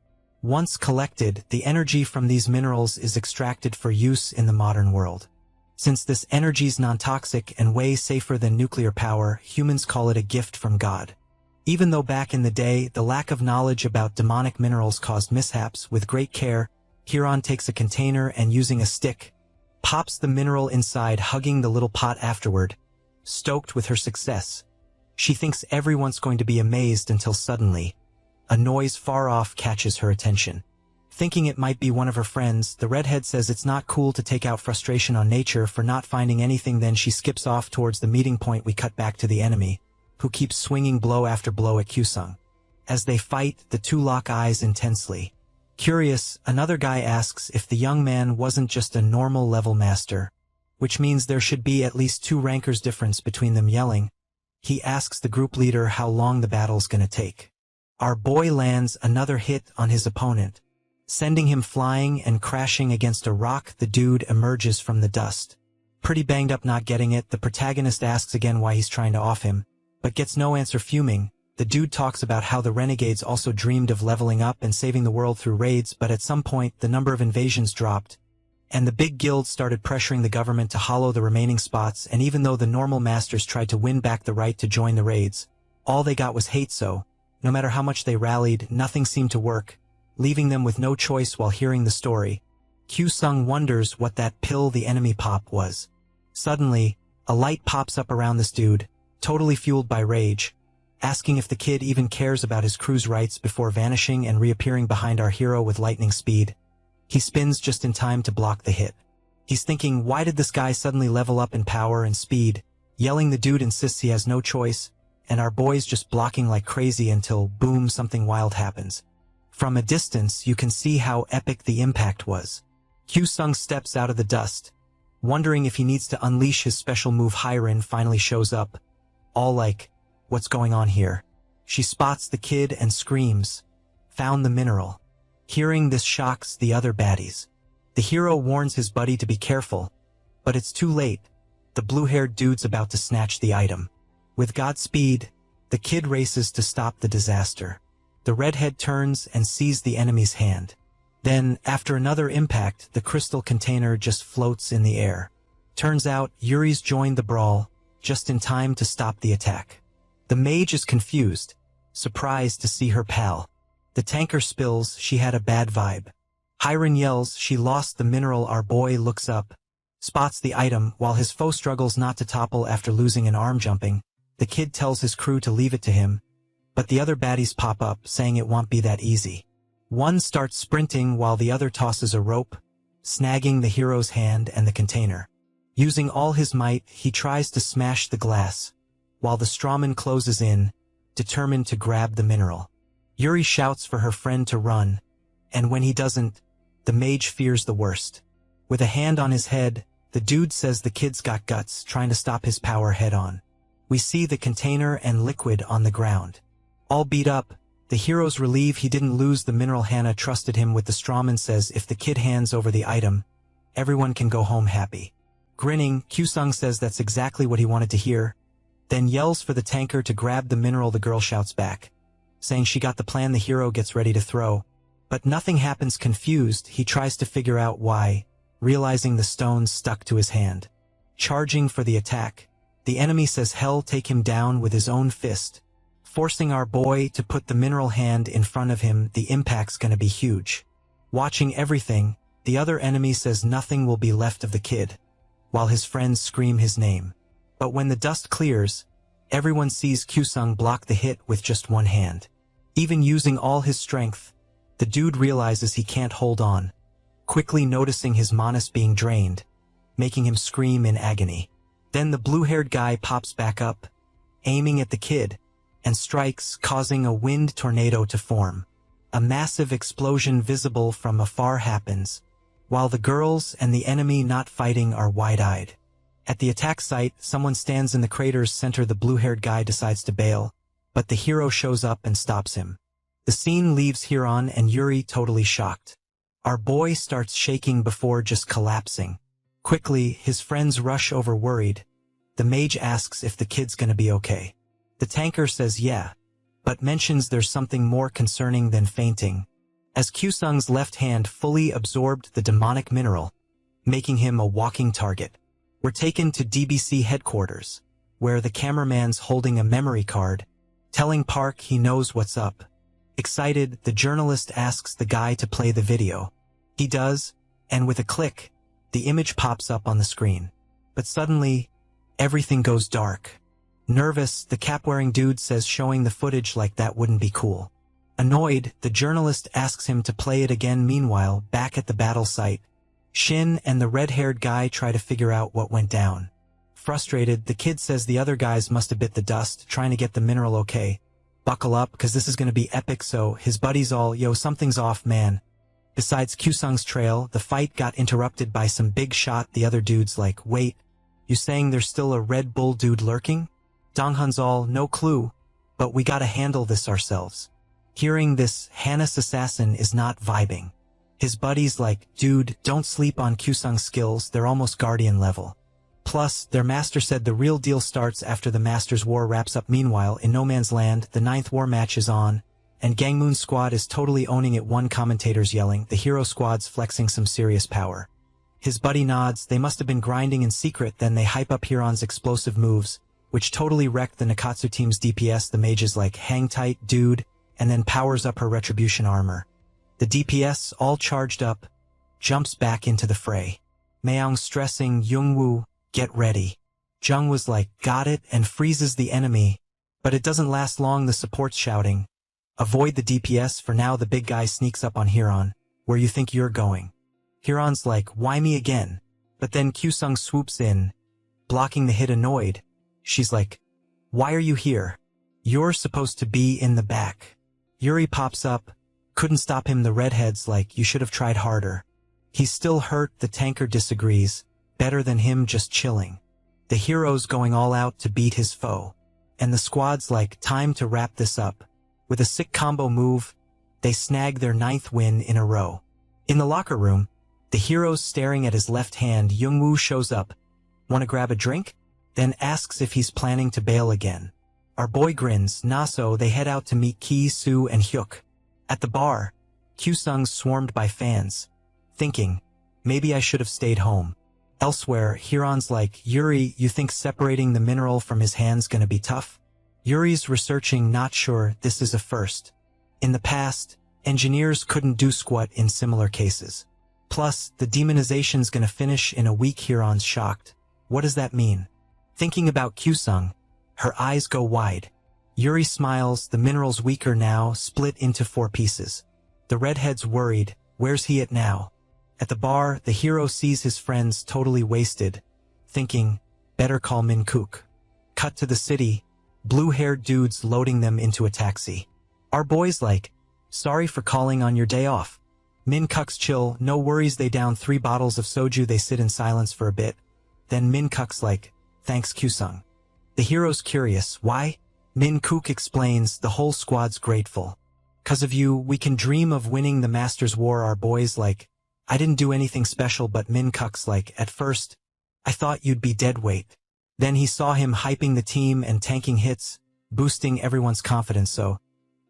Speaker 1: Once collected, the energy from these minerals is extracted for use in the modern world. Since this energy's non-toxic and way safer than nuclear power, humans call it a gift from God. Even though back in the day, the lack of knowledge about demonic minerals caused mishaps, with great care, Huron takes a container and using a stick, pops the mineral inside, hugging the little pot afterward, stoked with her success. She thinks everyone's going to be amazed until suddenly, a noise far off catches her attention. Thinking it might be one of her friends, the redhead says it's not cool to take out frustration on nature for not finding anything. Then she skips off towards the meeting point. We cut back to the enemy, who keeps swinging blow after blow at Kyusung. As they fight, the two lock eyes intensely. Curious, another guy asks if the young man wasn't just a normal level master, which means there should be at least 2 rankers difference between them. Yelling, he asks the group leader how long the battle's gonna take. Our boy lands another hit on his opponent, sending him flying and crashing against a rock. The dude emerges from the dust, pretty banged up. Not getting it, the protagonist asks again why he's trying to off him, but gets no answer. Fuming, the dude talks about how the renegades also dreamed of leveling up and saving the world through raids, but at some point the number of invasions dropped, and the big guild started pressuring the government to hollow the remaining spots. And even though the normal masters tried to win back the right to join the raids, all they got was hate. So, no matter how much they rallied, nothing seemed to work, leaving them with no choice. While hearing the story, Kyusung wonders what that pill the enemy pop was. Suddenly, a light pops up around this dude, totally fueled by rage, asking if the kid even cares about his crew's rights before vanishing and reappearing behind our hero with lightning speed. He spins just in time to block the hit. He's thinking, why did this guy suddenly level up in power and speed? Yelling, the dude insists he has no choice, and our boy's just blocking like crazy until, boom, something wild happens. From a distance, you can see how epic the impact was. Kyusung steps out of the dust, wondering if he needs to unleash his special move. Hyren finally shows up, all like, what's going on here? She spots the kid and screams, found the mineral. Hearing this shocks the other baddies. The hero warns his buddy to be careful, but it's too late. The blue-haired dude's about to snatch the item. With Godspeed, the kid races to stop the disaster. The redhead turns and sees the enemy's hand. Then, after another impact, the crystal container just floats in the air. Turns out, Yuri's joined the brawl, just in time to stop the attack. The mage is confused, surprised to see her pal. The tanker spills, she had a bad vibe. Hyren yells, she lost the mineral. Our boy looks up, spots the item, while his foe struggles not to topple after losing an arm. Jumping, the kid tells his crew to leave it to him, but the other baddies pop up, saying it won't be that easy. One starts sprinting while the other tosses a rope, snagging the hero's hand and the container. Using all his might, he tries to smash the glass, while the strawman closes in, determined to grab the mineral. Yuri shouts for her friend to run, and when he doesn't, the mage fears the worst. With a hand on his head, the dude says the kid's got guts, trying to stop his power head on. We see the container and liquid on the ground. All beat up, the heroes relieve he didn't lose the mineral. Hannah trusted him with the strawman, says if the kid hands over the item, everyone can go home happy. Grinning, Kyusung says that's exactly what he wanted to hear, then yells for the tanker to grab the mineral. The girl shouts back, saying she got the plan. The hero gets ready to throw, but nothing happens. Confused, he tries to figure out why, realizing the stone's stuck to his hand. Charging for the attack, the enemy says hell take him down with his own fist, forcing our boy to put the mineral hand in front of him. The impact's gonna be huge. Watching everything, the other enemy says nothing will be left of the kid, while his friends scream his name. But when the dust clears, everyone sees Kyusung block the hit with just one hand. Even using all his strength, the dude realizes he can't hold on, quickly noticing his manas being drained, making him scream in agony. Then the blue-haired guy pops back up, aiming at the kid, and strikes, causing a wind tornado to form. A massive explosion visible from afar happens, while the girls and the enemy not fighting are wide-eyed. At the attack site, someone stands in the crater's center. The blue-haired guy decides to bail, but the hero shows up and stops him. The scene leaves Hiron and Yuri totally shocked. Our boy starts shaking before just collapsing. Quickly, his friends rush over worried. The mage asks if the kid's gonna be okay. The tanker says yeah, but mentions there's something more concerning than fainting. as Kyusung's left hand fully absorbed the demonic mineral, making him a walking target. We're taken to DBC headquarters, where the cameraman's holding a memory card, telling Park he knows what's up. Excited, the journalist asks the guy to play the video. He does, and with a click, the image pops up on the screen. But suddenly, everything goes dark. Nervous, the cap-wearing dude says showing the footage like that wouldn't be cool. Annoyed, the journalist asks him to play it again. Meanwhile, back at the battle site, Shin and the red-haired guy try to figure out what went down. Frustrated, the kid says the other guys must have bit the dust, trying to get the mineral okay. Buckle up, cause this is gonna be epic. So his buddies all, yo, something's off, man. Besides Kyusung's trail, the fight got interrupted by some big shot. The other dude's like, wait, you saying there's still a Red Bull dude lurking? Donghun's all, no clue, but we gotta handle this ourselves. Hearing this, Hannes assassin is not vibing. His buddy's like, dude, don't sleep on Kyusung's skills, they're almost guardian level. Plus, their master said the real deal starts after the Master's War wraps up. Meanwhile, in No Man's Land, the 9th war match is on, and Gangmoon's squad is totally owning it. One commentator's yelling, the hero squad's flexing some serious power. His buddy nods, they must have been grinding in secret. Then they hype up Hiron's explosive moves, which totally wrecked the Nakatsu team's DPS. The mage is like, hang tight, dude, and then powers up her retribution armor. The DPS, all charged up, jumps back into the fray. Mayoung stressing, Youngwoo, get ready. Jung was like, got it, and freezes the enemy. But it doesn't last long. The support's shouting, avoid the DPS for now. The big guy sneaks up on Hiron, where you think you're going? Hiron's like, why me again? But then Kyusung swoops in, blocking the hit. Annoyed, she's like, why are you here? You're supposed to be in the back. Yuri pops up, couldn't stop him. The redhead's like, you should have tried harder. He's still hurt. The tanker disagrees, better than him just chilling. The hero's going all out to beat his foe. And the squad's like, time to wrap this up. With a sick combo move, they snag their 9th win in a row. In the locker room, the hero's staring at his left hand. Youngwoo shows up. Wanna grab a drink? Then asks if he's planning to bail again. Our boy grins. Naso, they head out to meet Ki, Soo, and Hyuk. At the bar, Kyusung's swarmed by fans, thinking, maybe I should have stayed home. Elsewhere, Hiron's like, Yuri, you think separating the mineral from his hand's gonna be tough? Yuri's researching, not sure, this is a first. In the past, engineers couldn't do squat in similar cases. Plus, the demonization's gonna finish in a week. Hiron's shocked. What does that mean? Thinking about Kyusung, her eyes go wide. Yuri smiles, the mineral's weaker now, split into 4 pieces. The redhead's worried, where's he at now? At the bar, the hero sees his friends totally wasted, thinking, better call Min Kook. Cut to the city, blue-haired dudes loading them into a taxi. Our boy's like, sorry for calling on your day off. Min Kook's chill, no worries. They down 3 bottles of soju. They sit in silence for a bit. Then Min Kook's like, thanks Kyusung. The hero's curious, why? Min Kook explains, the whole squad's grateful. 'Cause of you, we can dream of winning the Master's War. Our boy's like, I didn't do anything special. But Min Kook's like, at first, I thought you'd be dead weight. Then he saw him hyping the team and tanking hits, boosting everyone's confidence, so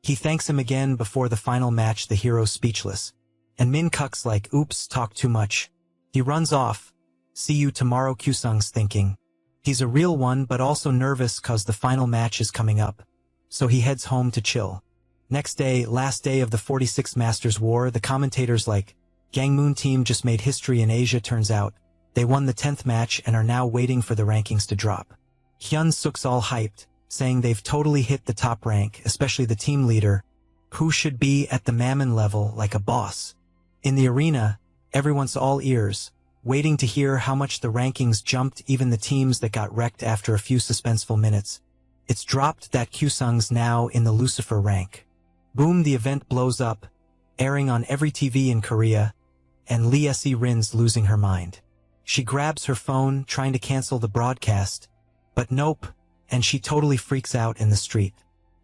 Speaker 1: he thanks him again before the final match. The hero's speechless. And Min Kook's like, oops, talk too much. He runs off. See you tomorrow. Kyusung's thinking, he's a real one, but also nervous 'cause the final match is coming up. So he heads home to chill. Next day, last day of the 46th Masters War, the commentator's like, Gangmoon team just made history in Asia. Turns out, they won the 10th match and are now waiting for the rankings to drop. Hyun Suk's all hyped, saying they've totally hit the top rank, especially the team leader, who should be at the Mammon level like a boss. In the arena, everyone's all ears, waiting to hear how much the rankings jumped. Even the teams that got wrecked after a few suspenseful minutes. It's dropped that Kyusung's now in the Lucifer rank. Boom, the event blows up, airing on every TV in Korea, and Lee Se-rin's losing her mind. She grabs her phone, trying to cancel the broadcast, but nope, and she totally freaks out in the street.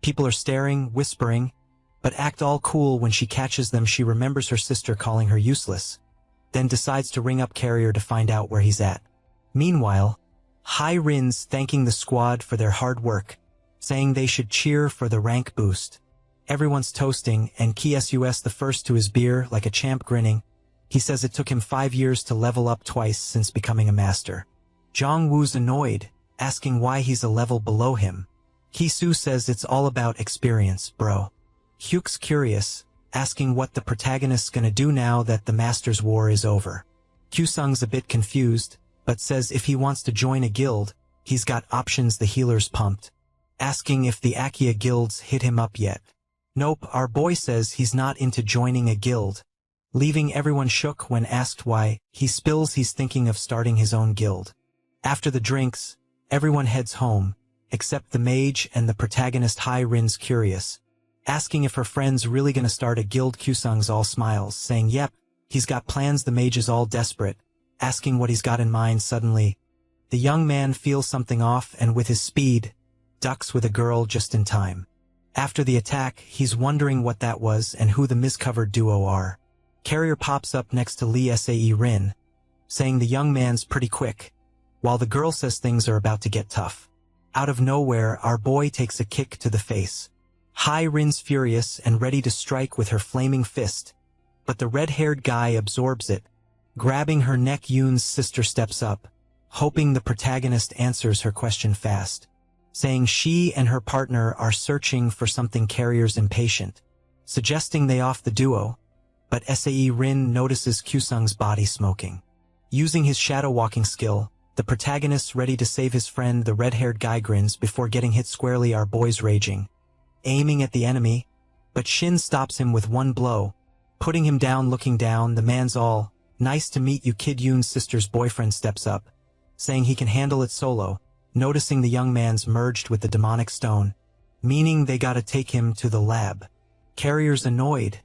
Speaker 1: People are staring, whispering, but act all cool. When she catches them, she remembers her sister calling her useless, then decides to ring up Carrier to find out where he's at. Meanwhile, Hai-rin's thanking the squad for their hard work, saying they should cheer for the rank boost. Everyone's toasting, and Ksus the first to his beer like a champ grinning. He says it took him 5 years to level up twice since becoming a master. Jong-woo's annoyed, asking why he's a level below him. Ki-soo says it's all about experience, bro. Hyuk's curious, asking what the protagonist's gonna do now that the master's war is over. Kyu-sung's a bit confused, but says if he wants to join a guild, he's got options. The healer's pumped, asking if the Akia guilds hit him up yet. Nope, our boy says he's not into joining a guild, leaving everyone shook when asked why. He spills he's thinking of starting his own guild. After the drinks, everyone heads home, except the mage and the protagonist. Hai-rin's curious, asking if her friend's really gonna start a guild. Kyu-sung's all smiles, saying yep, he's got plans. The mage is all desperate, asking what he's got in mind. Suddenly, the young man feels something off and with his speed, ducks with a girl just in time. After the attack, he's wondering what that was and who the miscovered duo are. Carrier pops up next to Lee Sae-rin, saying the young man's pretty quick, while the girl says things are about to get tough. Out of nowhere, our boy takes a kick to the face. Hai-rin's furious and ready to strike with her flaming fist, but the red-haired guy absorbs it, grabbing her neck. Yoon's sister steps up, hoping the protagonist answers her question fast, saying she and her partner are searching for something. Carrier's impatient, suggesting they off the duo, but Sae-rin notices Kyu-sung's body smoking. Using his shadow-walking skill, the protagonist's ready to save his friend. The red-haired guy grins before getting hit squarely. Our boy's raging, aiming at the enemy, but Shin stops him with one blow, putting him down. Looking down, the man's all, nice to meet you, kid. Yoon's sister's boyfriend steps up, saying he can handle it solo, noticing the young man's merged with the demonic stone, meaning they gotta take him to the lab. Carrier's annoyed,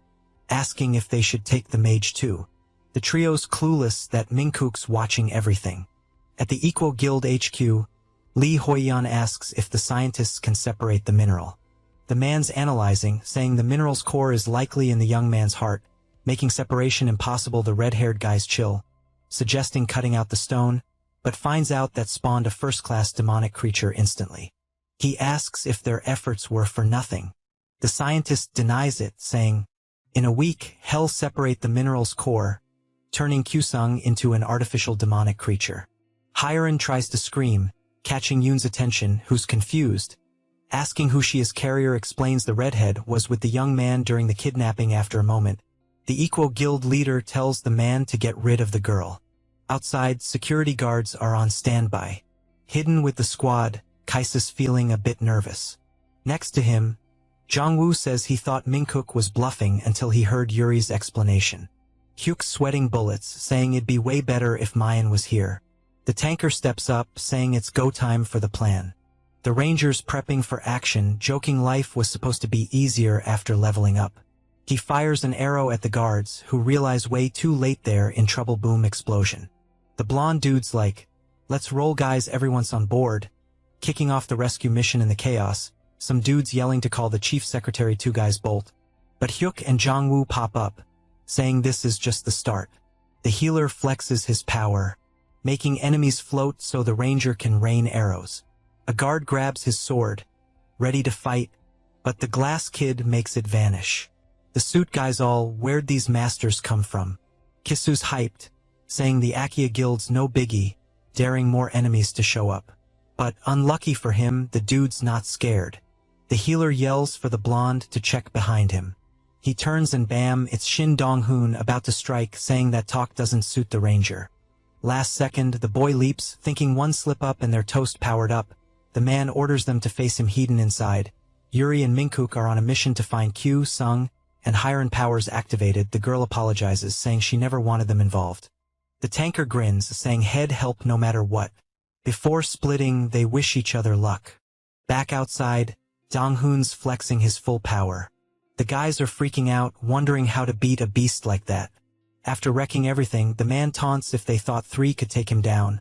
Speaker 1: asking if they should take the mage too. The trio's clueless that Minkook's watching everything. At the Equal Guild HQ, Lee Hoyan asks if the scientists can separate the mineral. The man's analyzing, saying the mineral's core is likely in the young man's heart, making separation impossible. The red-haired guy's chill, suggesting cutting out the stone, but finds out that spawned a first-class demonic creature instantly. He asks if their efforts were for nothing. The scientist denies it, saying, in a week, hell separate the mineral's core, turning Kyu-sung into an artificial demonic creature. Hai-rin tries to scream, catching Yoon's attention, who's confused, asking who she is. Carrier explains the redhead was with the young man during the kidnapping. After a moment, the Equal Guild leader tells the man to get rid of the girl. Outside, security guards are on standby. Hidden with the squad, Kaisa's feeling a bit nervous. Next to him, Jong-woo says he thought Minkook was bluffing until he heard Yuri's explanation. Hyuk's sweating bullets, saying it'd be way better if Mayan was here. The tanker steps up, saying it's go time for the plan. The Ranger's prepping for action, joking life was supposed to be easier after leveling up. He fires an arrow at the guards, who realize way too late they're in trouble. Boom, explosion. The blonde dude's like, let's roll guys, everyone's on board. Kicking off the rescue mission in the chaos, some dudes yelling to call the chief secretary. 2 guys bolt, but Hyuk and Jong-woo pop up, saying this is just the start. The healer flexes his power, making enemies float so the Ranger can rain arrows. A guard grabs his sword, ready to fight, but the glass kid makes it vanish. The suit guy's all, where'd these masters come from? Kisu's hyped, saying the Akia guild's no biggie, daring more enemies to show up. But unlucky for him, the dude's not scared. The healer yells for the blonde to check behind him. He turns and bam, it's Shin Dong-hoon about to strike, saying that talk doesn't suit the Ranger. Last second, the boy leaps, thinking one slip up and they're toast powered up. The man orders them to face him. Hidden inside, Yuri and Minkook are on a mission to find Kyu-sung, and Hai-rin powers activated. The girl apologizes, saying she never wanted them involved. The tanker grins, saying head help no matter what. Before splitting, they wish each other luck. Back outside, Dong-hoon's flexing his full power. The guys are freaking out, wondering how to beat a beast like that. After wrecking everything, the man taunts if they thought 3 could take him down,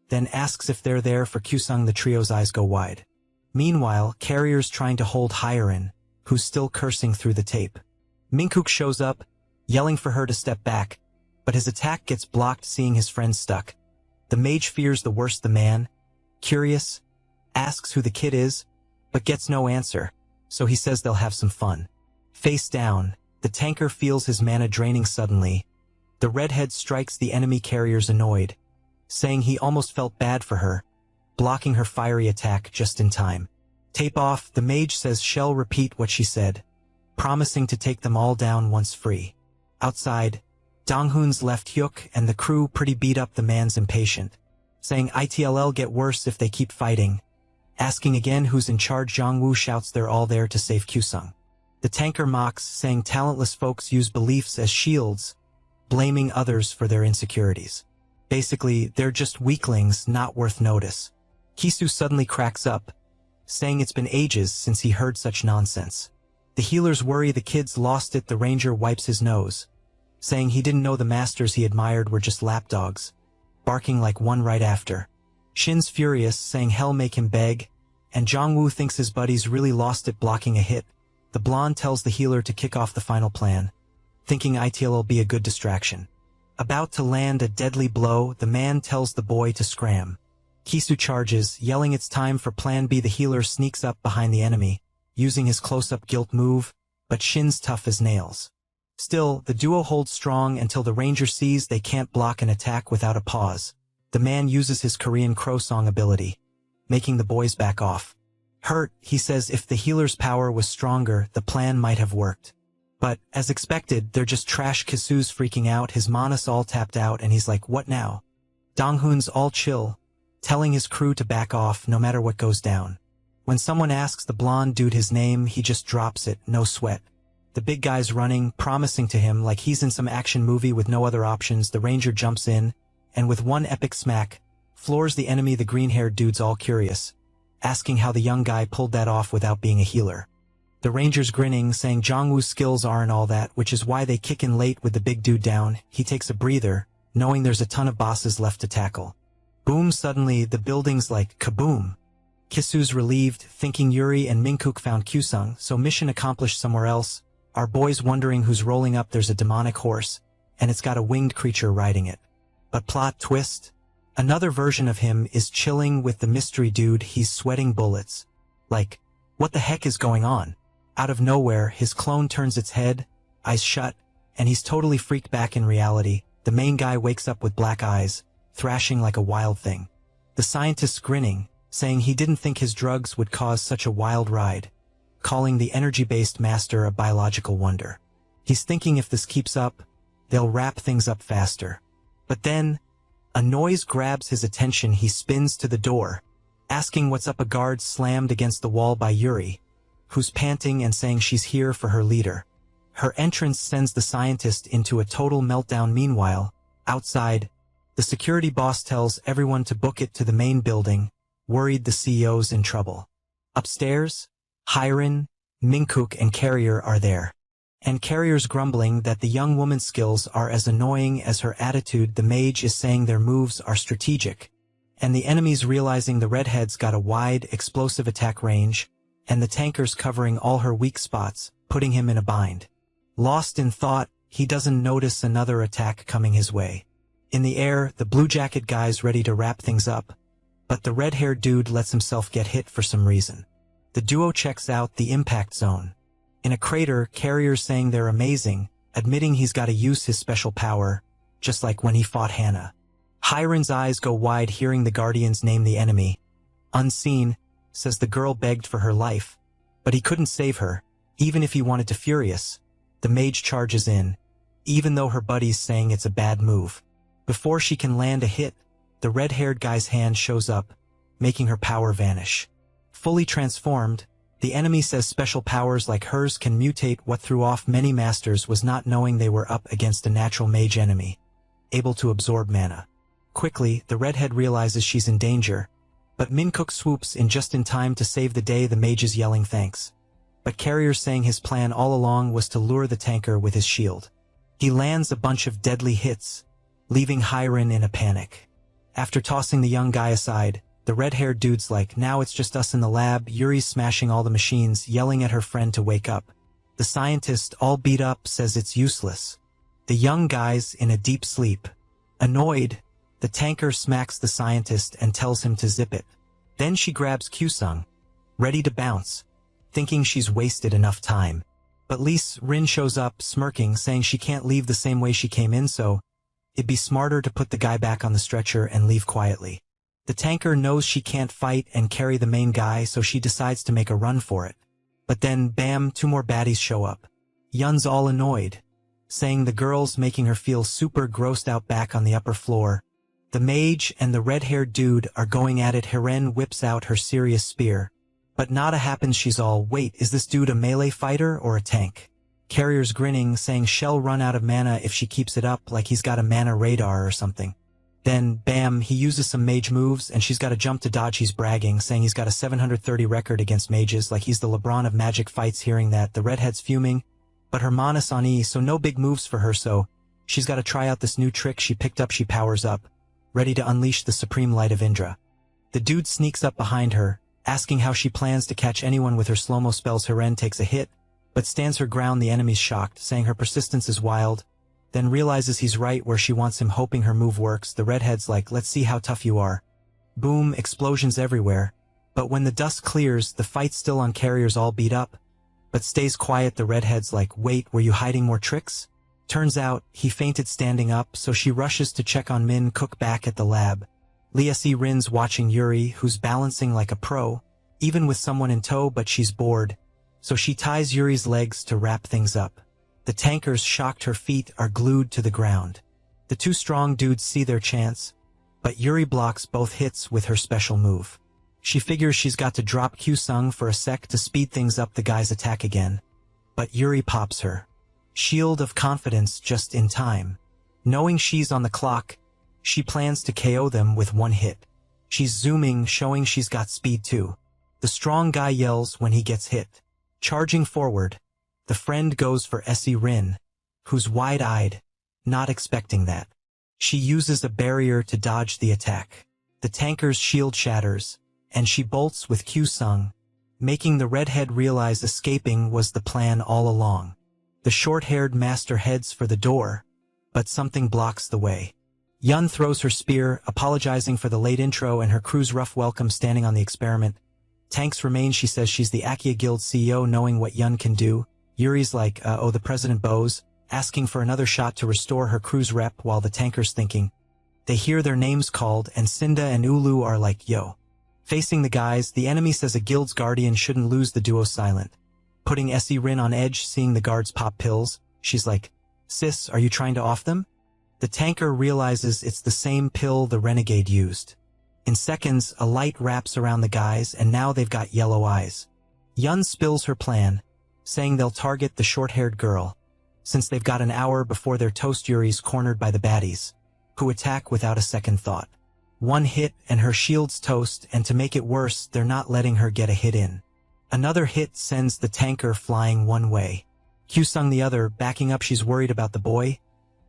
Speaker 1: then asks if they're there for Kyu-sung. The trio's eyes go wide. Meanwhile, Carrier's trying to hold Hai-rin, who's still cursing through the tape. Minkook shows up, yelling for her to step back, but his attack gets blocked. Seeing his friend stuck, the mage fears the worst. The man, curious, asks who the kid is, but gets no answer, so he says they'll have some fun. Face down, the tanker feels his mana draining suddenly. The redhead strikes the enemy carriers annoyed, saying he almost felt bad for her, blocking her fiery attack just in time. Tape off, the mage says she'll repeat what she said, promising to take them all down once free. Outside, Donghoon's left Hyuk and the crew pretty beat up. The man's impatient, saying it'll get worse if they keep fighting. Asking again who's in charge, Jongwoo shouts they're all there to save Kyusung. The tanker mocks, saying talentless folks use beliefs as shields, blaming others for their insecurities. Basically, they're just weaklings not worth notice. Kisu suddenly cracks up, saying it's been ages since he heard such nonsense. The healers worry the kids lost it. The ranger wipes his nose, saying he didn't know the masters he admired were just lapdogs, barking like one right after. Shin's furious, saying hell make him beg, and Jongwoo thinks his buddies really lost it blocking a hit. The blonde tells the healer to kick off the final plan, thinking it'll be a good distraction. About to land a deadly blow, the man tells the boy to scram. Kisu charges, yelling it's time for plan B. The healer sneaks up behind the enemy, using his close-up guilt move, but Shin's tough as nails. Still, the duo holds strong until the ranger sees they can't block an attack without a pause. The man uses his Korean crow song ability, making the boys back off. Hurt, he says if the healer's power was stronger, the plan might have worked. But, as expected, they're just trash. Kisu's freaking out, his mana's all tapped out, and he's like, what now? Donghoon's all chill, telling his crew to back off no matter what goes down. When someone asks the blonde dude his name, he just drops it, no sweat. The big guy's running, promising to him like he's in some action movie with no other options. The ranger jumps in, and with one epic smack, floors the enemy. The green-haired dude's all curious, asking how the young guy pulled that off without being a healer. The ranger's grinning, saying Jongwoo's skills aren't all that, which is why they kick in late with the big dude down. He takes a breather, knowing there's a ton of bosses left to tackle. Boom, suddenly the building's like kaboom. Kisu's relieved, thinking Yuri and Minkuk found Kyusung, so mission accomplished somewhere else. Our boys wondering who's rolling up. There's a demonic horse, and it's got a winged creature riding it. But plot twist, another version of him is chilling with the mystery dude. He's sweating bullets. Like, what the heck is going on? Out of nowhere, his clone turns its head, eyes shut, and he's totally freaked back in reality. The main guy wakes up with black eyes, thrashing like a wild thing. The scientist's grinning, saying he didn't think his drugs would cause such a wild ride, calling the energy-based master a biological wonder. He's thinking if this keeps up, they'll wrap things up faster. But then, a noise grabs his attention. He spins to the door, asking what's up. A guard slammed against the wall by Yuri, who's panting and saying she's here for her leader. Her entrance sends the scientist into a total meltdown. Meanwhile, outside, the security boss tells everyone to book it to the main building, worried the CEO's in trouble. Upstairs, Hyren, Minkuk and Carrier are there. And Carrier's grumbling that the young woman's skills are as annoying as her attitude. The mage is saying their moves are strategic, and the enemy's realizing the redhead's got a wide, explosive attack range, and the tanker's covering all her weak spots, putting him in a bind. Lost in thought, he doesn't notice another attack coming his way. In the air, the blue jacket guy's ready to wrap things up, but the red-haired dude lets himself get hit for some reason. The duo checks out the impact zone. In a crater, Carrier's saying they're amazing, admitting he's got to use his special power, just like when he fought Hannah. Hyren's eyes go wide hearing the Guardians name the enemy. Unseen, says the girl begged for her life, but he couldn't save her, even if he wanted to. Furious, the mage charges in, even though her buddy's saying it's a bad move. Before she can land a hit, the red-haired guy's hand shows up, making her power vanish. Fully transformed, the enemy says special powers like hers can mutate. What threw off many masters was not knowing they were up against a natural mage enemy, able to absorb mana. Quickly, the redhead realizes she's in danger, but Minkuk swoops in just in time to save the day. The mage is yelling thanks, but Carrier's saying his plan all along was to lure the tanker with his shield. He lands a bunch of deadly hits, leaving Hyren in a panic. After tossing the young guy aside, the red-haired dude's like, now it's just us in the lab. Yuri's smashing all the machines, yelling at her friend to wake up. The scientist, all beat up, says it's useless. The young guy's in a deep sleep. Annoyed, the tanker smacks the scientist and tells him to zip it. Then she grabs Kyusung, ready to bounce, thinking she's wasted enough time. But Lise Rin shows up, smirking, saying she can't leave the same way she came in, so it'd be smarter to put the guy back on the stretcher and leave quietly. The tanker knows she can't fight and carry the main guy, so she decides to make a run for it. But then, bam, 2 more baddies show up. Yun's all annoyed, saying the girl's making her feel super grossed out back on the upper floor. The mage and the red-haired dude are going at it. Hiren whips out her serious spear. But nada happens. She's all, wait, is this dude a melee fighter or a tank? Carrier's grinning, saying she'll run out of mana if she keeps it up, like he's got a mana radar or something. Then, bam, he uses some mage moves and she's got to jump to dodge. He's bragging, saying he's got a 730 record against mages, like he's the LeBron of magic fights. Hearing that, the redhead's fuming, but her mana's on E, so no big moves for her, so she's got to try out this new trick she picked up. She powers up, ready to unleash the supreme light of Indra. The dude sneaks up behind her, asking how she plans to catch anyone with her slow-mo spells. Hiren takes a hit, but stands her ground. The enemy's shocked, saying her persistence is wild, then realizes he's right where she wants him, hoping her move works. The redhead's like, let's see how tough you are. Boom, explosions everywhere. But when the dust clears, the fight's still on. Carrier's all beat up, but stays quiet. The redhead's like, wait, were you hiding more tricks? Turns out, he fainted standing up, so she rushes to check on Min Cook back at the lab. Lise Rin's watching Yuri, who's balancing like a pro, even with someone in tow, but she's bored, so she ties Yuri's legs to wrap things up. The tankers, shocked, her feet are glued to the ground. The 2 strong dudes see their chance, but Yuri blocks both hits with her special move. She figures she's got to drop Q-Sung for a sec to speed things up. The guys attack again, but Yuri pops her shield of confidence just in time. Knowing she's on the clock, she plans to KO them with 1 hit. She's zooming, showing she's got speed too. The strong guy yells when he gets hit. Charging forward, the friend goes for Lise Rin, who's wide-eyed, not expecting that. She uses a barrier to dodge the attack. The tanker's shield shatters, and she bolts with Q-Sung, making the redhead realize escaping was the plan all along. The short-haired master heads for the door, but something blocks the way. Yun throws her spear, apologizing for the late intro and her crew's rough welcome. Standing on the experiment tanks remain. She says she's the Akia Guild CEO, knowing what Yun can do. Yuri's like, oh, the president bows, asking for another shot to restore her crew's rep, while the tanker's thinking. They hear their names called, and Cinda and Ulu are like, yo. Facing the guys, the enemy says a guild's guardian shouldn't lose. The duo silent, putting Lise Rin on edge. Seeing the guards pop pills, she's like, sis, are you trying to off them? The tanker realizes it's the same pill the renegade used. In seconds, a light wraps around the guys, and now they've got yellow eyes. Yun spills her plan, saying they'll target the short-haired girl, since they've got an hour before their toast. Yuri's cornered by the baddies, who attack without a second thought. 1 hit and her shield's toast, and to make it worse, they're not letting her get a hit in. Another hit sends the tanker flying one way, Q-Sung the other, backing up. She's worried about the boy,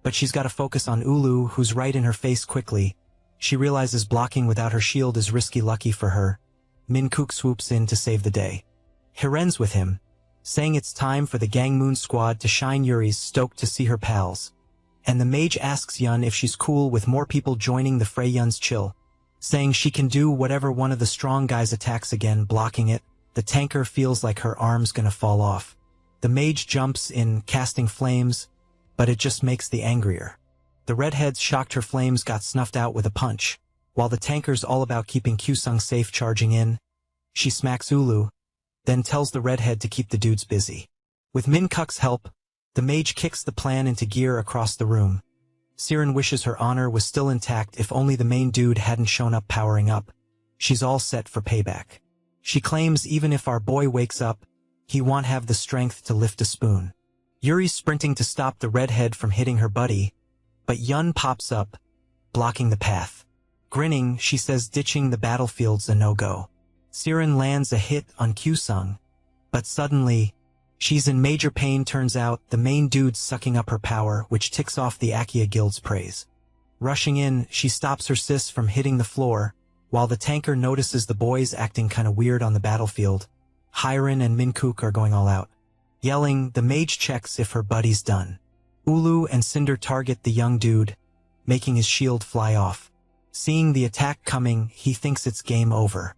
Speaker 1: but she's got to focus on Ulu, who's right in her face. Quickly, she realizes blocking without her shield is risky. Lucky for her, Min Cook swoops in to save the day. Hiren's with him, saying it's time for the Gang Moon squad to shine. Yuri's stoked to see her pals, and the mage asks Yun if she's cool with more people joining the fray. Yun's chill, saying she can do whatever. One of the strong guys attacks again, blocking it. The tanker feels like her arm's gonna fall off. The mage jumps in, casting flames, but it just makes the angrier. The redhead's shocked her flames got snuffed out with a punch, while the tanker's all about keeping Q-Sung safe. Charging in, she smacks Ulu, then tells the redhead to keep the dudes busy. With Min Cook's help, the mage kicks the plan into gear across the room. Siren wishes her honor was still intact. If only the main dude hadn't shown up. Powering up, she's all set for payback. She claims even if our boy wakes up, he won't have the strength to lift a spoon. Yuri's sprinting to stop the redhead from hitting her buddy, but Yun pops up, blocking the path. Grinning, she says ditching the battlefield's a no-go. Siren lands a hit on Q-Sung, but suddenly, she's in major pain. Turns out, the main dude's sucking up her power, which ticks off the Akia Guild's praise. Rushing in, she stops her sis from hitting the floor, while the tanker notices the boys acting kinda weird on the battlefield. Hiren and Min Cook are going all out. Yelling, the mage checks if her buddy's done. Ulu and Cinder target the young dude, making his shield fly off. Seeing the attack coming, he thinks it's game over.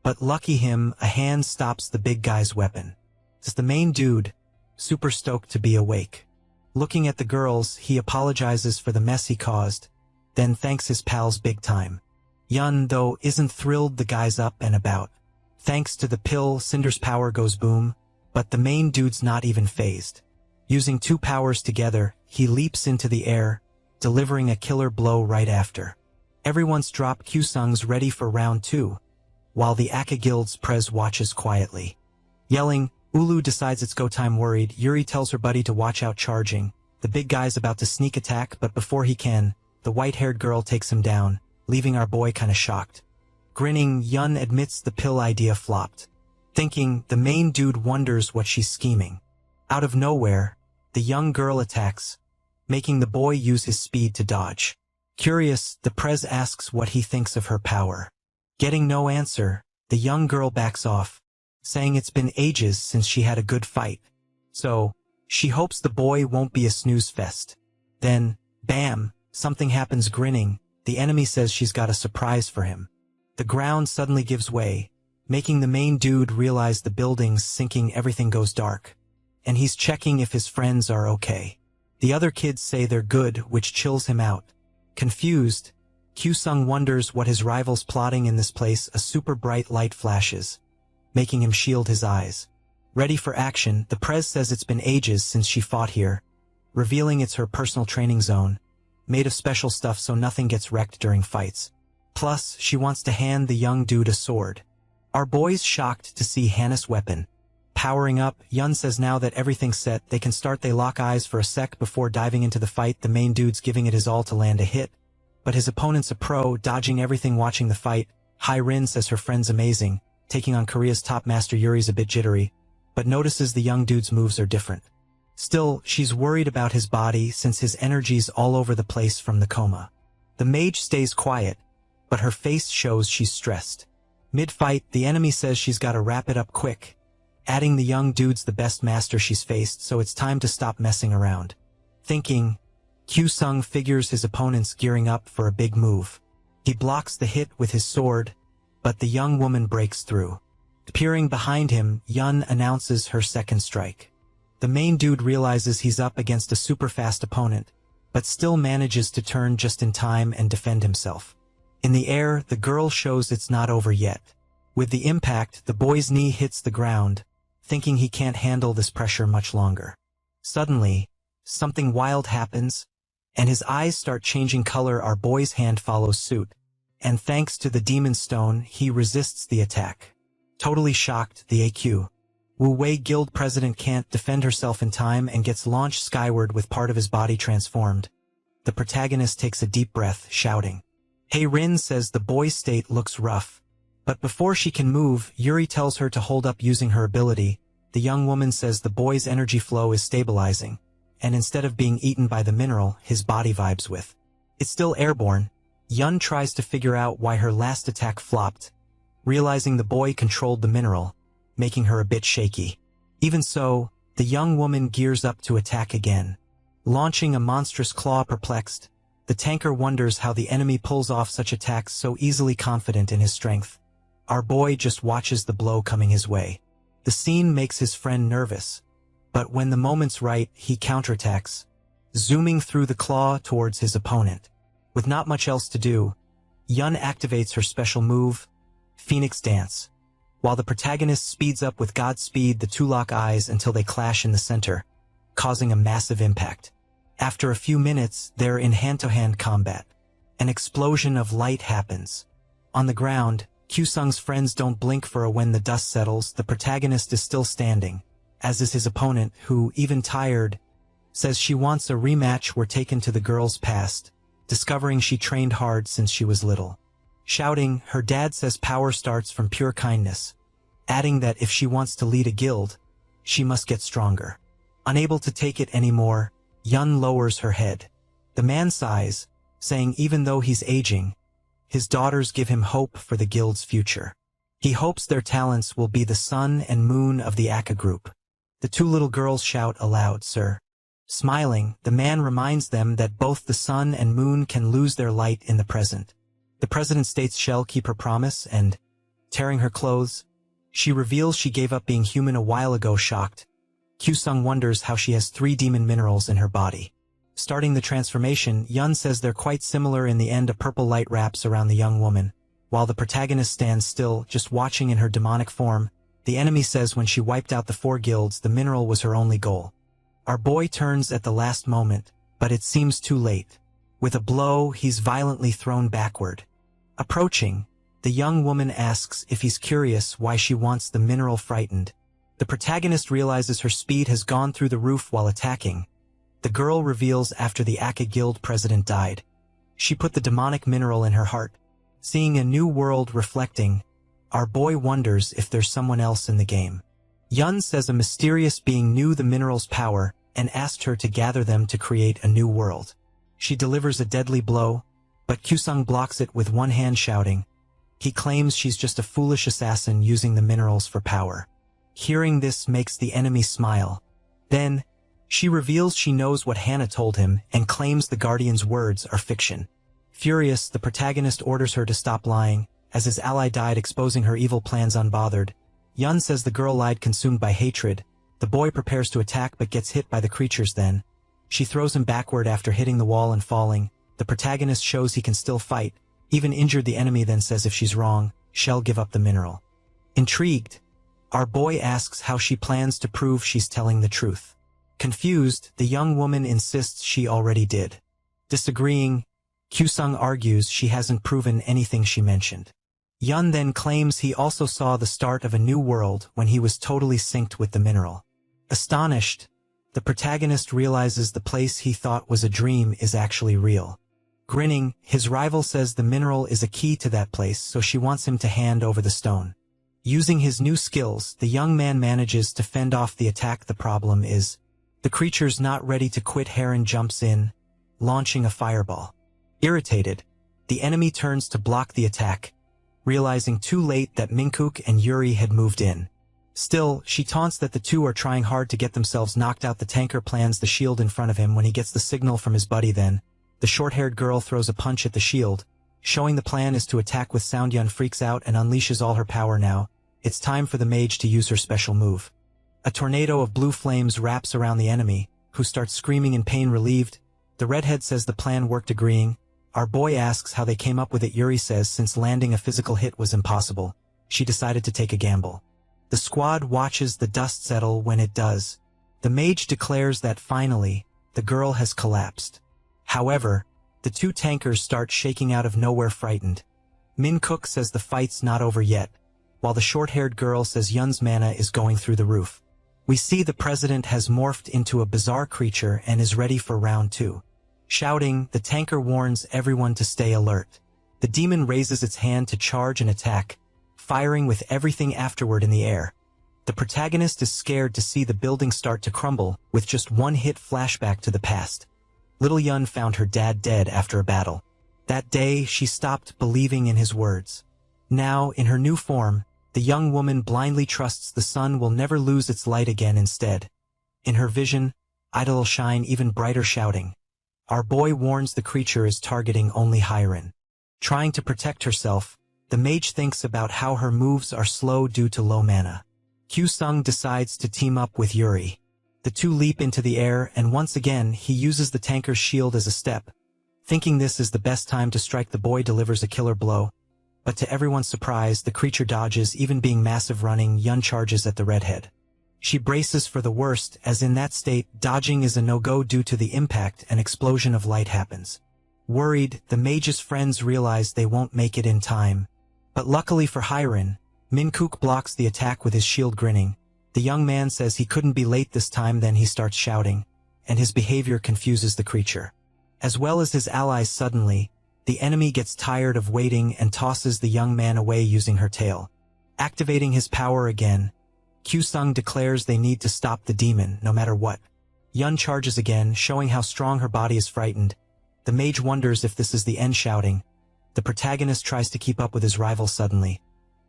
Speaker 1: But lucky him, a hand stops the big guy's weapon. It's the main dude, super stoked to be awake. Looking at the girls, he apologizes for the mess he caused, then thanks his pals big time. Yun, though, isn't thrilled the guy's up and about. Thanks to the pill, Cinder's power goes boom, but the main dude's not even fazed. Using two powers together, he leaps into the air, delivering a killer blow right after. Everyone's dropped Q-Sung's ready for round 2, while the Aka Guild's Prez watches quietly. Yelling, Ulu decides it's go time. Worried, Yuri tells her buddy to watch out. Charging, the big guy's about to sneak attack, but before he can, the white-haired girl takes him down, leaving our boy kinda shocked. Grinning, Yun admits the pill idea flopped. Thinking, the main dude wonders what she's scheming. Out of nowhere, the young girl attacks, making the boy use his speed to dodge. Curious, the Prez asks what he thinks of her power. Getting no answer, the young girl backs off, saying it's been ages since she had a good fight. So, she hopes the boy won't be a snooze fest. Then, bam, something happens. Grinning, the enemy says she's got a surprise for him. The ground suddenly gives way, making the main dude realize the building's sinking. Everything goes dark, and he's checking if his friends are okay. The other kids say they're good, which chills him out. Confused, Q-Sung wonders what his rival's plotting in this place. A super bright light flashes, making him shield his eyes. Ready for action, the Prez says it's been ages since she fought here, revealing it's her personal training zone, made of special stuff so nothing gets wrecked during fights. Plus, she wants to hand the young dude a sword. Our boy's shocked to see Hannah's weapon. Powering up, Yun says now that everything's set, they can start. They lock eyes for a sec before diving into the fight. The main dude's giving it his all to land a hit, but his opponent's a pro, dodging everything. Watching the fight, Hai-Rin says her friend's amazing, taking on Korea's top master. Yuri's a bit jittery, but notices the young dude's moves are different. Still, she's worried about his body since his energy's all over the place from the coma. The mage stays quiet, but her face shows she's stressed. Mid-fight, the enemy says she's gotta wrap it up quick, adding the young dude's the best master she's faced, so it's time to stop messing around. Thinking, Q-Sung figures his opponent's gearing up for a big move. He blocks the hit with his sword, but the young woman breaks through. Peering behind him, Yun announces her second strike. The main dude realizes he's up against a super fast opponent, but still manages to turn just in time and defend himself. In the air, the girl shows it's not over yet. With the impact, the boy's knee hits the ground, thinking he can't handle this pressure much longer. Suddenly, something wild happens, and his eyes start changing color. Our boy's hand follows suit, and thanks to the demon stone, he resists the attack. Totally shocked, the AQ Wu Wei Guild president can't defend herself in time and gets launched skyward with part of his body transformed. The protagonist takes a deep breath, shouting. Hai-Rin says the boy's state looks rough, but before she can move, Yuri tells her to hold up using her ability. The young woman says the boy's energy flow is stabilizing, and instead of being eaten by the mineral, his body vibes with. It's still airborne. Yun tries to figure out why her last attack flopped, realizing the boy controlled the mineral, making her a bit shaky. Even so, the young woman gears up to attack again, launching a monstrous claw. Perplexed, the tanker wonders how the enemy pulls off such attacks so easily. Confident in his strength, our boy just watches the blow coming his way. The scene makes his friend nervous, but when the moment's right, he counterattacks, zooming through the claw towards his opponent. With not much else to do, Yun activates her special move, Phoenix Dance. While the protagonist speeds up with Godspeed, the two lock eyes until they clash in the center, causing a massive impact. After a few minutes, they're in hand-to-hand combat. An explosion of light happens. On the ground, Q-Sung's friends don't blink for a when the dust settles. The protagonist is still standing, as is his opponent, who, even tired, says she wants a rematch. We're taken to the girl's past, discovering she trained hard since she was little. Shouting, her dad says power starts from pure kindness, adding that if she wants to lead a guild, she must get stronger. Unable to take it anymore, Yun lowers her head. The man sighs, saying even though he's aging, his daughters give him hope for the guild's future. He hopes their talents will be the sun and moon of the Aka group. The two little girls shout aloud, "Sir." Smiling, the man reminds them that both the sun and moon can lose their light in the present. The president states she'll keep her promise and, tearing her clothes, she reveals she gave up being human a while ago. Shocked, Kyusung wonders how she has 3 demon minerals in her body. Starting the transformation, Yun says they're quite similar. In the end, a purple light wraps around the young woman, while the protagonist stands still, just watching in her demonic form. The enemy says when she wiped out the 4 guilds, the mineral was her only goal. Our boy turns at the last moment, but it seems too late. With a blow, he's violently thrown backward. Approaching, the young woman asks if he's curious why she wants the mineral. Frightened, the protagonist realizes her speed has gone through the roof while attacking. The girl reveals after the Aka Guild president died, she put the demonic mineral in her heart. Seeing a new world reflecting, our boy wonders if there's someone else in the game. Yun says a mysterious being knew the mineral's power and asked her to gather them to create a new world. She delivers a deadly blow, but Kyusung blocks it with one hand, shouting. He claims she's just a foolish assassin using the minerals for power. Hearing this makes the enemy smile. Then, she reveals she knows what Hannah told him and claims the Guardian's words are fiction. Furious, the protagonist orders her to stop lying, as his ally died, exposing her evil plans unbothered. Yun says the girl lied, consumed by hatred. The boy prepares to attack but gets hit by the creatures. Then, she throws him backward after hitting the wall and falling. The protagonist shows he can still fight, even injured the enemy, then says if she's wrong, she'll give up the mineral. Intrigued, our boy asks how she plans to prove she's telling the truth. Confused, the young woman insists she already did. Disagreeing, Kyusung argues she hasn't proven anything she mentioned. Yun then claims he also saw the start of a new world when he was totally synced with the mineral. Astonished, the protagonist realizes the place he thought was a dream is actually real. Grinning, his rival says the mineral is a key to that place, so she wants him to hand over the stone. Using his new skills, the young man manages to fend off the attack. The problem is, the creature's not ready to quit. Heron jumps in, launching a fireball. Irritated, the enemy turns to block the attack, realizing too late that Minkuk and Yuri had moved in. Still, she taunts that the two are trying hard to get themselves knocked out. The tanker plans the shield in front of him when he gets the signal from his buddy. Then, the short-haired girl throws a punch at the shield, showing the plan is to attack with sound. Yun freaks out and unleashes all her power. Now, it's time for the mage to use her special move. A tornado of blue flames wraps around the enemy, who starts screaming in pain. Relieved, the redhead says the plan worked. Agreeing, our boy asks how they came up with it. Yuri says since landing a physical hit was impossible, she decided to take a gamble. The squad watches the dust settle. When it does, the mage declares that finally, the girl has collapsed. However, the 2 tankers start shaking out of nowhere. Frightened, Min Cook says the fight's not over yet, while the short-haired girl says Yun's mana is going through the roof. We see the president has morphed into a bizarre creature and is ready for round 2. Shouting, the tanker warns everyone to stay alert. The demon raises its hand to charge and attack, firing with everything afterward in the air. The protagonist is scared to see the building start to crumble, with just one hit. Flashback to the past. Little Yun found her dad dead after a battle. That day, she stopped believing in his words. Now, in her new form, the young woman blindly trusts the sun will never lose its light again. Instead, in her vision, it'll shine even brighter. Shouting, our boy warns the creature is targeting only Hiren. Trying to protect herself, the mage thinks about how her moves are slow due to low mana. Kyusung decides to team up with Yuri. The two leap into the air, and once again he uses the tanker's shield as a step. Thinking this is the best time to strike, the boy delivers a killer blow. But to everyone's surprise, the creature dodges, even being massive. Running, Yun charges at the redhead. She braces for the worst, as in that state, dodging is a no-go due to the impact. An explosion of light happens. Worried, the mage's friends realize they won't make it in time. But luckily for Hiren, Minkuk blocks the attack with his shield. Grinning, the young man says he couldn't be late this time. Then he starts shouting, and his behavior confuses the creature, as well as his allies. Suddenly, the enemy gets tired of waiting and tosses the young man away using her tail. Activating his power again, Kyusung declares they need to stop the demon, no matter what. Yun charges again, showing how strong her body is. Frightened, the mage wonders if this is the end. Shouting, the protagonist tries to keep up with his rival. Suddenly,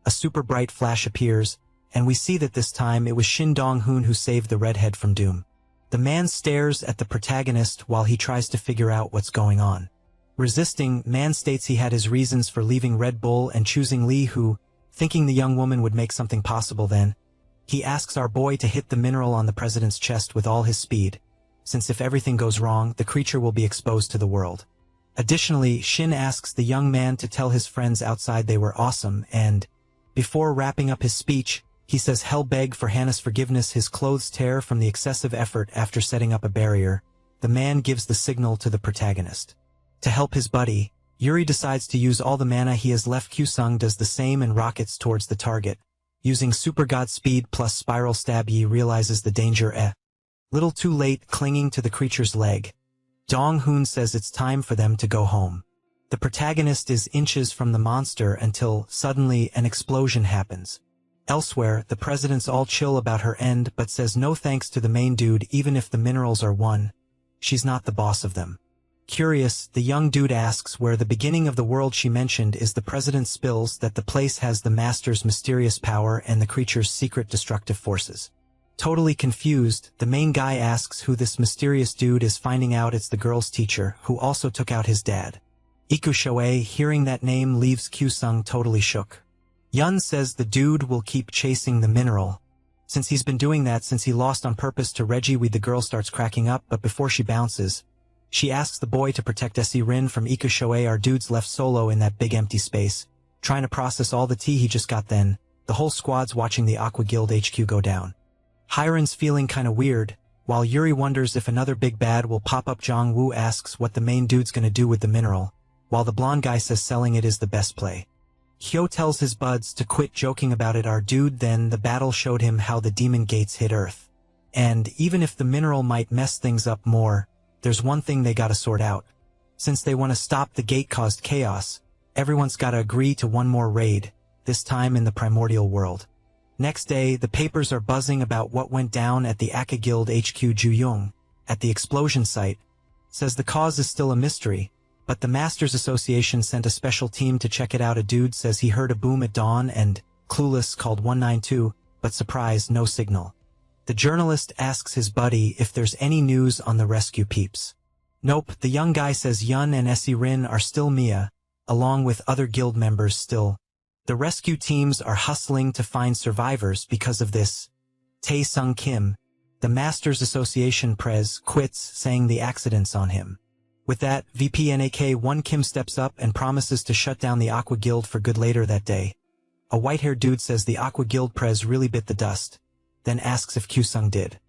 Speaker 1: a super bright flash appears, and we see that this time it was Shin Dong-hoon who saved the redhead from doom. The man stares at the protagonist while he tries to figure out what's going on. Resisting, man states he had his reasons for leaving Red Bull and choosing Lee, who, thinking the young woman would make something possible. Then, He asks our boy to hit the mineral on the president's chest with all his speed, since if everything goes wrong, the creature will be exposed to the world. Additionally, Shin asks the young man to tell his friends outside they were awesome and, before wrapping up his speech, he says he'll beg for Hannah's forgiveness. His clothes tear from the excessive effort after setting up a barrier. The man gives the signal to the protagonist. To help his buddy, Yuri decides to use all the mana he has left. Kyusung does the same and rockets towards the target. Using super god speed plus spiral stab, Yi realizes the danger little too late, clinging to the creature's leg. Dong-hoon says it's time for them to go home. The protagonist is inches from the monster until, suddenly, an explosion happens. Elsewhere, the president's all chill about her end but says no thanks to the main dude even if the minerals are won. She's not the boss of them. Curious, the young dude asks where the beginning of the world she mentioned is. The president spills that the place has the master's mysterious power and the creature's secret destructive forces. Totally confused, the main guy asks who this mysterious dude is, finding out it's the girl's teacher, who also took out his dad. Iku Shoei, hearing that name, leaves Kyusung totally shook. Yun says the dude will keep chasing the mineral, since he's been doing that since he lost on purpose to Reggie. The girl starts cracking up, but before she bounces, she asks the boy to protect Essie Rin from Iku Shoei. Our dude's left solo in that big empty space, trying to process all the tea he just got. Then, the whole squad's watching the Aqua Guild HQ go down. Hiren's feeling kinda weird, while Yuri wonders if another big bad will pop up. Jong-woo asks what the main dude's gonna do with the mineral, while the blonde guy says selling it is the best play. Hyo tells his buds to quit joking about it. Our dude, then the battle showed him how the demon gates hit Earth. And even if the mineral might mess things up more, there's one thing they gotta sort out. Since they wanna stop the gate-caused chaos, everyone's gotta agree to one more raid, this time in the primordial world. Next day, the papers are buzzing about what went down at the Aqua Guild HQ. Ju-young, at the explosion site, says the cause is still a mystery, but the Masters Association sent a special team to check it out. A dude says he heard a boom at dawn and, clueless, called 192, but surprise, no signal. The journalist asks his buddy if there's any news on the rescue peeps. Nope, the young guy says Yun and Essie Rin are still Mia, along with other guild members still. The rescue teams are hustling to find survivors. Because of this, Tae-sung Kim, the Masters Association prez, quits, saying the accident's on him. With that, VPNAK-1 Kim steps up and promises to shut down the Aqua Guild for good. Later that day, a white-haired dude says the Aqua Guild prez really bit the dust, then asks if Kyusung did.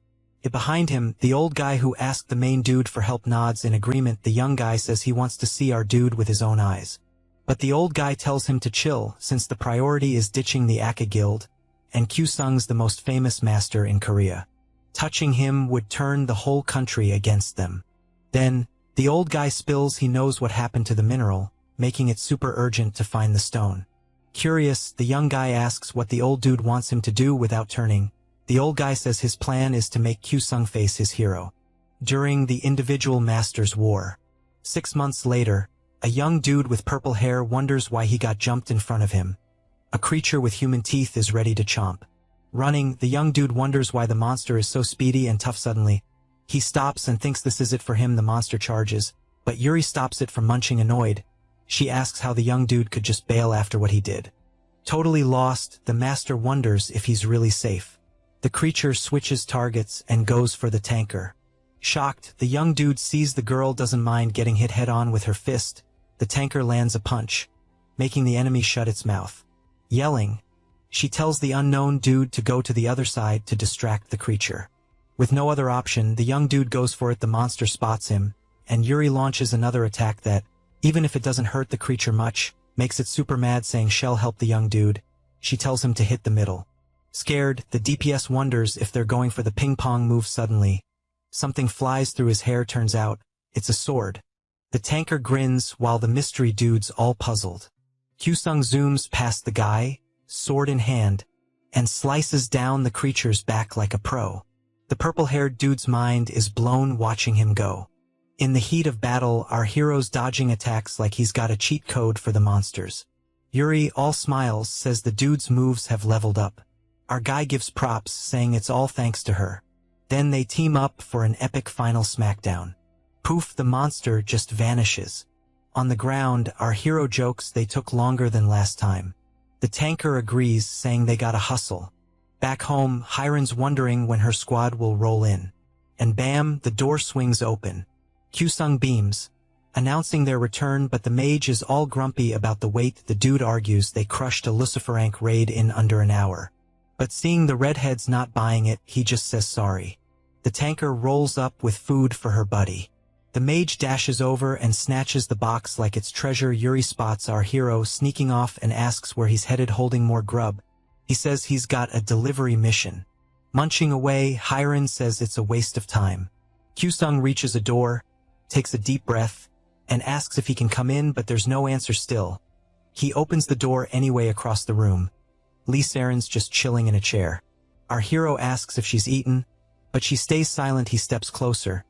Speaker 1: Behind him, the old guy who asked the main dude for help nods in agreement. The young guy says he wants to see our dude with his own eyes. But the old guy tells him to chill, since the priority is ditching the Aqua Guild, and Kyusung's the most famous master in Korea. Touching him would turn the whole country against them. Then, the old guy spills he knows what happened to the mineral, making it super urgent to find the stone. Curious, the young guy asks what the old dude wants him to do without turning. The old guy says his plan is to make Kyusung face his hero. During the individual Masters War. 6 months later, a young dude with purple hair wonders why he got jumped in front of him. A creature with human teeth is ready to chomp. Running, the young dude wonders why the monster is so speedy and tough. Suddenly, he stops and thinks this is it for him. The monster charges, but Yuri stops it from munching. Annoyed, she asks how the young dude could just bail after what he did. Totally lost, the master wonders if he's really safe. The creature switches targets and goes for the tanker. Shocked, the young dude sees the girl doesn't mind getting hit head-on with her fist. The tanker lands a punch, making the enemy shut its mouth. Yelling, she tells the unknown dude to go to the other side to distract the creature. With no other option, the young dude goes for it. The monster spots him, and Yuri launches another attack that, even if it doesn't hurt the creature much, makes it super mad, saying she'll help the young dude. She tells him to hit the middle. Scared, the DPS wonders if they're going for the ping-pong move. Suddenly, something flies through his hair. Turns out, it's a sword. The tanker grins while the mystery dude's all puzzled. Kyusung zooms past the guy, sword in hand, and slices down the creature's back like a pro. The purple-haired dude's mind is blown watching him go. In the heat of battle, our hero's dodging attacks like he's got a cheat code for the monsters. Yuri, all smiles, says the dude's moves have leveled up. Our guy gives props, saying it's all thanks to her. Then they team up for an epic final smackdown. Poof, the monster just vanishes. On the ground, our hero jokes they took longer than last time. The tanker agrees, saying they gotta hustle. Back home, Hiren's wondering when her squad will roll in. And bam, the door swings open. Kyusung beams, announcing their return, but the mage is all grumpy about the wait. The dude argues they crushed a Luciferank raid in under an hour. But seeing the redheads not buying it, he just says sorry. The tanker rolls up with food for her buddy. The mage dashes over and snatches the box like it's treasure. Yuri spots our hero sneaking off and asks where he's headed holding more grub. He says he's got a delivery mission. Munching away, Hiren says it's a waste of time. Kyusung reaches a door, takes a deep breath, and asks if he can come in, but there's no answer still. He opens the door anyway across the room. Lee Saren's just chilling in a chair. Our hero asks if she's eaten, but she stays silent. He steps closer,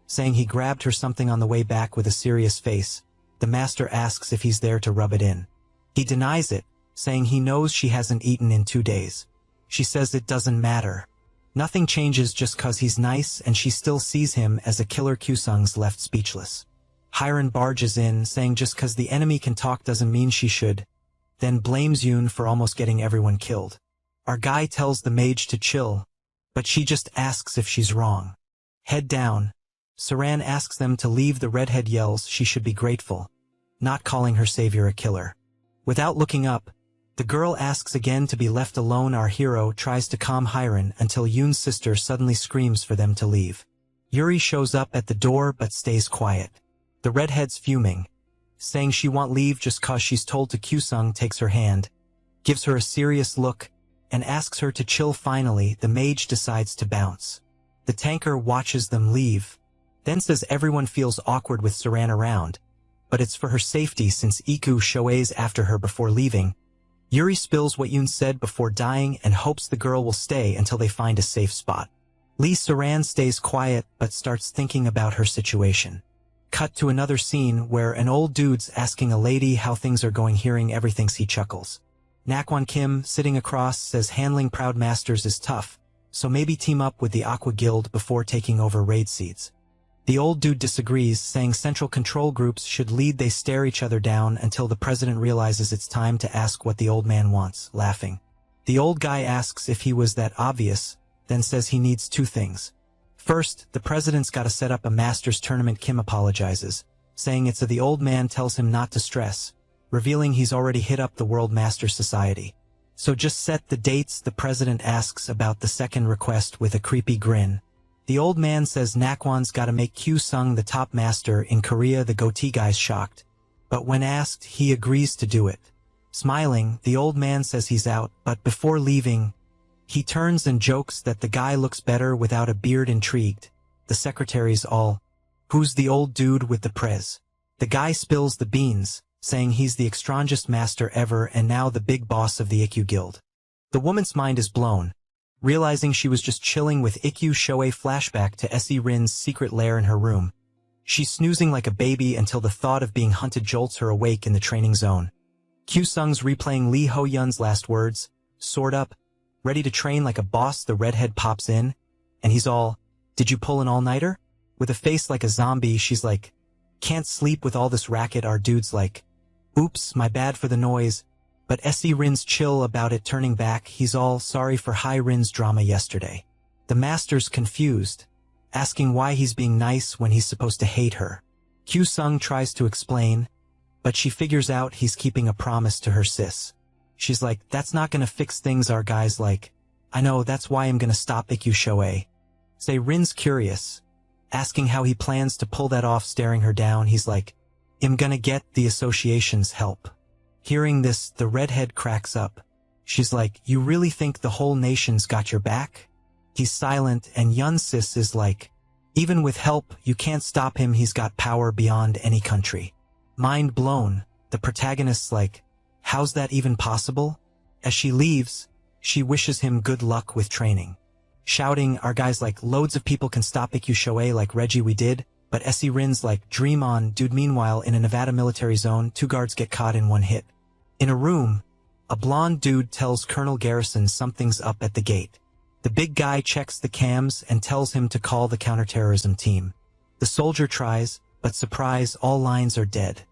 Speaker 1: saying he grabbed her something on the way back with a serious face. The master asks if he's there to rub it in. He denies it, saying he knows she hasn't eaten in 2 days. She says it doesn't matter. Nothing changes just 'cause he's nice, and she still sees him as a killer. Kyusung's left speechless. Hiren barges in, saying just 'cause the enemy can talk doesn't mean she should, then blames Yoon for almost getting everyone killed. Our guy tells the mage to chill, but she just asks if she's wrong. Head down. Saran asks them to leave. The redhead yells she should be grateful, not calling her savior a killer. Without looking up, the girl asks again to be left alone. Our hero tries to calm Hiren until Yoon's sister suddenly screams for them to leave. Yuri shows up at the door but stays quiet. The redhead's fuming, saying she won't leave just 'cause she's told to. Kyusung takes her hand, gives her a serious look, and asks her to chill. Finally, the mage decides to bounce. The tanker watches them leave, then says everyone feels awkward with Saran around, but it's for her safety since Iku Shoei's after her before leaving. Yuri spills what Yoon said before dying and hopes the girl will stay until they find a safe spot. Lee Saran stays quiet but starts thinking about her situation. Cut to another scene where an old dude's asking a lady how things are going. Hearing everything, he chuckles. Nakwon Kim, sitting across, says handling proud masters is tough, so maybe team up with the Aqua Guild before taking over raid seeds. The old dude disagrees, saying central control groups should lead. They stare each other down until the president realizes it's time to ask what the old man wants, laughing. The old guy asks if he was that obvious, then says he needs 2 things. First, the president's gotta set up a masters tournament. Kim apologizes, saying it's the old man tells him not to stress, revealing he's already hit up the World Masters Society. So just set the dates. The president asks about the second request with a creepy grin. The old man says Nakwon's gotta make Kyusung the top master in Korea. The goatee guy's shocked, but when asked, he agrees to do it. Smiling, the old man says he's out, but before leaving, he turns and jokes that the guy looks better without a beard. Intrigued, the secretary's all, "Who's the old dude with the prez?" The guy spills the beans, saying he's the strongest master ever and now the big boss of the Ikkyu Guild. The woman's mind is blown, realizing she was just chilling with Ikkyu Shoei. Flashback to S.E. Rin's secret lair in her room. She's snoozing like a baby until the thought of being hunted jolts her awake in the training zone. Kyusung's replaying Lee Ho-yun's last words, "Sword up, ready to train like a boss." The redhead pops in, and he's all, "Did you pull an all-nighter?" With a face like a zombie, she's like, "Can't sleep with all this racket." Our dude's like, "Oops, my bad for the noise," but S.E. Rin's chill about it. Turning back, he's all, "Sorry for High Rin's drama yesterday." The master's confused, asking why he's being nice when he's supposed to hate her. Kyusung tries to explain, but she figures out he's keeping a promise to her sis. She's like, "That's not gonna fix things." Our guy's like, "I know, that's why I'm gonna stop Ikkyu Shoei." Say Rin's curious, asking how he plans to pull that off. Staring her down, he's like, "I'm gonna get the association's help." Hearing this, the redhead cracks up. She's like, "You really think the whole nation's got your back?" He's silent, and Yun's sis is like, "Even with help, you can't stop him. He's got power beyond any country." Mind blown, the protagonist's like, "How's that even possible?" As she leaves, she wishes him good luck with training. Shouting, our guy's like, "Loads of people can stop Ikkyu Shoei like Reggie we did," but S.E. Rin's like, "Dream on, dude." Meanwhile, in a Nevada military zone, 2 guards get caught in one hit. In a room, a blonde dude tells Colonel Garrison something's up at the gate. The big guy checks the cams and tells him to call the counterterrorism team. The soldier tries, but surprise, all lines are dead.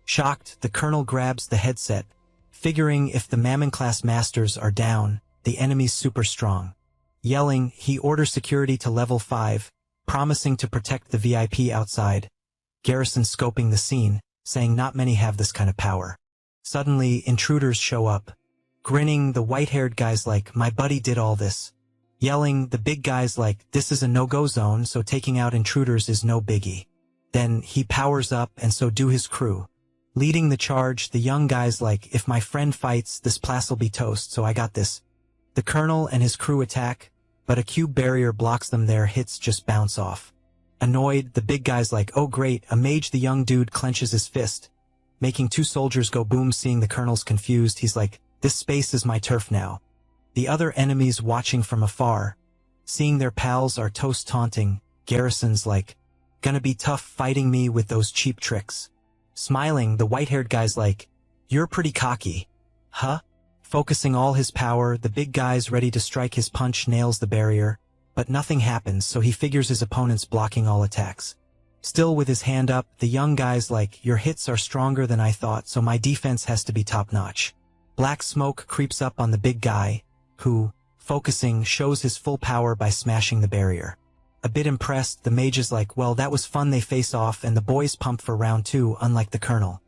Speaker 1: Shocked, the colonel grabs the headset, figuring if the Mammon-class masters are down, the enemy's super strong. Yelling, he orders security to level 5, promising to protect the VIP outside. Garrison scoping the scene, saying not many have this kind of power. Suddenly, intruders show up. Grinning, the white-haired guy's like, my buddy did all this. Yelling, the big guy's like, this is a no-go zone, so taking out intruders is no biggie. Then, he powers up and so do his crew. Leading the charge, the young guy's like, if my friend fights, this place'll be toast, so I got this. The colonel and his crew attack, but a cube barrier blocks them. Their hits just bounce off. Annoyed, the big guy's like, oh great, a mage. The young dude clenches his fist, making 2 soldiers go boom. Seeing the colonel's confused, he's like, this space is my turf now. The other enemies watching from afar, seeing their pals are toast taunting. Garrison's like, gonna be tough fighting me with those cheap tricks. Smiling, the white-haired guy's like, you're pretty cocky. Huh? Focusing all his power, the big guy's ready to strike. His punch nails the barrier, but nothing happens, so he figures his opponent's blocking all attacks. Still with his hand up, the young guy's like, your hits are stronger than I thought, so my defense has to be top-notch. Black smoke creeps up on the big guy, who, focusing, shows his full power by smashing the barrier. A bit impressed, the mage is like, well, that was fun. They face off and the boys pump for round 2, unlike the colonel.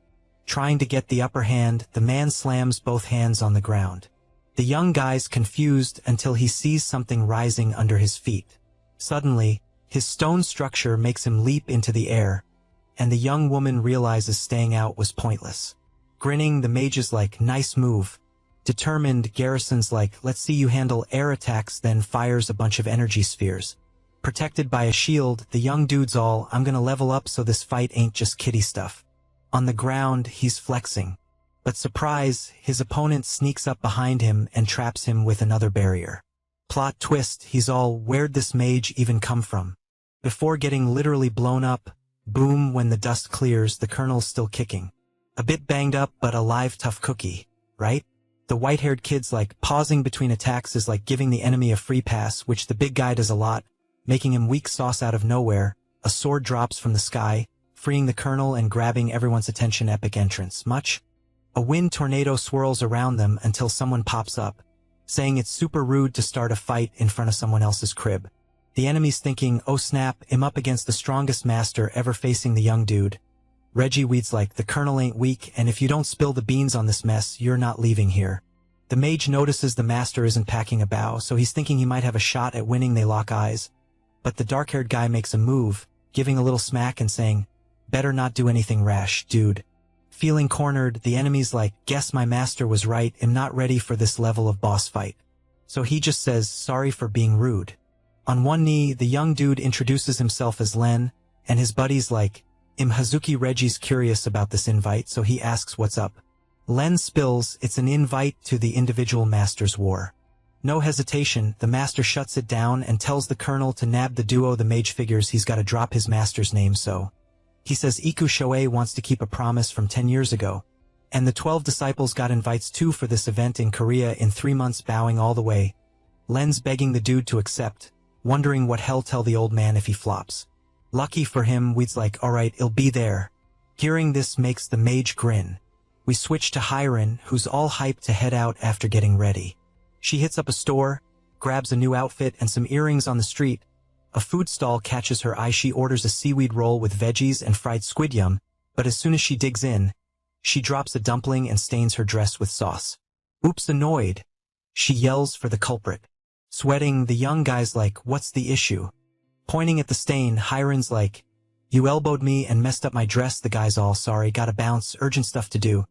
Speaker 1: Trying to get the upper hand, the man slams both hands on the ground. The young guy's confused until he sees something rising under his feet. Suddenly, his stone structure makes him leap into the air, and the young woman realizes staying out was pointless. Grinning, the mage is like, nice move. Determined, Garrison's like, let's see you handle air attacks. Then fires a bunch of energy spheres. Protected by a shield, the young dude's all, I'm gonna level up so this fight ain't just kiddie stuff. On the ground, he's flexing. But surprise, his opponent sneaks up behind him and traps him with another barrier. Plot twist, he's all, where'd this mage even come from? Before getting literally blown up, boom, when the dust clears, the colonel's still kicking. A bit banged up but a live tough cookie, right? The white-haired kid's like, pausing between attacks is like giving the enemy a free pass, which the big guy does a lot, making him weak sauce out of nowhere. A sword drops from the sky, freeing the colonel and grabbing everyone's attention. Epic entrance. Much? A wind tornado swirls around them until someone pops up, saying it's super rude to start a fight in front of someone else's crib. The enemy's thinking, oh snap, I'm up against the strongest master ever. Facing the young dude, Reggie Weed's like, the colonel ain't weak, and if you don't spill the beans on this mess, you're not leaving here. The mage notices the master isn't packing a bow, so he's thinking he might have a shot at winning. They lock eyes, but the dark-haired guy makes a move, giving a little smack and saying, better not do anything rash, dude. Feeling cornered, the enemy's like, guess my master was right, I'm not ready for this level of boss fight. So he just says, sorry for being rude. On one knee, the young dude introduces himself as Len, and his buddy's like, Hazuki. Reggie's curious about this invite, so he asks what's up. Len spills, it's an invite to the individual master's war. No hesitation, the master shuts it down and tells the colonel to nab the duo. The mage figures he's gotta drop his master's name, so he says Iku Shoei wants to keep a promise from 10 years ago, and the 12 disciples got invites too for this event in Korea in 3 months. Bowing all the way, Len's begging the dude to accept, wondering what hell tell the old man if he flops. Lucky for him, Weed's like, alright, I'll be there. Hearing this makes the mage grin. We switch to Hiren, who's all hyped to head out after getting ready. She hits up a store, grabs a new outfit and some earrings on the street. A food stall catches her eye. She orders a seaweed roll with veggies and fried squid yum, but as soon as she digs in, she drops a dumpling and stains her dress with sauce. Oops. Annoyed, she yells for the culprit. Sweating, the young guy's like, what's the issue? Pointing at the stain, Hiren's like, you elbowed me and messed up my dress. The guy's all, sorry, gotta bounce, urgent stuff to do.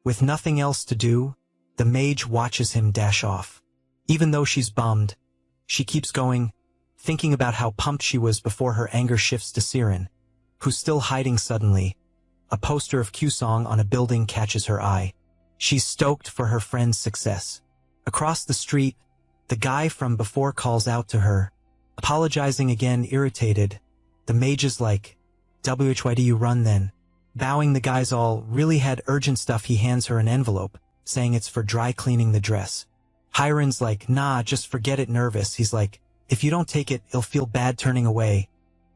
Speaker 1: With nothing else to do, the mage watches him dash off. Even though she's bummed, she keeps going, thinking about how pumped she was before her anger shifts to Siren, who's still hiding. Suddenly, a poster of Q-Song on a building catches her eye. She's stoked for her friend's success. Across the street, the guy from before calls out to her, apologizing again. Irritated, the mage is like, why do you run then? Bowing, the guy's all, really had urgent stuff. He hands her an envelope, saying it's for dry cleaning the dress. Hiren's like, nah, just forget it. Nervous, he's like, if you don't take it, it'll feel bad. Turning away,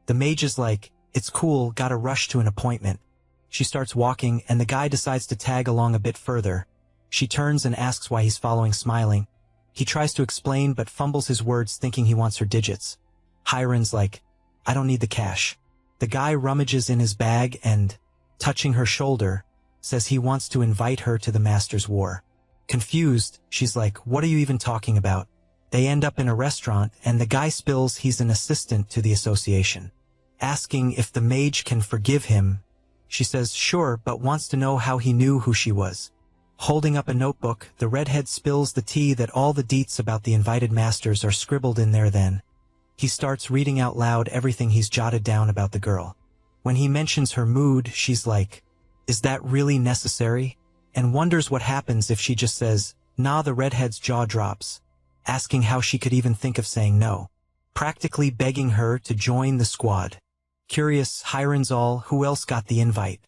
Speaker 1: the mage is like, it's cool, gotta rush to an appointment. She starts walking, and the guy decides to tag along a bit further. She turns and asks why he's following. Smiling, He tries to explain but fumbles his words thinking he wants her digits. Hiren's like, I don't need the cash. The guy rummages in his bag and, touching her shoulder, says he wants to invite her to the Master's War. Confused, she's like, what are you even talking about? They end up in a restaurant and the guy spills he's an assistant to the association. Asking if the mage can forgive him, she says sure but wants to know how he knew who she was. Holding up a notebook, the redhead spills the tea that all the deets about the invited masters are scribbled in there then. He starts reading out loud everything he's jotted down about the girl. When he mentions her mood, she's like, is that really necessary? And wonders what happens if she just says, nah. The redhead's jaw drops, asking how she could even think of saying no. Practically begging her to join the squad. Curious, Hiren's all, who else got the invite?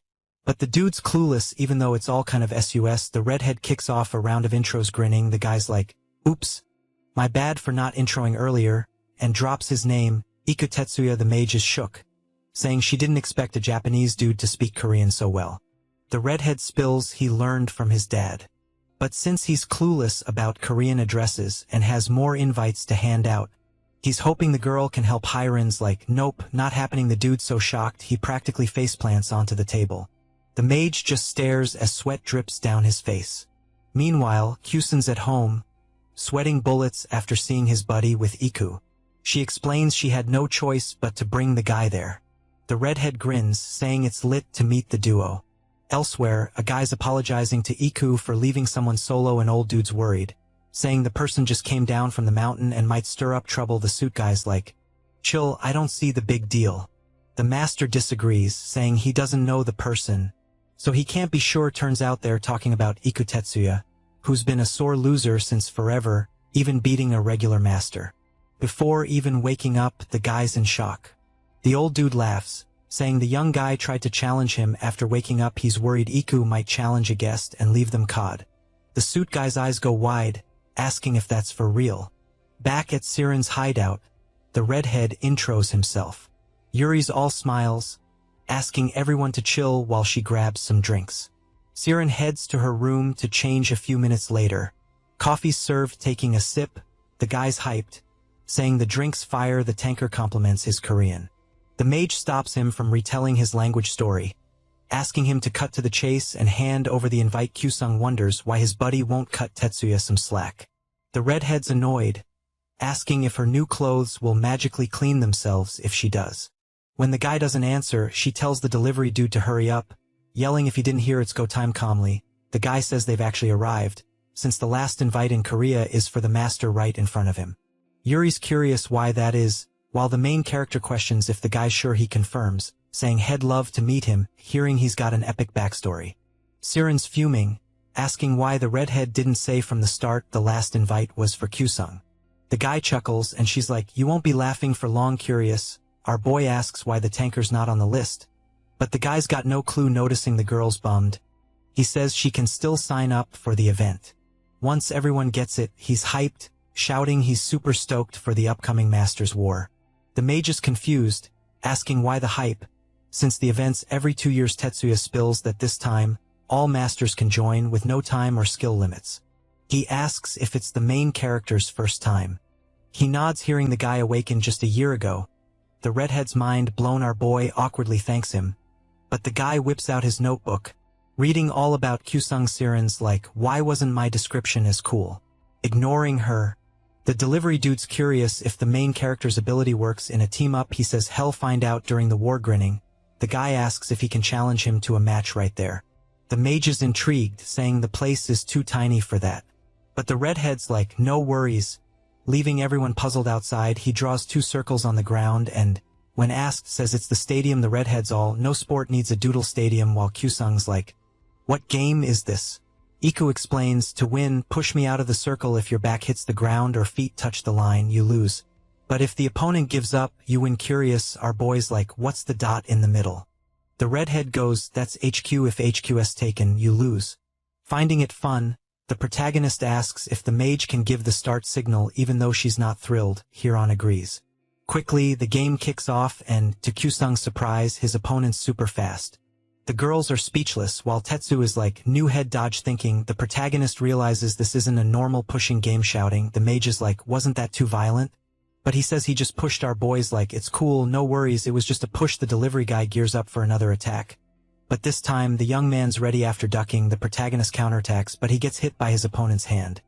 Speaker 1: But the dude's clueless even though it's all kind of sus. The redhead kicks off a round of intros grinning. The guy's like, oops, my bad for not introing earlier, and drops his name. Iku Tetsuya. The mage is shook, saying she didn't expect a Japanese dude to speak Korean so well. The redhead spills he learned from his dad. But since he's clueless about Korean addresses and has more invites to hand out, he's hoping the girl can help. Hiren's like, nope, not happening. The dude's so shocked he practically faceplants onto the table. The mage just stares as sweat drips down his face. Meanwhile, Kyusun's at home, sweating bullets after seeing his buddy with Iku. She explains she had no choice but to bring the guy there. The redhead grins, saying it's lit to meet the duo. Elsewhere, a guy's apologizing to Iku for leaving someone solo. An old dude's worried, saying the person just came down from the mountain and might stir up trouble. The suit guy's like, chill, I don't see the big deal. The master disagrees, saying he doesn't know the person, so he can't be sure. Turns out they're talking about Iku Tetsuya, who's been a sore loser since forever, even beating a regular master. Before even waking up, the guy's in shock. The old dude laughs, saying the young guy tried to challenge him after waking up. He's worried Iku might challenge a guest and leave them caught. The suit guy's eyes go wide, asking if that's for real. Back at Siren's hideout, the redhead intros himself. Yuri's all smiles, asking everyone to chill while she grabs some drinks. Siren heads to her room to change. A few minutes later, coffee's served. Taking a sip, the guy's hyped, saying the drink's fire. The tanker compliments his Korean. The mage stops him from retelling his language story, asking him to cut to the chase and hand over the invite. Kyusung wonders why his buddy won't cut Tetsuya some slack. The redhead's annoyed, asking if her new clothes will magically clean themselves if she does. When the guy doesn't answer, she tells the delivery dude to hurry up, yelling if he didn't hear it's go time. Calmly, the guy says they've actually arrived, since the last invite in Korea is for the master right in front of him. Yuri's curious why that is, while the main character questions if the guy's sure. He confirms, saying he'd love to meet him, hearing he's got an epic backstory. Siren's fuming, asking why the redhead didn't say from the start the last invite was for Kyusung. The guy chuckles and she's like, you won't be laughing for long. Curious, our boy asks why the tanker's not on the list. But the guy's got no clue. Noticing the girl's bummed, he says she can still sign up for the event. Once everyone gets it, he's hyped, shouting he's super stoked for the upcoming Master's War. The mage is confused, asking why the hype, since the event's every 2 years. Tetsuya spills that this time, all masters can join with no time or skill limits. He asks if it's the main character's first time. He nods, hearing the guy awaken just a year ago. The redhead's mind blown. Our boy awkwardly thanks him, but the guy whips out his notebook, reading all about Kyusung. Siren's like, why wasn't my description as cool? Ignoring her, the delivery dude's curious if the main character's ability works in a team-up. He says hell find out during the war. Grinning, the guy asks if he can challenge him to a match right there. The mage is intrigued, saying the place is too tiny for that. But the redhead's like, no worries. Leaving everyone puzzled outside, he draws 2 circles on the ground and, when asked, says it's the stadium. The redhead's all, no sport needs a doodle stadium, while Kyusung's like, what game is this? Iku explains, to win, push me out of the circle. If your back hits the ground or feet touch the line, you lose. But if the opponent gives up, you win. Curious, our boy's like, what's the dot in the middle? The redhead goes, that's HQ. If HQ's taken, you lose. Finding it fun, the protagonist asks if the mage can give the start signal. Even though she's not thrilled, Hiron agrees. Quickly, the game kicks off and, to Kyusung's surprise, his opponent's super fast. The girls are speechless while Tetsu is like, new head dodge thinking. The protagonist realizes this isn't a normal pushing game shouting. The mage is like, wasn't that too violent? But he says he just pushed our boys like, it's cool, no worries, it was just a push. The delivery guy gears up for another attack. But this time, the young man's ready after ducking. The protagonist counterattacks, but he gets hit by his opponent's hand.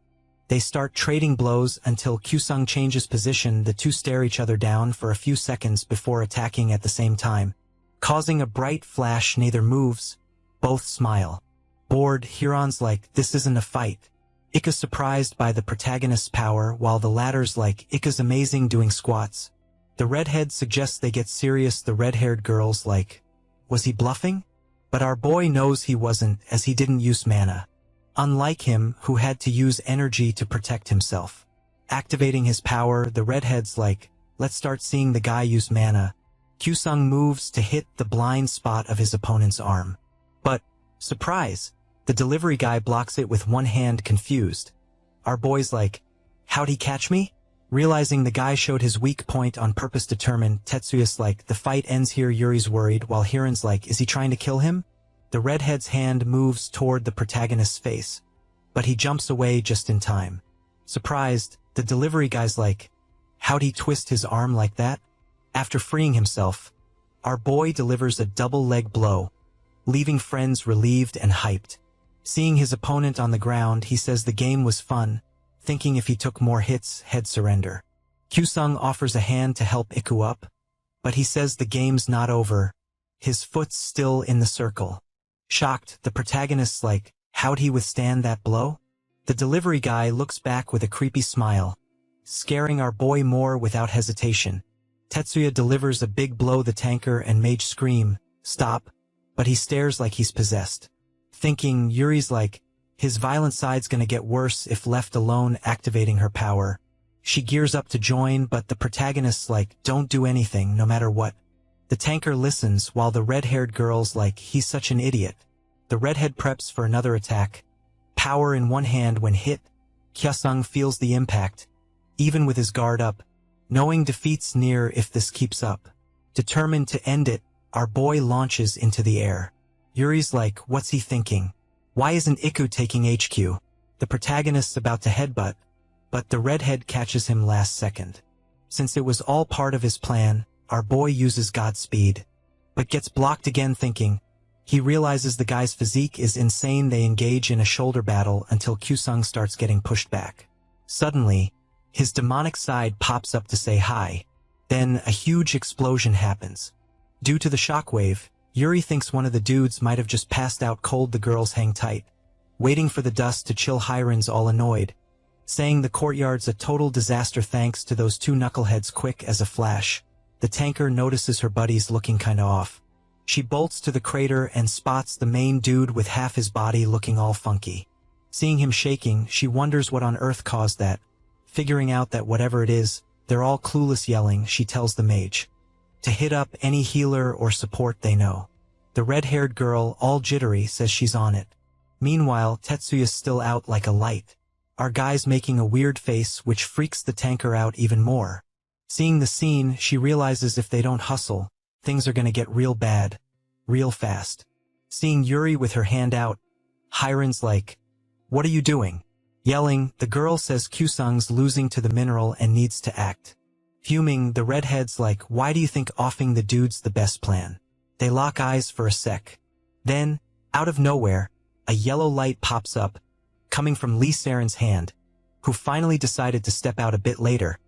Speaker 1: They start trading blows until Kyusung changes position. The two stare each other down for a few seconds before attacking at the same time, causing a bright flash. Neither moves. Both smile. Bored, Hiran's like, this isn't a fight. Ikka's surprised by the protagonist's power, while the latter's like, Ikka's amazing doing squats. The redhead suggests they get serious. The red-haired girl's like, was he bluffing? But our boy knows he wasn't, as he didn't use mana. Unlike him, who had to use energy to protect himself. Activating his power, the redhead's like, let's start seeing the guy use mana. Kyusung moves to hit the blind spot of his opponent's arm. But, surprise, the delivery guy blocks it with one hand, confused. Our boy's like, how'd he catch me? Realizing the guy showed his weak point on purpose, determined, Tetsuya's like, the fight ends here. Yuri's worried, while Hiran's like, is he trying to kill him? The redhead's hand moves toward the protagonist's face, but he jumps away just in time. Surprised, the delivery guy's like, how'd he twist his arm like that? After freeing himself, our boy delivers a double leg blow, leaving friends relieved and hyped. Seeing his opponent on the ground, he says the game was fun, thinking if he took more hits, he'd surrender. Kyusung offers a hand to help Ikku up, but he says the game's not over. His foot's still in the circle. Shocked, the protagonist's like, how'd he withstand that blow? The delivery guy looks back with a creepy smile, scaring our boy more without hesitation. Tetsuya delivers a big blow. The tanker and mage scream, stop, but he stares like he's possessed. Thinking, Yuri's like, his violent side's gonna get worse if left alone. Activating her power, she gears up to join, but the protagonist's like, don't do anything, no matter what. The tanker listens, while the red-haired girl's like, he's such an idiot. The redhead preps for another attack, power in one hand. When hit, Kyusung feels the impact, even with his guard up, knowing defeat's near if this keeps up. Determined to end it, our boy launches into the air. Yuri's like, what's he thinking? Why isn't Ikku taking HQ? The protagonist's about to headbutt, but the redhead catches him last second. Since it was all part of his plan, our boy uses Godspeed, but gets blocked again. Thinking, he realizes the guy's physique is insane. They engage in a shoulder battle until Kyusung starts getting pushed back. Suddenly, his demonic side pops up to say hi. Then a huge explosion happens. Due to the shockwave, Yuri thinks one of the dudes might have just passed out cold. The girls hang tight, waiting for the dust to chill. Hiran's all annoyed, saying the courtyard's a total disaster thanks to those two knuckleheads. Quick as a flash, the tanker notices her buddies looking kinda off. She bolts to the crater and spots the main dude with half his body looking all funky. Seeing him shaking, she wonders what on earth caused that. Figuring out that whatever it is, they're all clueless. Yelling, she tells the mage to hit up any healer or support they know. The red-haired girl, all jittery, says she's on it. Meanwhile, Tetsuya's still out like a light. Our guy's making a weird face, which freaks the tanker out even more. Seeing the scene, she realizes if they don't hustle, things are gonna get real bad, real fast. Seeing Yuri with her hand out, Hiran's like, what are you doing? Yelling, the girl says Kyusung's losing to the mineral and needs to act. Fuming, the redhead's like, why do you think offing the dude's the best plan? They lock eyes for a sec. Then, out of nowhere, a yellow light pops up, coming from Lee Saren's hand, who finally decided to step out a bit later.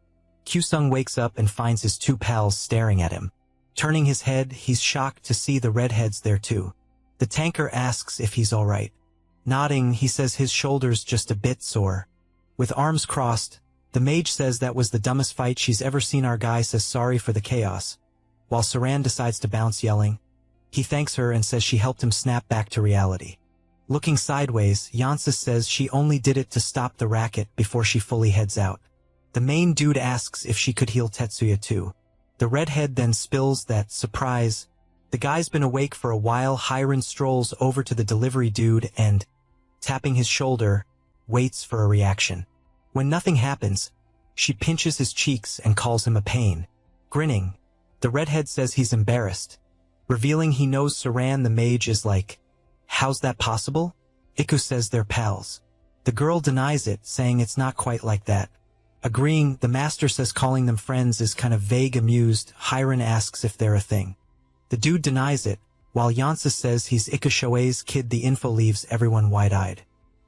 Speaker 1: Kyusung wakes up and finds his two pals staring at him. Turning his head, he's shocked to see the redheads there too. The tanker asks if he's alright. Nodding, he says his shoulder's just a bit sore. With arms crossed, the mage says that was the dumbest fight she's ever seen. Our guy says sorry for the chaos, while Saran decides to bounce. Yelling, he thanks her and says she helped him snap back to reality. Looking sideways, Yansa says she only did it to stop the racket before she fully heads out. The main dude asks if she could heal Tetsuya too. The redhead then spills that, surprise, the guy's been awake for a while. Hiran strolls over to the delivery dude and, tapping his shoulder, waits for a reaction. When nothing happens, she pinches his cheeks and calls him a pain. Grinning, the redhead says he's embarrassed, revealing he knows Saran the mage is like, "How's that possible?" Iku says they're pals. The girl denies it, saying it's not quite like that. Agreeing, the master says calling them friends is kind of vague. Amused, Hiron asks if they're a thing. The dude denies it, while Yansa says he's Iku Shoei's kid. The info leaves everyone wide-eyed.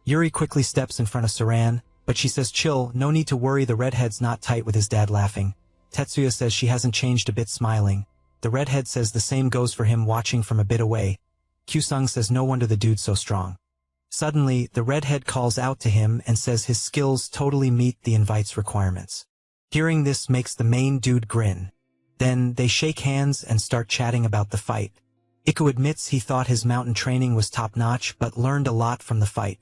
Speaker 1: Yuri quickly steps in front of Saran, but she says chill, no need to worry, the redhead's not tight with his dad. Laughing, Tetsuya says she hasn't changed a bit, smiling. The redhead says the same goes for him, watching from a bit away. Kyusung says no wonder the dude's so strong. Suddenly, the redhead calls out to him and says his skills totally meet the invite's requirements. Hearing this makes the main dude grin. Then, they shake hands and start chatting about the fight. Iku admits he thought his mountain training was top-notch but learned a lot from the fight.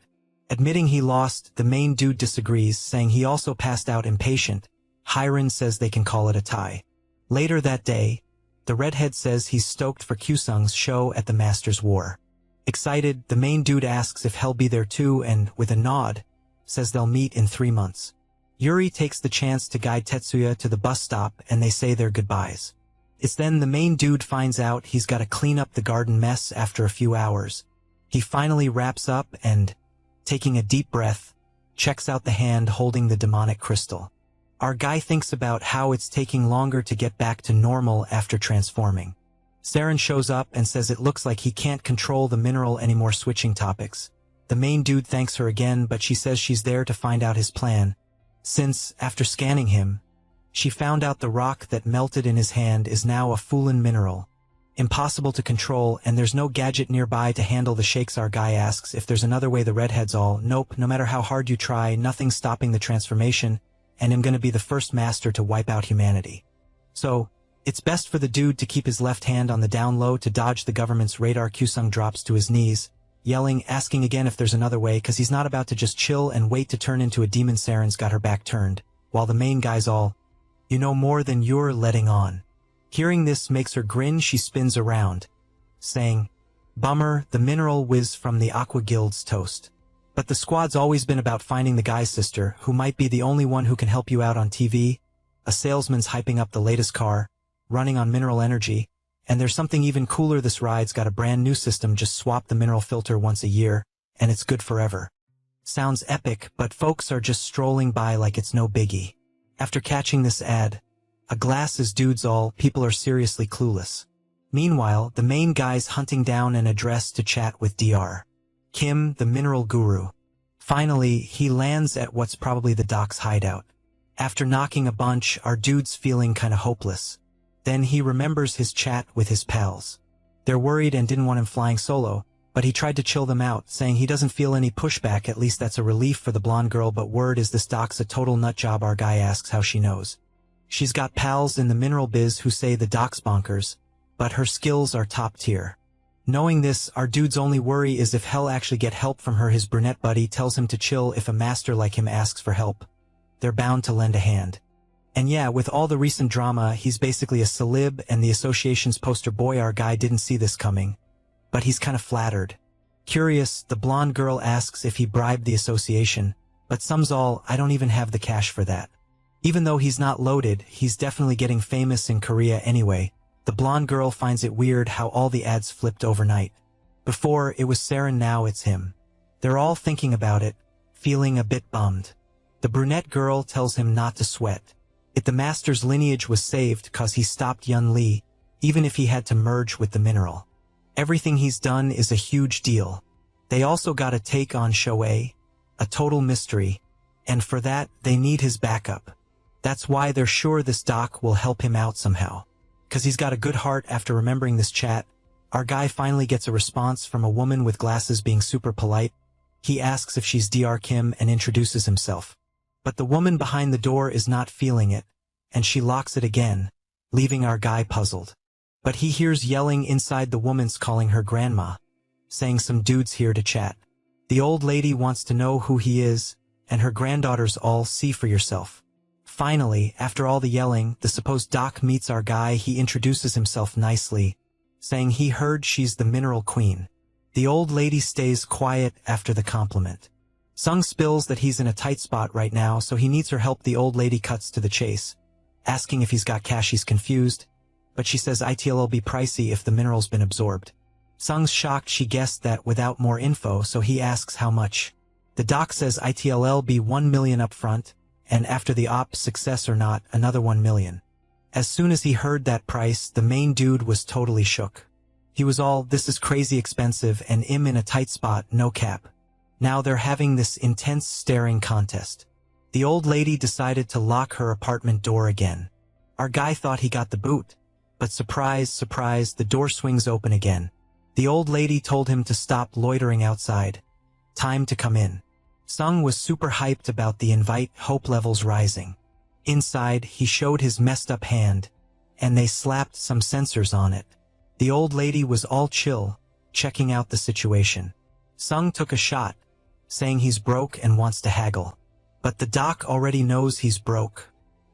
Speaker 1: Admitting he lost, the main dude disagrees, saying he also passed out impatient. Hiron says they can call it a tie. Later that day, the redhead says he's stoked for Kyusung's show at the Master's War. Excited, the main dude asks if he'll be there too and, with a nod, says they'll meet in 3 months. Yuri takes the chance to guide Tetsuya to the bus stop and they say their goodbyes. It's then the main dude finds out he's got to clean up the garden mess after a few hours. He finally wraps up and, taking a deep breath, checks out the hand holding the demonic crystal. Our guy thinks about how it's taking longer to get back to normal after transforming. Saren shows up and says it looks like he can't control the mineral anymore. Switching topics. The main dude thanks her again, but she says she's there to find out his plan, since, after scanning him, she found out the rock that melted in his hand is now a Fulin mineral. Impossible to control, and there's no gadget nearby to handle the shakes. Our guy asks if there's another way. The redhead's all, nope, no matter how hard you try, nothing's stopping the transformation, and I'm gonna be the first master to wipe out humanity. So, it's best for the dude to keep his left hand on the down low to dodge the government's radar. Kyusung drops to his knees, yelling, asking again if there's another way, cause he's not about to just chill and wait to turn into a demon. Saren's got her back turned, while the main guy's all, you know more than you're letting on. Hearing this makes her grin. She spins around, saying, bummer, the mineral whiz from the Aqua Guild's toast. But the squad's always been about finding the guy's sister, who might be the only one who can help you out. On TV, a salesman's hyping up the latest car, running on mineral energy, and there's something even cooler. This ride's got a brand new system. Just swap the mineral filter once a year, and it's good forever. Sounds epic, but folks are just strolling by like it's no biggie. After catching this ad, a glasses dude's all, people are seriously clueless. Meanwhile, the main guy's hunting down an address to chat with Dr. Kim, the mineral guru. Finally, he lands at what's probably the doc's hideout. After knocking a bunch, our dude's feeling kinda hopeless. Then he remembers his chat with his pals. They're worried and didn't want him flying solo, but he tried to chill them out, saying he doesn't feel any pushback. At least that's a relief for the blonde girl, but word is this doc's a total nutjob. Our guy asks how she knows. She's got pals in the mineral biz who say the doc's bonkers, but her skills are top tier. Knowing this, our dude's only worry is if he'll actually get help from her. His brunette buddy tells him to chill. If a master like him asks for help, they're bound to lend a hand. And yeah, with all the recent drama, he's basically a celeb and the association's poster boy. Our guy didn't see this coming, but he's kinda flattered. Curious, the blonde girl asks if he bribed the association, but sums all, I don't even have the cash for that. Even though he's not loaded, he's definitely getting famous in Korea anyway. The blonde girl finds it weird how all the ads flipped overnight. Before, it was Saren, now it's him. They're all thinking about it, feeling a bit bummed. The brunette girl tells him not to sweat. The master's lineage was saved cause he stopped Yun Li, even if he had to merge with the mineral. Everything he's done is a huge deal. They also got a take on Shoei, a total mystery, and for that, they need his backup. That's why they're sure this doc will help him out somehow. Cause he's got a good heart. After remembering this chat, our guy finally gets a response from a woman with glasses being super polite. He asks if she's Dr. Kim and introduces himself. But the woman behind the door is not feeling it, and she locks it again, leaving our guy puzzled. But he hears yelling inside. The woman's calling her grandma, saying some dude's here to chat. The old lady wants to know who he is, and her granddaughter's all, see for yourself. Finally, after all the yelling, the supposed doc meets our guy. He introduces himself nicely, saying he heard she's the mineral queen. The old lady stays quiet after the compliment. Sung spills that he's in a tight spot right now, so he needs her help. The old lady cuts to the chase, asking if he's got cash. He's confused, but she says it'll be pricey if the mineral's been absorbed. Sung's shocked she guessed that without more info, so he asks how much. The doc says it'll be 1 million up front, and after the op success or not, another 1 million. As soon as he heard that price, the main dude was totally shook. He was all, this is crazy expensive, and I'm in a tight spot, no cap. Now they're having this intense staring contest. The old lady decided to lock her apartment door again. Our guy thought he got the boot. But surprise, surprise, the door swings open again. The old lady told him to stop loitering outside. Time to come in. Sung was super hyped about the invite, hope levels rising. Inside, he showed his messed up hand, and they slapped some sensors on it. The old lady was all chill, checking out the situation. Sung took a shot, saying he's broke and wants to haggle. But the doc already knows he's broke.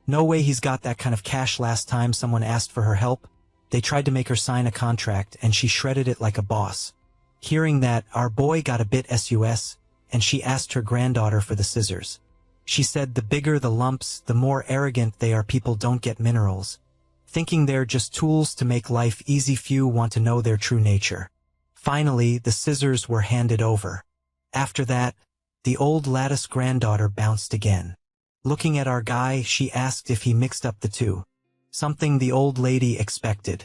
Speaker 1: No way he's got that kind of cash. Last time someone asked for her help, they tried to make her sign a contract and she shredded it like a boss. Hearing that, our boy got a bit sus, and she asked her granddaughter for the scissors. She said the bigger the lumps, the more arrogant they are. People don't get minerals, thinking they're just tools to make life easy. Few want to know their true nature. Finally, the scissors were handed over. After that, the old lattice granddaughter bounced again. Looking at our guy, she asked if he mixed up the two. Something the old lady expected.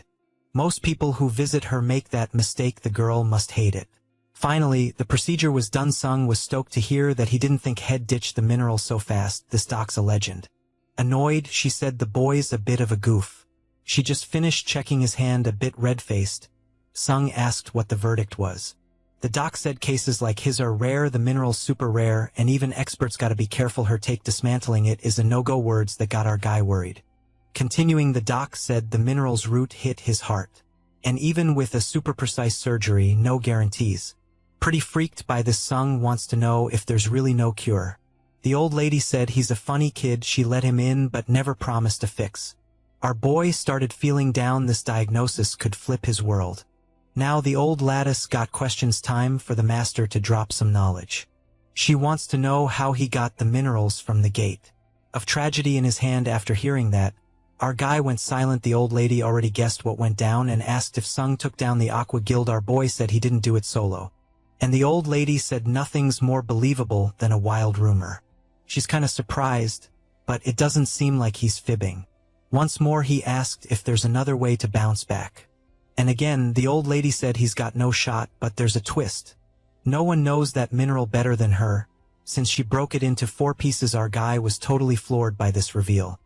Speaker 1: Most people who visit her make that mistake. The girl must hate it. Finally, the procedure was done. Sung was stoked to hear that he didn't think he'd ditch the mineral so fast. This doc's a legend. Annoyed, she said the boy's a bit of a goof. She just finished checking his hand, a bit red-faced. Sung asked what the verdict was. The doc said cases like his are rare, the mineral's super rare, and even experts gotta be careful. Her take, dismantling it is a no-go. Words that got our guy worried. Continuing, the doc said the mineral's root hit his heart. And even with a super precise surgery, no guarantees. Pretty freaked by this, Sung wants to know if there's really no cure. The old lady said he's a funny kid. She let him in but never promised a fix. Our boy started feeling down. This diagnosis could flip his world. Now the old lattice got questions. Time for the master to drop some knowledge. She wants to know how he got the minerals from the gate of tragedy in his hand. After hearing that, our guy went silent. The old lady already guessed what went down and asked if Sung took down the Aqua Guild. Our boy said he didn't do it solo. And the old lady said nothing's more believable than a wild rumor. She's kinda surprised, but it doesn't seem like he's fibbing. Once more he asked if there's another way to bounce back. And again, the old lady said he's got no shot, but there's a twist. No one knows that mineral better than her, since she broke it into 4 pieces. Our guy was totally floored by this reveal.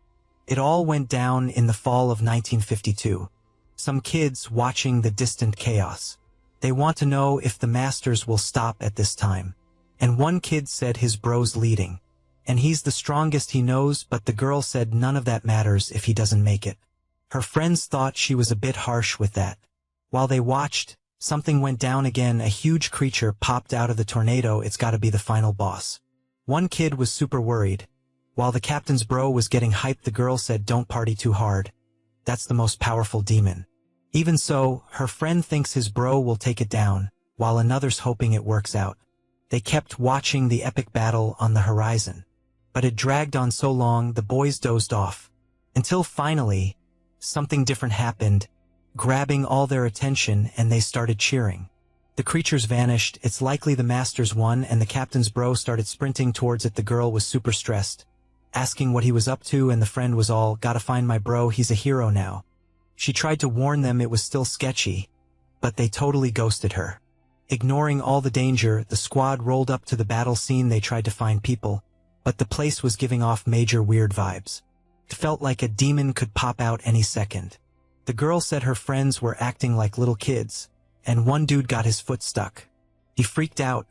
Speaker 1: It all went down in the fall of 1952. Some kids watching the distant chaos. They want to know if the masters will stop at this time. And one kid said his bro's leading. And he's the strongest he knows, but the girl said none of that matters if he doesn't make it. Her friends thought she was a bit harsh with that. While they watched, something went down again. A huge creature popped out of the tornado. It's gotta be the final boss. One kid was super worried. While the captain's bro was getting hyped, the girl said don't party too hard. That's the most powerful demon. Even so, her friend thinks his bro will take it down, while another's hoping it works out. They kept watching the epic battle on the horizon. But it dragged on so long the boys dozed off. Until finally, something different happened, grabbing all their attention, and they started cheering. The creatures vanished. It's likely the masters won, and the captain's bro started sprinting towards it. The girl was super stressed, asking what he was up to, and the friend was all, gotta find my bro, he's a hero now. She tried to warn them it was still sketchy, but they totally ghosted her. Ignoring all the danger, the squad rolled up to the battle scene. They tried to find people, but the place was giving off major weird vibes. It felt like a demon could pop out any second. The girl said her friends were acting like little kids, and one dude got his foot stuck. He freaked out,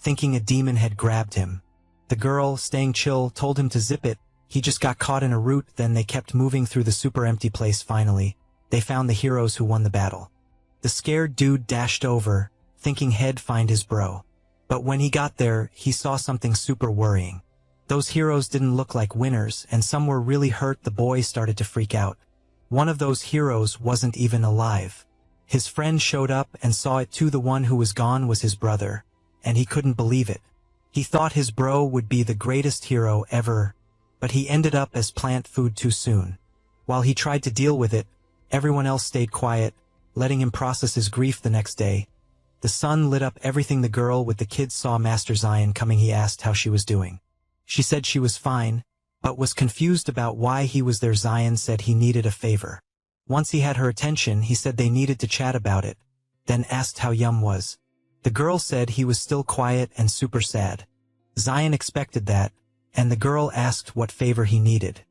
Speaker 1: thinking a demon had grabbed him. The girl, staying chill, told him to zip it. He just got caught in a root. Then they kept moving through the super empty place. Finally, they found the heroes who won the battle. The scared dude dashed over, thinking he'd find his bro. But when he got there, he saw something super worrying. Those heroes didn't look like winners, and some were really hurt. The boy started to freak out. One of those heroes wasn't even alive. His friend showed up and saw it too. The one who was gone was his brother, and he couldn't believe it. He thought his bro would be the greatest hero ever, but he ended up as plant food too soon. While he tried to deal with it, Everyone else stayed quiet, letting him process his grief the next day. The sun lit up everything. The girl with the kids saw Master Zion coming. He asked how she was doing. She said she was fine, but was confused about why he was there. Zion said he needed a favor. Once he had her attention, he said they needed to chat about it, then asked how Yum was. The girl said he was still quiet and super sad. Zion expected that, and the girl asked what favor he needed.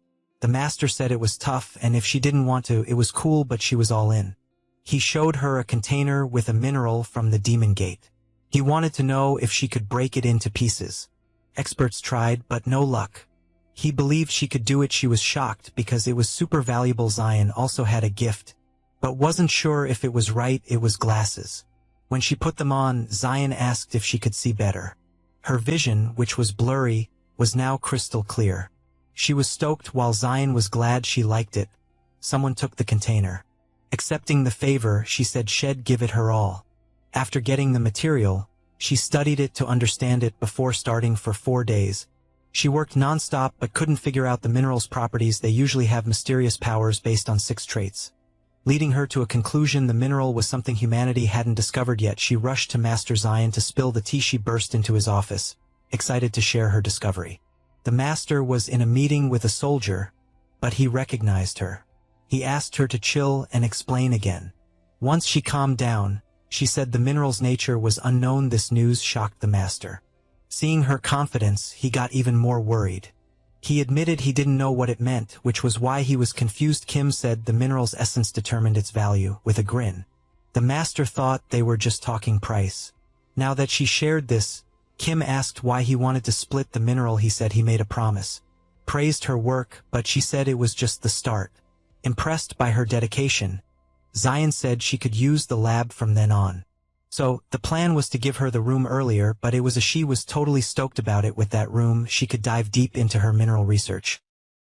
Speaker 1: The master said it was tough, and if she didn't want to, it was cool, but she was all in. He showed her a container with a mineral from the demon gate. He wanted to know if she could break it into pieces. Experts tried, but no luck. He believed she could do it. She was shocked because it was super valuable. Zion also had a gift, but wasn't sure if it was right. It was glasses. When she put them on, Zion asked if she could see better. Her vision, which was blurry, was now crystal clear. She was stoked while Zion was glad. She liked it. Someone took the container. Accepting the favor, she said she'd give it her all. After getting the material, she studied it to understand it before starting for 4 days. She worked non-stop but couldn't figure out the mineral's properties. They usually have mysterious powers based on 6 traits. Leading her to a conclusion: the mineral was something humanity hadn't discovered yet. She rushed to Master Zion to spill the tea. She burst into his office, excited to share her discovery. The master was in a meeting with a soldier, but he recognized her. He asked her to chill and explain again. Once she calmed down, she said the mineral's nature was unknown. This news shocked the master. Seeing her confidence, he got even more worried. He admitted he didn't know what it meant, which was why he was confused. Kim said the mineral's essence determined its value, with a grin. The master thought they were just talking price. Now that she shared this, Kim asked why he wanted to split the mineral. He said he made a promise. Praised her work, but she said it was just the start. Impressed by her dedication, Zion said she could use the lab from then on. So, the plan was to give her the room earlier, but she was totally stoked about it. With that room, she could dive deep into her mineral research.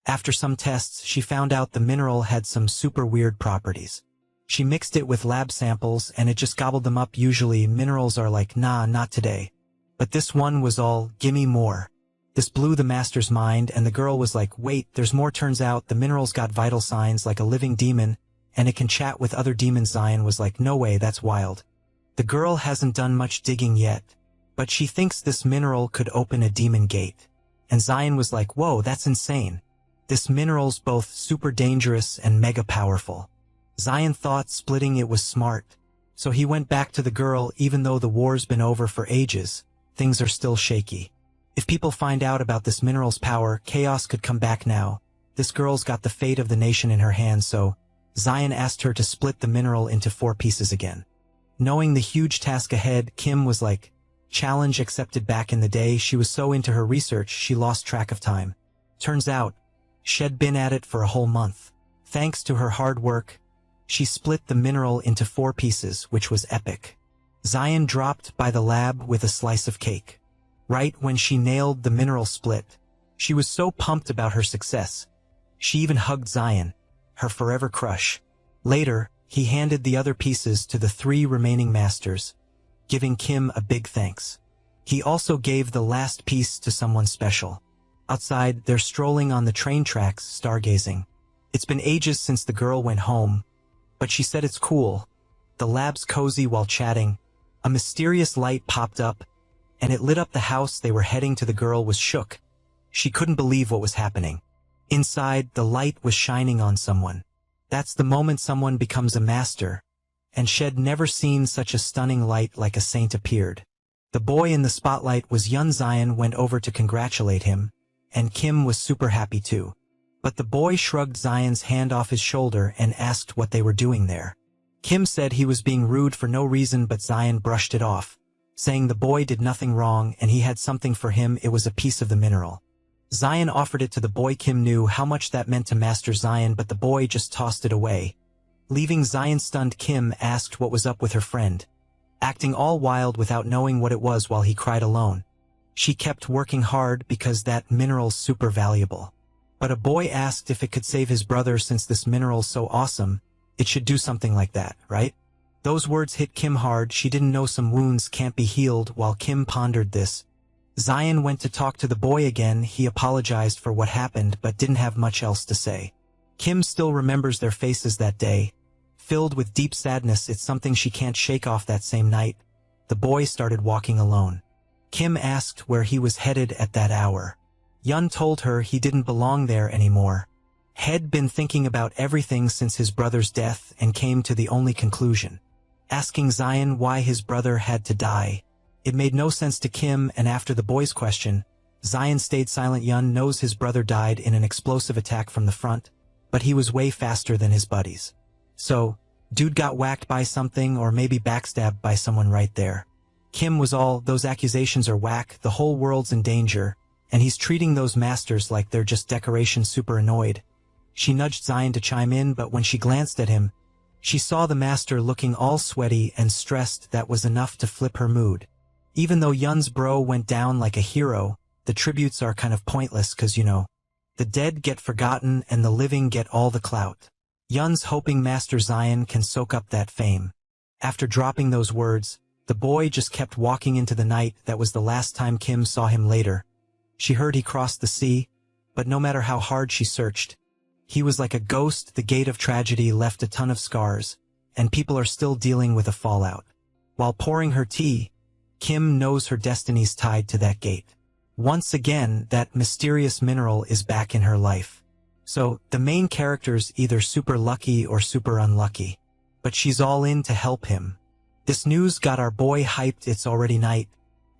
Speaker 1: After some tests, she found out the mineral had some super weird properties. She mixed it with lab samples and it just gobbled them up. Usually, minerals are like, nah, not today. But this one was all, gimme more. This blew the master's mind, and the girl was like, wait, there's more. Turns out the mineral's got vital signs like a living demon, and it can chat with other demons. Zion was like, no way, that's wild. The girl hasn't done much digging yet, but she thinks this mineral could open a demon gate. And Zion was like, whoa, that's insane. This mineral's both super dangerous and mega powerful. Zion thought splitting it was smart, so he went back to the girl. Even though the war's been over for ages, things are still shaky. If people find out about this mineral's power, chaos could come back now. This girl's got the fate of the nation in her hands, so Zion asked her to split the mineral into 4 pieces again. Knowing the huge task ahead, Kim was like, challenge accepted. Back in the day, she was so into her research she lost track of time. Turns out, she'd been at it for a whole month. Thanks to her hard work, she split the mineral into 4 pieces, which was epic. Zion dropped by the lab with a slice of cake. Right when she nailed the mineral split, she was so pumped about her success. She even hugged Zion, her forever crush. Later, he handed the other pieces to the 3 remaining masters, giving Kim a big thanks. He also gave the last piece to someone special. Outside, they're strolling on the train tracks, stargazing. It's been ages since the girl went home, but she said it's cool. The lab's cozy. While chatting, a mysterious light popped up, and it lit up the house they were heading to. The girl was shook. She couldn't believe what was happening. Inside, the light was shining on someone. That's the moment someone becomes a master, and she'd never seen such a stunning light. Like a saint appeared. The boy in the spotlight was young. Zion went over to congratulate him, and Kim was super happy too. But the boy shrugged Zion's hand off his shoulder and asked what they were doing there. Kim said he was being rude for no reason, but Zion brushed it off, saying the boy did nothing wrong and he had something for him. It was a piece of the mineral. Zion offered it to the boy. Kim knew how much that meant to Master Zion, but the boy just tossed it away. Leaving Zion stunned, Kim asked what was up with her friend, acting all wild without knowing what it was while he cried alone. She kept working hard because that mineral's super valuable. But a boy asked if it could save his brother. Since this mineral's so awesome, it should do something like that, right? Those words hit Kim hard. She didn't know some wounds can't be healed. While Kim pondered this, Zion went to talk to the boy again. He apologized for what happened but didn't have much else to say. Kim still remembers their faces that day, Filled with deep sadness, it's something she can't shake off. That same night, the boy started walking alone. Kim asked where he was headed at that hour. Yun told her he didn't belong there anymore. He'd been thinking about everything since his brother's death and came to the only conclusion: asking Zion why his brother had to die. It made no sense to Kim, and after the boy's question, Zion stayed silent. Yun knows his brother died in an explosive attack from the front, but he was way faster than his buddies. So, dude got whacked by something, or maybe backstabbed by someone right there. Kim was all, those accusations are whack, the whole world's in danger, and he's treating those masters like they're just decorations. Super annoyed, she nudged Zion to chime in, but when she glanced at him, she saw the master looking all sweaty and stressed. That was enough to flip her mood. Even though Yun's bro went down like a hero, the tributes are kind of pointless cause the dead get forgotten and the living get all the clout. Yun's hoping Master Zion can soak up that fame. After dropping those words, the boy just kept walking into the night. That was the last time Kim saw him. Later, she heard he crossed the sea, but no matter how hard she searched, he was like a ghost. The gate of tragedy left a ton of scars, and people are still dealing with the fallout. While pouring her tea, Kim knows her destiny's tied to that gate. Once again, that mysterious mineral is back in her life. So, the main character's either super lucky or super unlucky. But she's all in to help him. This news got our boy hyped. It's already night,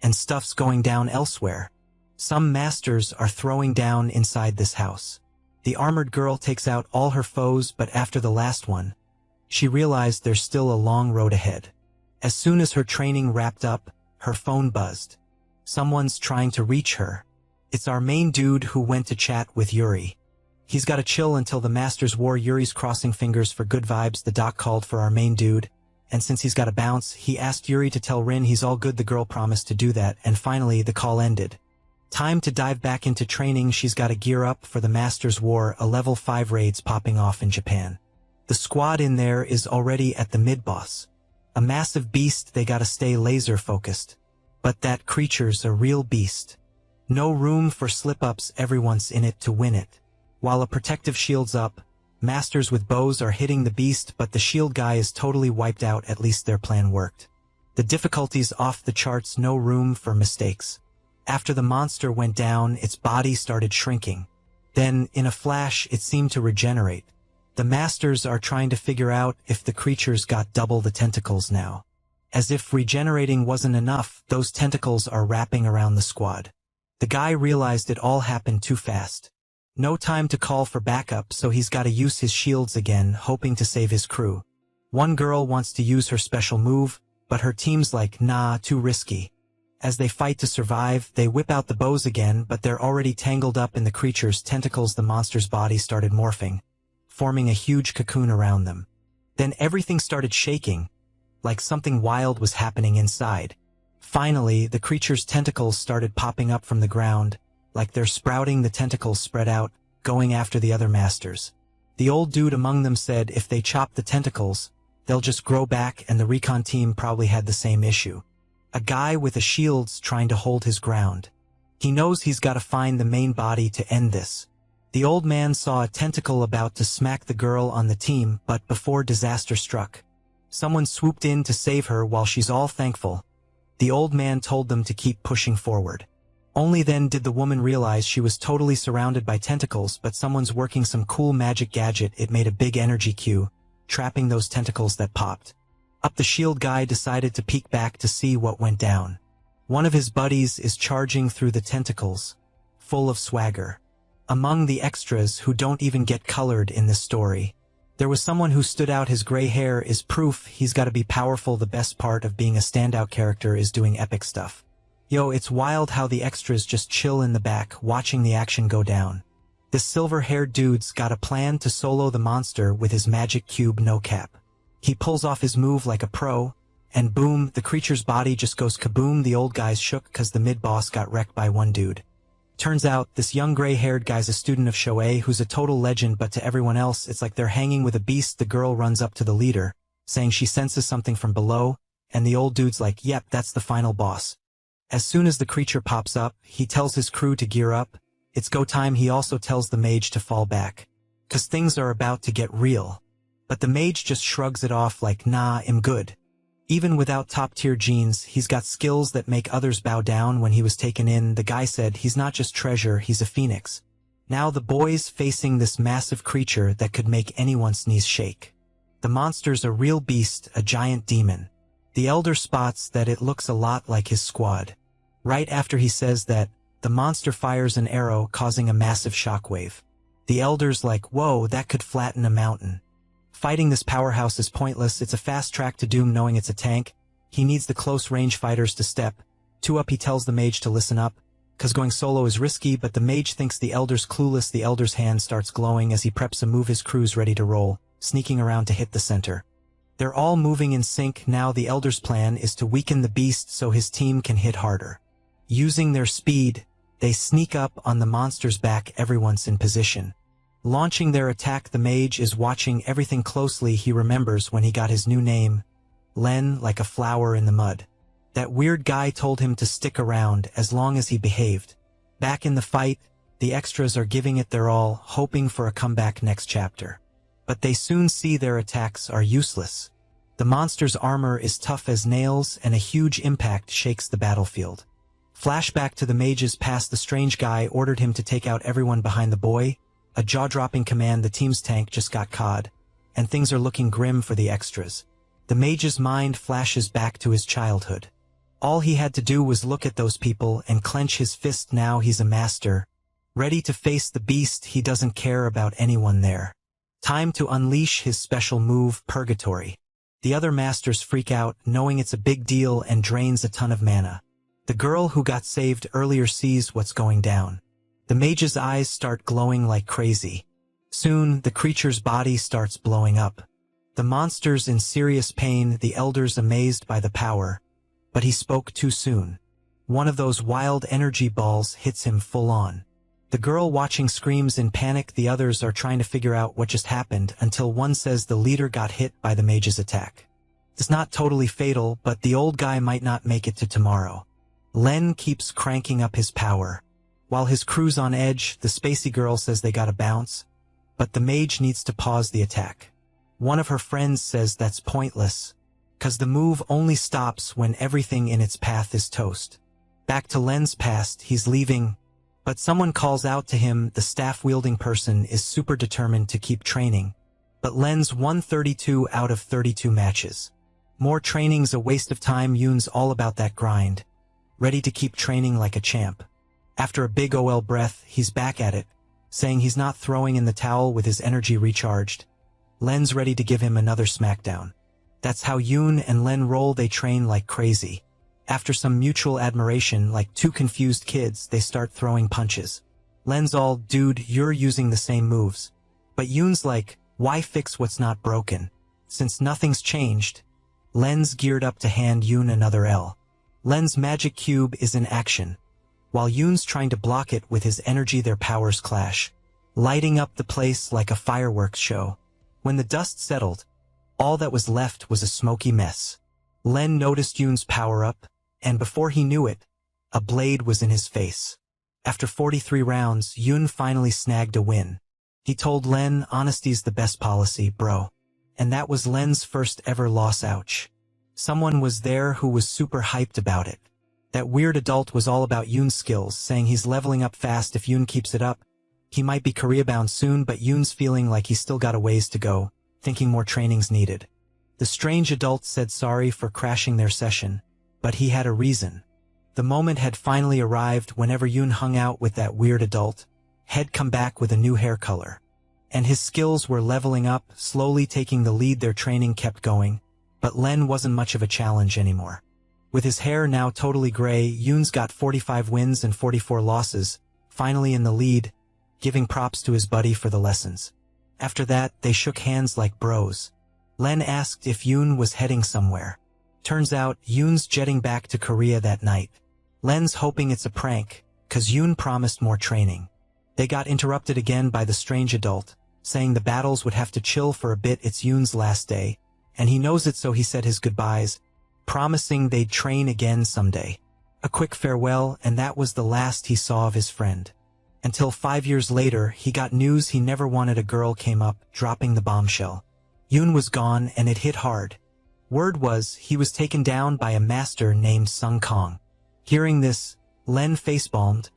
Speaker 1: and stuff's going down elsewhere. Some masters are throwing down inside this house. The armored girl takes out all her foes, but after the last one, she realized there's still a long road ahead. As soon as her training wrapped up, her phone buzzed. Someone's trying to reach her. It's our main dude who went to chat with Yuri. He's gotta chill until the Masters War. Yuri's crossing fingers for good vibes. The doc called for our main dude, and since he's gotta bounce, he asked Yuri to tell Rin he's all good. The girl promised to do that, and finally the call ended. Time to dive back into training. She's gotta gear up for the Masters War. A level 5 raid's popping off in Japan. The squad in there is already at the mid-boss. A massive beast. They gotta stay laser-focused. But that creature's a real beast. No room for slip-ups. Everyone's in it to win it. While a protective shield's up, masters with bows are hitting the beast, but the shield guy is totally wiped out. At least their plan worked. The difficulty's off the charts. No room for mistakes. After the monster went down, its body started shrinking. Then, in a flash, it seemed to regenerate. The masters are trying to figure out if the creature's got double the tentacles now. As if regenerating wasn't enough, those tentacles are wrapping around the squad. The guy realized it all happened too fast. No time to call for backup, so he's gotta use his shields again, hoping to save his crew. One girl wants to use her special move, but her team's like, nah, too risky. As they fight to survive, they whip out the bows again, but they're already tangled up in the creature's tentacles. The monster's body started morphing, forming a huge cocoon around them. Then everything started shaking, like something wild was happening inside. Finally, the creature's tentacles started popping up from the ground, like they're sprouting. The tentacles spread out, going after the other masters. The old dude among them said if they chop the tentacles, they'll just grow back, and the recon team probably had the same issue. A guy with a shield's trying to hold his ground. He knows he's gotta find the main body to end this. The old man saw a tentacle about to smack the girl on the team, but before disaster struck, someone swooped in to save her. While she's all thankful, the old man told them to keep pushing forward. Only then did the woman realize she was totally surrounded by tentacles, but someone's working some cool magic gadget. It made a big energy cue, trapping those tentacles that popped up. The shield guy decided to peek back to see what went down. One of his buddies is charging through the tentacles, full of swagger. Among the extras who don't even get colored in this story, there was someone who stood out. His gray hair is proof he's gotta be powerful. The best part of being a standout character is doing epic stuff. Yo, it's wild how the extras just chill in the back, watching the action go down. This silver-haired dude's got a plan to solo the monster with his magic cube. No cap. He pulls off his move like a pro, and boom, the creature's body just goes kaboom. The old guy's shook cause the mid-boss got wrecked by one dude. Turns out, this young gray-haired guy's a student of Shoei who's a total legend, but to everyone else, it's like they're hanging with a beast. The girl runs up to the leader, saying she senses something from below, and the old dude's like, yep, that's the final boss. As soon as the creature pops up, he tells his crew to gear up. It's go time. He also tells the mage to fall back, cause things are about to get real. But the mage just shrugs it off like, nah, I'm good. Even without top-tier genes, he's got skills that make others bow down. When he was taken in, the guy said he's not just treasure, he's a phoenix. Now the boy's facing this massive creature that could make anyone's knees shake. The monster's a real beast, a giant demon. The elder spots that it looks a lot like his squad. Right after he says that, the monster fires an arrow, causing a massive shockwave. The elder's like, whoa, that could flatten a mountain. Fighting this powerhouse is pointless. It's a fast track to doom. Knowing it's a tank, he needs the close-range fighters to step 2 up. He tells the mage to listen up, cause going solo is risky, but the mage thinks the elder's clueless. The elder's hand starts glowing as he preps a move. His crew's ready to roll, sneaking around to hit the center. They're all moving in sync now. The elder's plan is to weaken the beast so his team can hit harder. Using their speed, they sneak up on the monster's back. Everyone's in position, launching their attack. The mage is watching everything closely. He remembers when he got his new name, Len, like a flower in the mud. That weird guy told him to stick around as long as he behaved. Back in the fight, the extras are giving it their all, hoping for a comeback next chapter. But they soon see their attacks are useless. The monster's armor is tough as nails, and a huge impact shakes the battlefield. Flashback to the mage's past. The strange guy ordered him to take out everyone behind the boy. A jaw-dropping command. The team's tank just got caught, and things are looking grim for the extras. The mage's mind flashes back to his childhood. All he had to do was look at those people and clench his fist. Now he's a master, ready to face the beast. He doesn't care about anyone there. Time to unleash his special move, Purgatory. The other masters freak out, knowing it's a big deal, and drains a ton of mana. The girl who got saved earlier sees what's going down. The mage's eyes start glowing like crazy. Soon, the creature's body starts blowing up. The monster's in serious pain. The elder's amazed by the power, but he spoke too soon. One of those wild energy balls hits him full on. The girl watching screams in panic. The others are trying to figure out what just happened until one says the leader got hit by the mage's attack. It's not totally fatal, but the old guy might not make it to tomorrow. Len keeps cranking up his power. While his crew's on edge, the spacey girl says they gotta bounce, but the mage needs to pause the attack. One of her friends says that's pointless, cause the move only stops when everything in its path is toast. Back to Len's past, he's leaving, but someone calls out to him. The staff-wielding person is super determined to keep training, but Len's won 32 out of 32 matches. More training's a waste of time. Yoon's all about that grind, ready to keep training like a champ. After a big OL breath, he's back at it, saying he's not throwing in the towel. With his energy recharged, Len's ready to give him another smackdown. That's how Yoon and Len roll. They train like crazy. After some mutual admiration, like two confused kids, they start throwing punches. Len's all, dude, you're using the same moves. But Yoon's like, why fix what's not broken? Since nothing's changed. Len's geared up to hand Yoon another L. Len's magic cube is in action, while Yoon's trying to block it with his energy. Their powers clash, lighting up the place like a fireworks show. When the dust settled, all that was left was a smoky mess. Len noticed Yoon's power-up, and before he knew it, a blade was in his face. After 43 rounds, Yoon finally snagged a win. He told Len, honesty's the best policy, bro. And that was Len's first ever loss. Ouch. Someone was there who was super hyped about it. That weird adult was all about Yoon's skills, saying he's leveling up fast. If Yoon keeps it up, he might be career-bound soon. But Yoon's feeling like he's still got a ways to go, thinking more training's needed. The strange adult said sorry for crashing their session, but he had a reason. The moment had finally arrived. Whenever Yoon hung out with that weird adult, he'd come back with a new hair color. And his skills were leveling up, slowly taking the lead. Their training kept going, but Len wasn't much of a challenge anymore. With his hair now totally gray, Yoon's got 45 wins and 44 losses, finally in the lead, giving props to his buddy for the lessons. After that, they shook hands like bros. Len asked if Yoon was heading somewhere. Turns out, Yoon's jetting back to Korea that night. Len's hoping it's a prank, cause Yoon promised more training. They got interrupted again by the strange adult, saying the battles would have to chill for a bit. It's Yoon's last day, and he knows it, so he said his goodbyes, promising they'd train again someday. A quick farewell, and that was the last he saw of his friend. Until 5 years later, he got news he never wanted. A girl came up, dropping the bombshell. Yoon was gone and it hit hard. Word was he was taken down by a master named Sung Kong. Hearing this, Len facepalmed,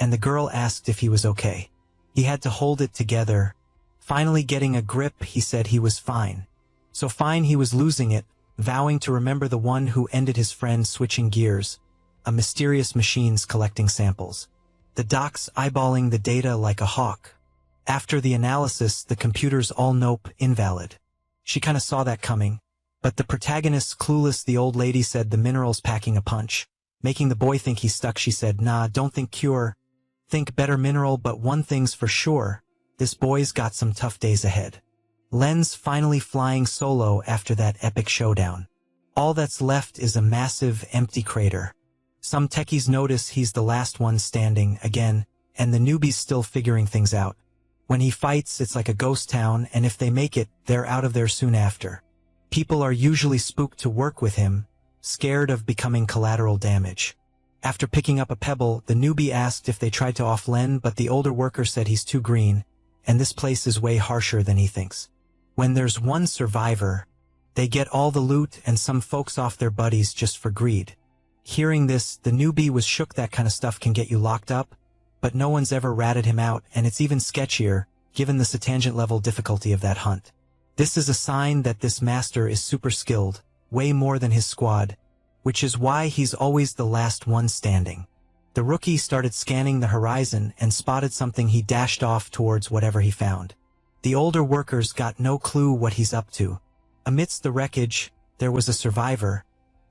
Speaker 1: and the girl asked if he was okay. He had to hold it together. Finally getting a grip, he said he was fine. So fine he was losing it, vowing to remember the one who ended his friend switching gears, a mysterious machines collecting samples. The docs eyeballing the data like a hawk. After the analysis, the computers all nope, invalid. She kinda saw that coming. But the protagonist's clueless. The old lady said the mineral's packing a punch. Making the boy think he's stuck, she said, nah, don't think cure. Think better mineral, but one thing's for sure. This boy's got some tough days ahead. Len's finally flying solo after that epic showdown. All that's left is a massive, empty crater. Some techies notice he's the last one standing again, and the newbie's still figuring things out. When he fights, it's like a ghost town, and if they make it, they're out of there soon after. People are usually spooked to work with him, scared of becoming collateral damage. After picking up a pebble, the newbie asked if they tried to off Len, but the older worker said he's too green, and this place is way harsher than he thinks. When there's one survivor, they get all the loot and some folks off their buddies just for greed. Hearing this, the newbie was shook. That kind of stuff can get you locked up, but no one's ever ratted him out, and it's even sketchier, given the tangent level difficulty of that hunt. This is a sign that this master is super skilled, way more than his squad, which is why he's always the last one standing. The rookie started scanning the horizon and spotted something. He dashed off towards whatever he found. The older workers got no clue what he's up to. Amidst the wreckage, there was a survivor,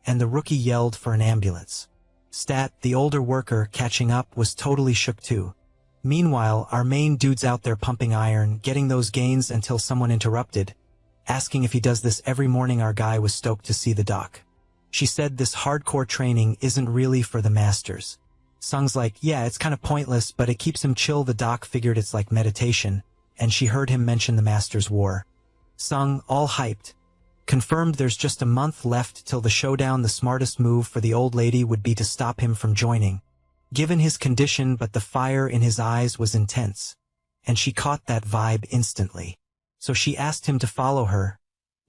Speaker 1: and the rookie yelled for an ambulance. Stat, the older worker, catching up, was totally shook too. Meanwhile, our main dude's out there pumping iron, getting those gains until someone interrupted, asking if he does this every morning. Our guy was stoked to see the doc. She said this hardcore training isn't really for the masters. Sung's like, yeah, it's kind of pointless, but it keeps him chill. The doc figured it's like meditation, and she heard him mention the master's war. Sung, all hyped, confirmed there's just a month left till the showdown. The smartest move for the old lady would be to stop him from joining, given his condition, but the fire in his eyes was intense, and she caught that vibe instantly. So she asked him to follow her.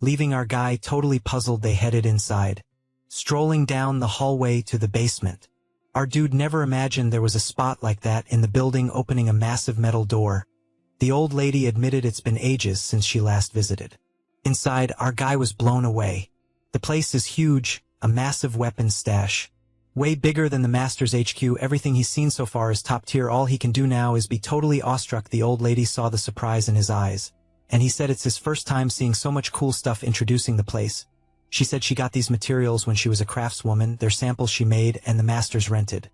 Speaker 1: Leaving our guy totally puzzled, they headed inside, strolling down the hallway to the basement. Our dude never imagined there was a spot like that in the building, opening a massive metal door. The old lady admitted it's been ages since she last visited. Inside, our guy was blown away. The place is huge, a massive weapons stash. Way bigger than the Master's HQ. Everything he's seen so far is top tier. All he can do now is be totally awestruck. The old lady saw the surprise in his eyes, and he said it's his first time seeing so much cool stuff. Introducing the place, she said she got these materials when she was a craftswoman. They're samples she made and the Master's rented.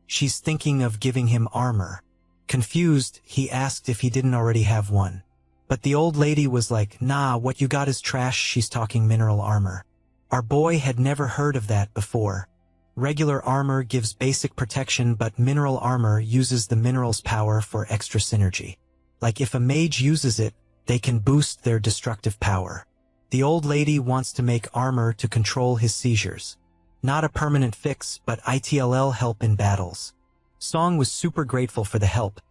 Speaker 1: She's thinking of giving him armor. Confused, he asked if he didn't already have one. But the old lady was like, nah, what you got is trash. She's talking mineral armor. Our boy had never heard of that before. Regular armor gives basic protection, but mineral armor uses the mineral's power for extra synergy. Like if a mage uses it, they can boost their destructive power. The old lady wants to make armor to control his seizures. Not a permanent fix, but ITLL help in battles. Song was super grateful for the help,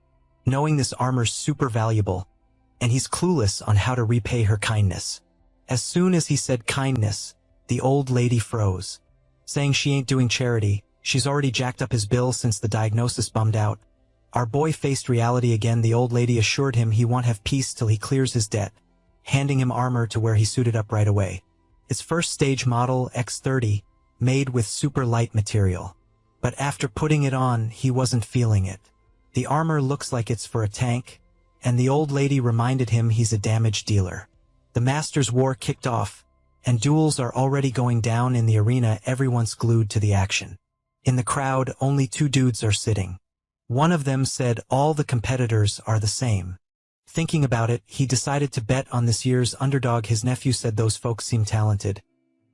Speaker 1: knowing this armor's super valuable, and he's clueless on how to repay her kindness. As soon as he said kindness, the old lady froze, saying she ain't doing charity. She's already jacked up his bill since the diagnosis. Bummed out, our boy faced reality again. The old lady assured him he won't have peace till he clears his debt, handing him armor to wear. He suited up right away. It's first stage model X30, made with super light material. But after putting it on, he wasn't feeling it. The armor looks like it's for a tank, and the old lady reminded him he's a damage dealer. The Master's War kicked off, and duels are already going down in the arena. Everyone's glued to the action. In the crowd, only two dudes are sitting. One of them said all the competitors are the same. Thinking about it, he decided to bet on this year's underdog. His nephew said those folks seem talented,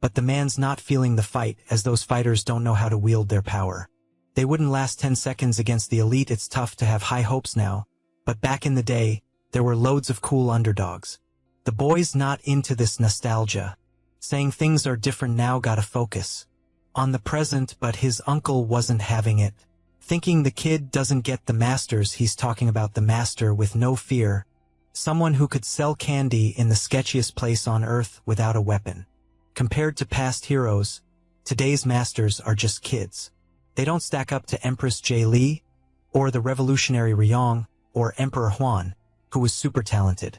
Speaker 1: but the man's not feeling the fight, as those fighters don't know how to wield their power. They wouldn't last 10 seconds against the elite. It's tough to have high hopes now, but back in the day, there were loads of cool underdogs. The boy's not into this nostalgia, saying things are different now, gotta focus on the present, but his uncle wasn't having it. Thinking the kid doesn't get the Masters, he's talking about the Master with no fear, Someone who could sell candy in the sketchiest place on earth without a weapon. Compared to past heroes, today's masters are just kids. They don't stack up to Empress Jie Li, or the revolutionary Ryong, or Emperor Huan, who was super talented.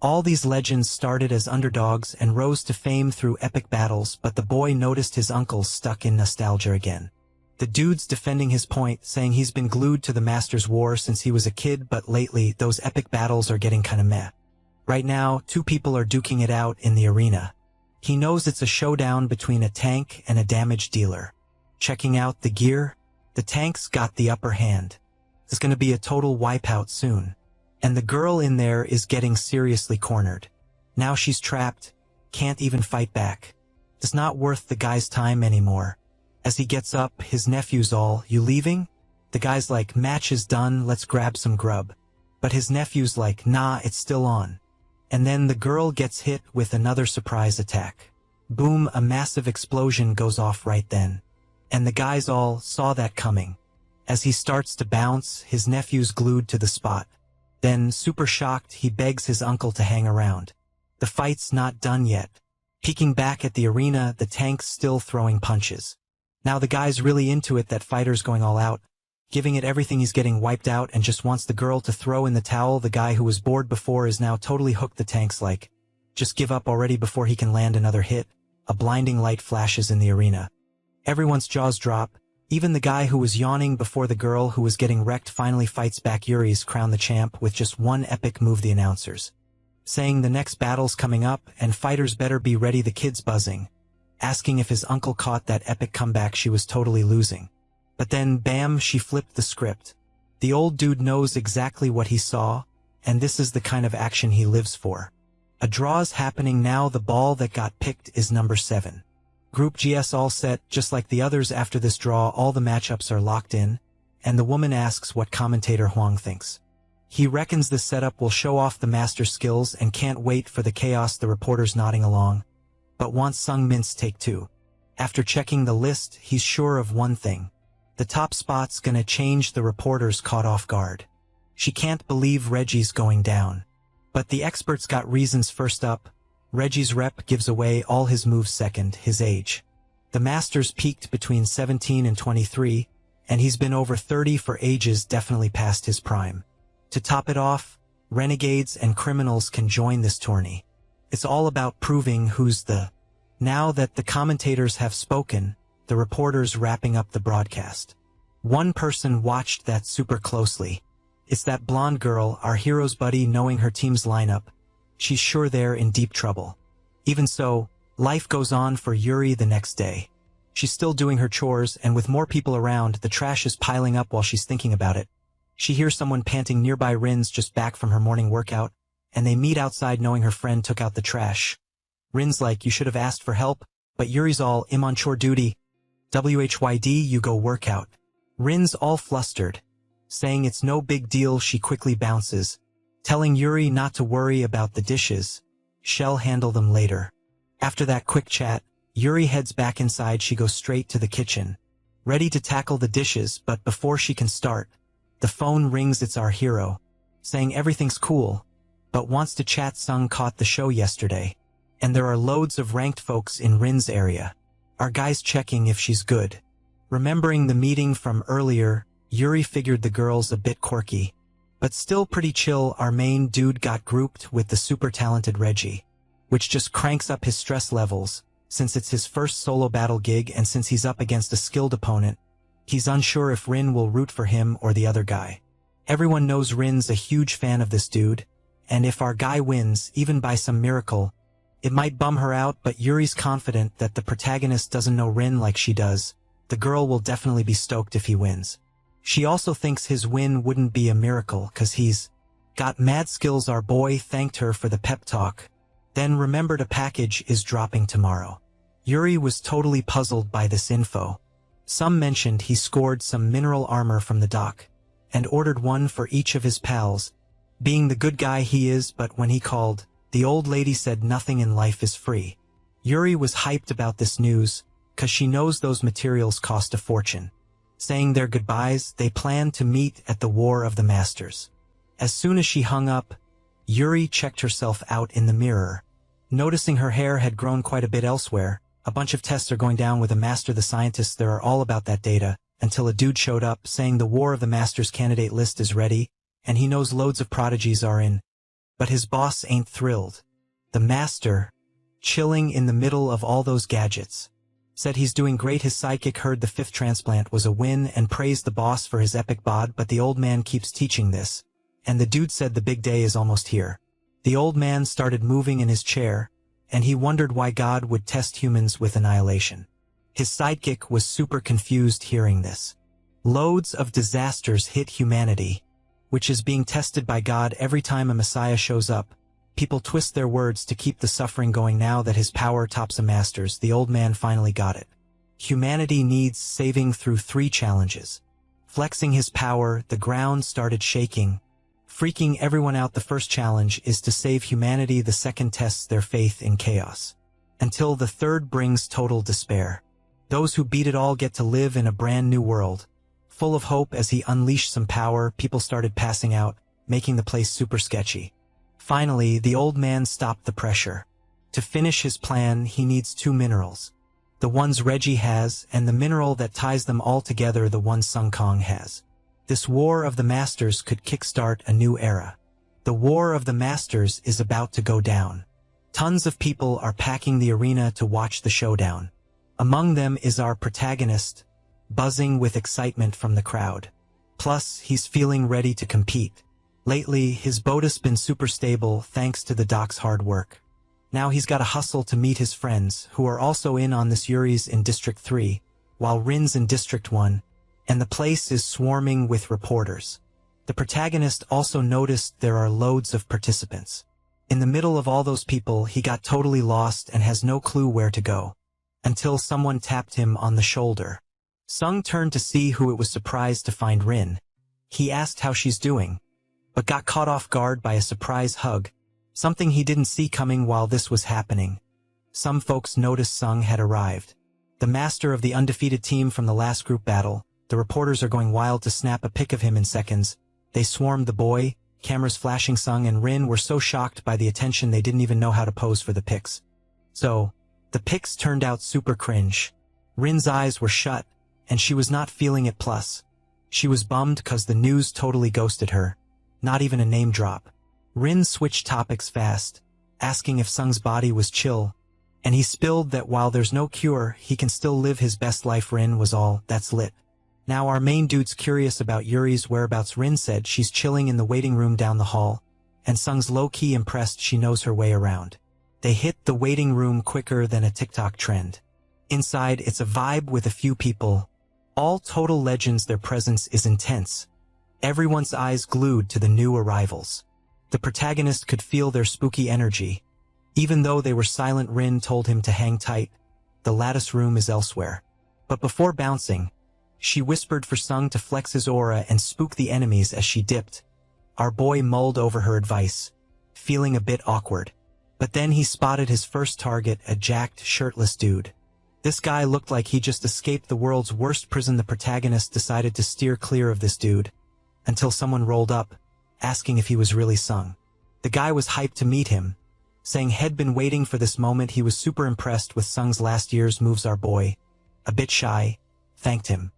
Speaker 1: All these legends started as underdogs and rose to fame through epic battles, but the boy noticed his uncles stuck in nostalgia again. The dude's defending his point, saying he's been glued to the Master's War since he was a kid, but lately, those epic battles are getting kinda meh. Right now, two people are duking it out in the arena. He knows it's a showdown between a tank and a damage dealer. Checking out the gear, the tank's got the upper hand. It's gonna be a total wipeout soon. And the girl in there is getting seriously cornered. Now she's trapped, can't even fight back. It's not worth the guy's time anymore. As he gets up, his nephew's all, "You leaving?" The guy's like, "Match is done, let's grab some grub." But his nephew's like, "Nah, it's still on." And then the girl gets hit with another surprise attack. Boom, a massive explosion goes off right then. And the guys all saw that coming. As he starts to bounce, his nephew's glued to the spot. Then, super shocked, he begs his uncle to hang around. The fight's not done yet. Peeking back at the arena, the tank's still throwing punches. Now the guy's really into it, that fighter's going all out, giving it everything. He's getting wiped out and just wants the girl to throw in the towel. The guy who was bored before is now totally hooked. The tank's like, "Just give up already before he can land another hit." A blinding light flashes in the arena. Everyone's jaws drop. Even the guy who was yawning before the girl who was getting wrecked finally fights back. Yuri's crowned the champ with just one epic move. The announcers saying the next battle's coming up and fighters better be ready. The kid's buzzing, asking if his uncle caught that epic comeback. She was totally losing. But then, bam, she flipped the script. The old dude knows exactly what he saw, and this is the kind of action he lives for. A draw's happening now. The ball that got picked is number 7. Group GS all set, just like the others. After this draw, all the matchups are locked in, and the woman asks what commentator Huang thinks. He reckons the setup will show off the master's skills and can't wait for the chaos. The reporter's nodding along, but wants Sung Min's take too. After checking the list, he's sure of one thing. The top spot's gonna change. The reporter's caught off guard. She can't believe Reggie's going down. But the experts got reasons. First up, Reggie's rep gives away all his moves. Second, his age. The Masters peaked between 17 and 23, and he's been over 30 for ages, definitely past his prime. To top it off, renegades and criminals can join this tourney. It's all about proving who's the... Now that the commentators have spoken, the reporter's wrapping up the broadcast. One person watched that super closely. It's that blonde girl, our hero's buddy. Knowing her team's lineup, she's sure they're in deep trouble. Even so, life goes on for Yuri. The next day, she's still doing her chores, and with more people around, the trash is piling up. While she's thinking about it, she hears someone panting nearby. Rin's just back from her morning workout, and they meet outside. Knowing her friend took out the trash, Rin's like, "You should have asked for help," but Yuri's all, "I'm on chore duty. WHYD, you go work out." Rin's all flustered, saying it's no big deal. She quickly bounces, telling Yuri not to worry about the dishes. She'll handle them later. After that quick chat, Yuri heads back inside. She goes straight to the kitchen, ready to tackle the dishes, but before she can start, the phone rings. It's our hero, saying everything's cool, but wants to chat. Sung caught the show yesterday, and there are loads of ranked folks in Rin's area. Our guy's checking if she's good. Remembering the meeting from earlier, Yuri figured the girl's a bit quirky, but still pretty chill. Our main dude got grouped with the super talented Reggie, which just cranks up his stress levels, since it's his first solo battle gig, and since he's up against a skilled opponent, he's unsure if Rin will root for him or the other guy. Everyone knows Rin's a huge fan of this dude, and if our guy wins, even by some miracle, it might bum her out. But Yuri's confident that the protagonist doesn't know Rin like she does. The girl will definitely be stoked if he wins. She also thinks his win wouldn't be a miracle, cause he's got mad skills. Our boy thanked her for the pep talk, then remembered a package is dropping tomorrow. Yuri was totally puzzled by this info. Some mentioned he scored some mineral armor from the dock, and ordered one for each of his pals, being the good guy he is. But when he called, the old lady said nothing in life is free. Yuri was hyped about this news, cause she knows those materials cost a fortune. Saying their goodbyes, they planned to meet at the War of the Masters. As soon as she hung up, Yuri checked herself out in the mirror. Noticing her hair had grown quite a bit elsewhere, a bunch of tests are going down with a master. The scientists there are all about that data, until a dude showed up saying the War of the Masters candidate list is ready, and he knows loads of prodigies are in. But his boss ain't thrilled. The master, chilling in the middle of all those gadgets, said he's doing great. His sidekick heard the 5th transplant was a win and praised the boss for his epic bod, but the old man keeps teaching this. And the dude said the big day is almost here. The old man started moving in his chair, and he wondered why God would test humans with annihilation. His sidekick was super confused hearing this. Loads of disasters hit humanity, which is being tested by God every time a Messiah shows up. People twist their words to keep the suffering going. Now that his power tops a master's, the old man finally got it. Humanity needs saving through 3 challenges. Flexing his power, the ground started shaking, freaking everyone out. The first challenge is to save humanity. The second tests their faith in chaos, until the third brings total despair. Those who beat it all get to live in a brand new world. Full of hope, as he unleashed some power, people started passing out, making the place super sketchy. Finally, the old man stopped the pressure. To finish his plan, he needs 2 minerals. The ones Reggie has, and the mineral that ties them all together, the one Sung Kong has. This War of the Masters could kickstart a new era. The War of the Masters is about to go down. Tons of people are packing the arena to watch the showdown. Among them is our protagonist, buzzing with excitement from the crowd. Plus, he's feeling ready to compete. Lately, his boat has been super stable thanks to the doc's hard work. Now he's got to hustle to meet his friends, who are also in on this. Yuri's in District 3, while Rin's in District 1, and the place is swarming with reporters. The protagonist also noticed there are loads of participants. In the middle of all those people, he got totally lost and has no clue where to go, until someone tapped him on the shoulder. Sung turned to see who it was, surprised to find Rin. He asked how she's doing, but got caught off guard by a surprise hug, something he didn't see coming. While this was happening, some folks noticed Sung had arrived. The master of the undefeated team from the last group battle. The reporters are going wild to snap a pic of him in seconds. They swarmed the boy, cameras flashing. Sung and Rin were so shocked by the attention they didn't even know how to pose for the pics. So, the pics turned out super cringe. Rin's eyes were shut, and she was not feeling it. Plus, she was bummed cause the news totally ghosted her. Not even a name drop. Rin switched topics fast, asking if Sung's body was chill, and he spilled that while there's no cure, he can still live his best life. Rin was all, that's lit. Now our main dude's curious about Yuri's whereabouts. Rin said she's chilling in the waiting room down the hall, and Sung's low-key impressed she knows her way around. They hit the waiting room quicker than a TikTok trend. Inside, it's a vibe with a few people, all total legends. Their presence is intense. Everyone's eyes glued to the new arrivals. The protagonist could feel their spooky energy. Even though they were silent, Rin told him to hang tight. The lattice room is elsewhere. But before bouncing, she whispered for Sung to flex his aura and spook the enemies as she dipped. Our boy mulled over her advice, feeling a bit awkward. But then he spotted his first target, a jacked, shirtless dude. This guy looked like he just escaped the world's worst prison. The protagonist decided to steer clear of this dude, until someone rolled up, asking if he was really Sung. The guy was hyped to meet him, saying he'd been waiting for this moment. He was super impressed with Sung's last year's moves. Our boy, a bit shy, thanked him.